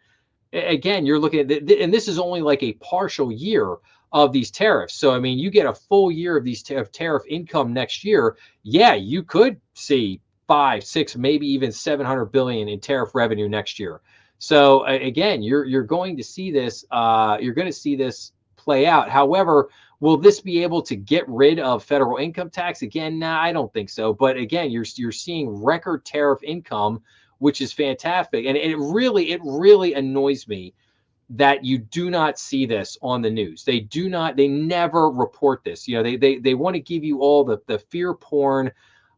Speaker 1: again, you're looking at, and this is only like a partial year of these tariffs. So, I mean, you get a full year of these tariff income next year. Yeah, you could see 5, 6, maybe even 700 billion in tariff revenue next year. So again, you're going to see this. You're going to see this play out. However, will this be able to get rid of federal income tax? Again, nah, I don't think so. But again, you're seeing record tariff income, which is fantastic, and it really annoys me that you do not see this on the news. They never report this. You know, they want to give you all the fear porn.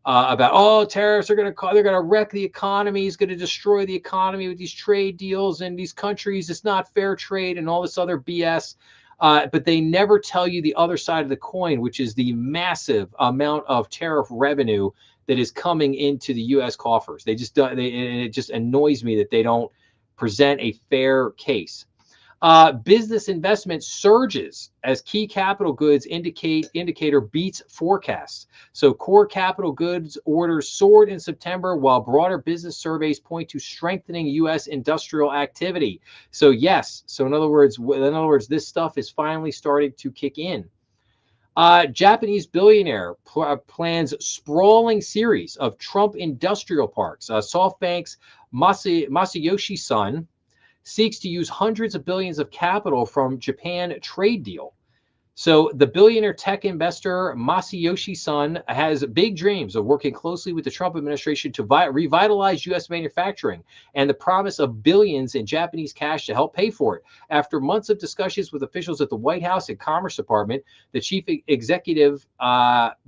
Speaker 1: About tariffs are they're going to wreck the economy, it's going to destroy the economy with these trade deals and these countries, it's not fair trade and all this other BS. But they never tell you the other side of the coin, which is the massive amount of tariff revenue that is coming into the U.S. coffers. They just and it just annoys me that they don't present a fair case. Business investment surges as key capital goods indicator beats forecasts. So core capital goods orders soared in September, while broader business surveys point to strengthening U.S. industrial activity. So yes, so in other words, this stuff is finally starting to kick in. Japanese billionaire plans sprawling series of Trump industrial parks. SoftBank's Masayoshi Son seeks to use hundreds of billions of capital from Japan trade deal. So the billionaire tech investor Masayoshi Son has big dreams of working closely with the Trump administration to revitalize U.S. manufacturing and the promise of billions in Japanese cash to help pay for it. After months of discussions with officials at the White House and Commerce Department, the chief executive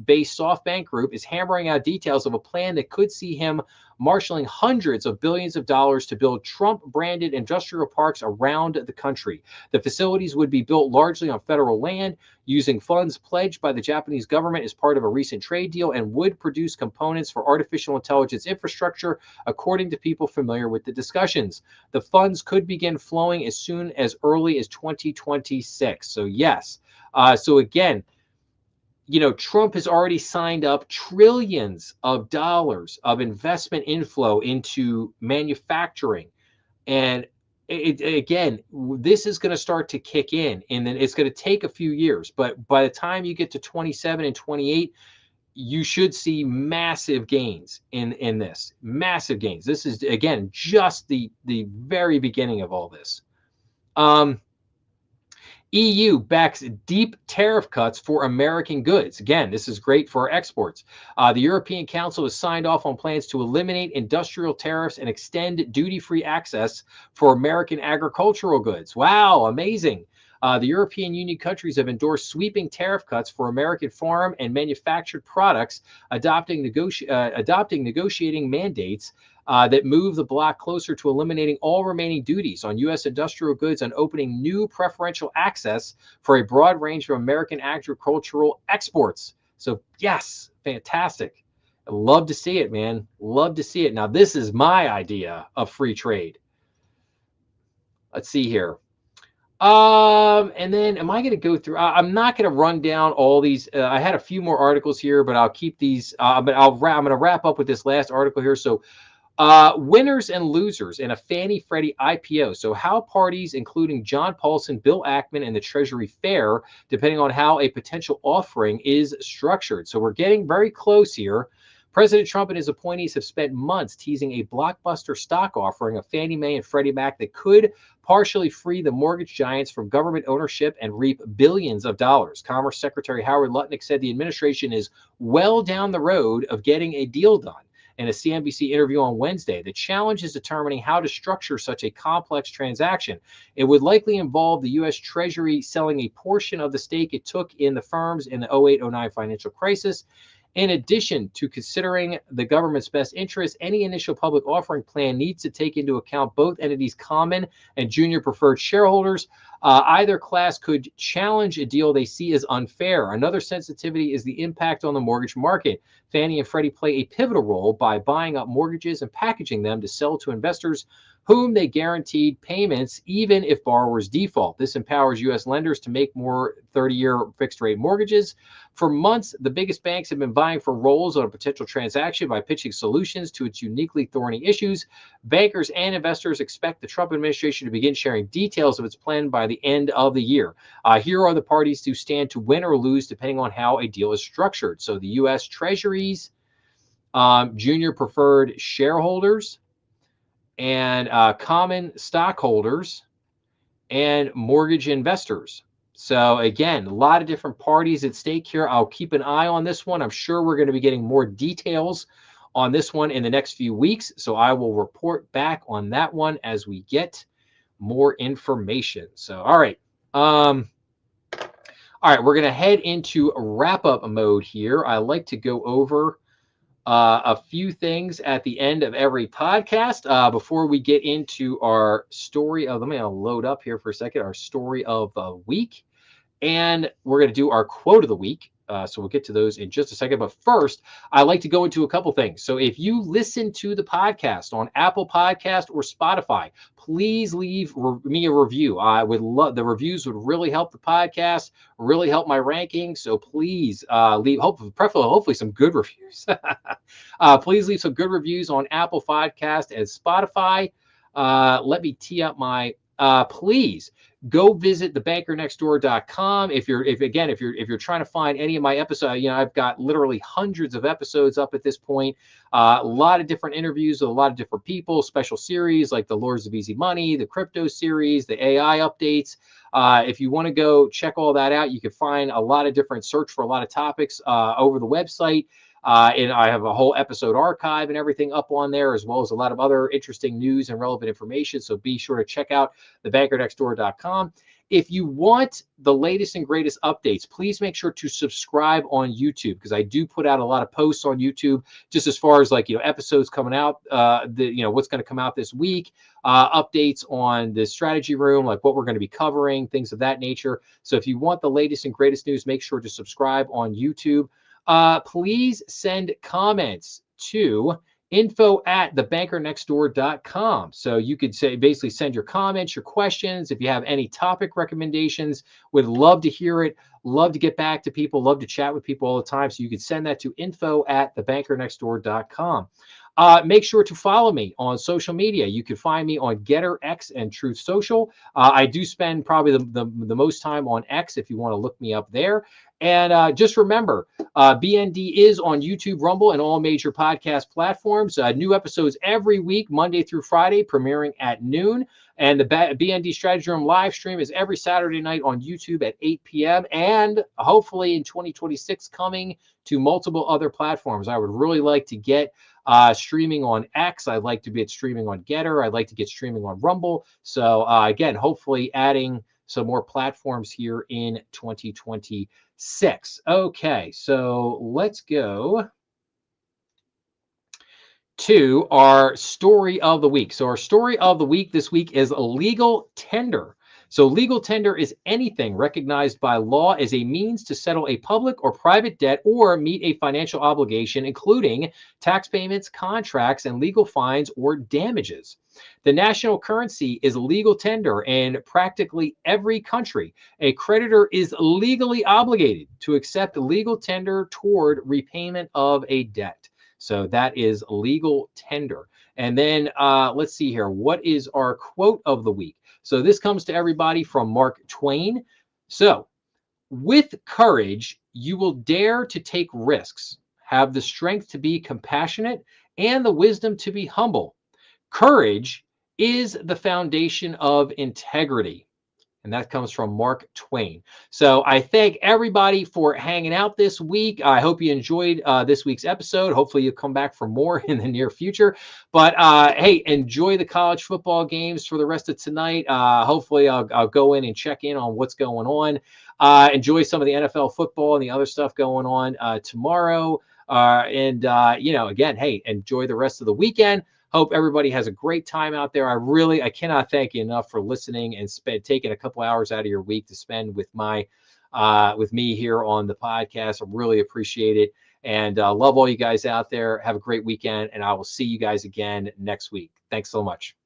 Speaker 1: based SoftBank Group is hammering out details of a plan that could see him marshaling hundreds of billions of dollars to build Trump-branded industrial parks around the country. The facilities would be built largely on federal land, using funds pledged by the Japanese government as part of a recent trade deal, and would produce components for artificial intelligence infrastructure, according to people familiar with the discussions. The funds could begin flowing as soon as early as 2026. So yes. So again, Trump has already signed up trillions of dollars of investment inflow into manufacturing. And again, this is going to start to kick in, and then it's going to take a few years. But by the time you get to 27 and 28, you should see massive gains in this. Massive gains. This is, again, just the very beginning of all this. EU backs deep tariff cuts for American goods. Again, this is great for our exports. The European Council has signed off on plans to eliminate industrial tariffs and extend duty-free access for American agricultural goods. Wow, amazing. The European Union countries have endorsed sweeping tariff cuts for American farm and manufactured products, adopting negotiating mandates that move the bloc closer to eliminating all remaining duties on U.S. industrial goods and opening new preferential access for a broad range of American agricultural exports. So, yes, fantastic. I love to see it, man. Love to see it. Now, this is my idea of free trade. Let's see here. And then am I going to go through? I'm not going to run down all these. I had a few more articles here, but I'll keep these. But I'm going to wrap up with this last article here. So, winners and losers in a Fannie Freddie IPO. So how parties, including John Paulson, Bill Ackman, and the Treasury fare, depending on how a potential offering is structured. So we're getting very close here. President Trump and his appointees have spent months teasing a blockbuster stock offering of Fannie Mae and Freddie Mac that could partially free the mortgage giants from government ownership and reap billions of dollars. Commerce Secretary Howard Lutnick said the administration is well down the road of getting a deal done. In a CNBC interview on Wednesday, the challenge is determining how to structure such a complex transaction. It would likely involve the U.S. Treasury selling a portion of the stake it took in the firms in the 08-09 financial crisis. In addition to considering the government's best interest, any initial public offering plan needs to take into account both entities' common and junior preferred shareholders. Either class could challenge a deal they see as unfair. Another sensitivity is the impact on the mortgage market. Fannie and Freddie play a pivotal role by buying up mortgages and packaging them to sell to investors whom they guaranteed payments even if borrowers default. This empowers U.S. lenders to make more 30-year fixed-rate mortgages. For months, the biggest banks have been vying for roles on a potential transaction by pitching solutions to its uniquely thorny issues. Bankers and investors expect the Trump administration to begin sharing details of its plan by the end of the year. Here are the parties to stand to win or lose depending on how a deal is structured. So the U.S. Treasuries, junior preferred shareholders, and common stockholders, and mortgage investors. So again, a lot of different parties at stake here. I'll keep an eye on this one. I'm sure we're going to be getting more details on this one in the next few weeks. So I will report back on that one as we get more information. So, all right. All right, we're going to head into wrap-up mode here. I like to go over a few things at the end of every podcast before we get into our story of, let me load up here for a second, our story of the week. And we're going to do our quote of the week. So we'll get to those in just a second. But first, I like to go into a couple things. So if you listen to the podcast on Apple Podcast or Spotify, please leave me a review. I would love, the reviews would really help the podcast, really help my ranking. So please leave, hopefully some good reviews. Please leave some good reviews on Apple Podcast and Spotify. Let me tee up my, please go visit thebankernextdoor.com. If you're trying to find any of my episodes, I've got literally hundreds of episodes up at this point. A lot of different interviews with a lot of different people, special series like the Lords of Easy Money, the crypto series, the AI updates. If you want to go check all that out, you can find a lot of different search for a lot of topics over the website. And I have a whole episode archive and everything up on there, as well as a lot of other interesting news and relevant information. So be sure to check out thebankernextdoor.com. If you want the latest and greatest updates, please make sure to subscribe on YouTube, because I do put out a lot of posts on YouTube, just as far as like, episodes coming out, what's going to come out this week, updates on the strategy room, like what we're going to be covering, things of that nature. So if you want the latest and greatest news, make sure to subscribe on YouTube. Please send comments to info@thebankernextdoor.com. So you could basically send your comments, your questions. If you have any topic recommendations, would love to hear it. Love to get back to people, love to chat with people all the time. So you could send that to info@thebankernextdoor.com. Make sure to follow me on social media. You can find me on Getter, X, and Truth Social. I do spend probably the most time on X if you want to look me up there. And just remember, BND is on YouTube, Rumble, and all major podcast platforms. New episodes every week, Monday through Friday, premiering at noon. And the BND Strategy Room live stream is every Saturday night on YouTube at 8 p.m. And hopefully in 2026 coming to multiple other platforms. I would really like to get streaming on X. I'd like to be streaming on Getter. I'd like to get streaming on Rumble. So again, hopefully adding some more platforms here in 2026. Okay, so let's go to our story of the week. So our story of the week this week is legal tender. So legal tender is anything recognized by law as a means to settle a public or private debt or meet a financial obligation, including tax payments, contracts, and legal fines or damages. The national currency is legal tender in practically every country. A creditor is legally obligated to accept legal tender toward repayment of a debt. So that is legal tender. And then let's see here. What is our quote of the week? So this comes to everybody from Mark Twain. So, with courage, you will dare to take risks, have the strength to be compassionate, and the wisdom to be humble. Courage is the foundation of integrity. And that comes from Mark Twain. So I thank everybody for hanging out this week. I hope you enjoyed this week's episode. Hopefully you'll come back for more in the near future. But hey, enjoy the college football games for the rest of tonight. Hopefully I'll go in and check in on what's going on. Enjoy some of the NFL football and the other stuff going on tomorrow. Again, hey, enjoy the rest of the weekend. Hope everybody has a great time out there. I cannot thank you enough for listening and taking a couple hours out of your week to spend with me here on the podcast. I really appreciate it, and love all you guys out there. Have a great weekend, and I will see you guys again next week. Thanks so much.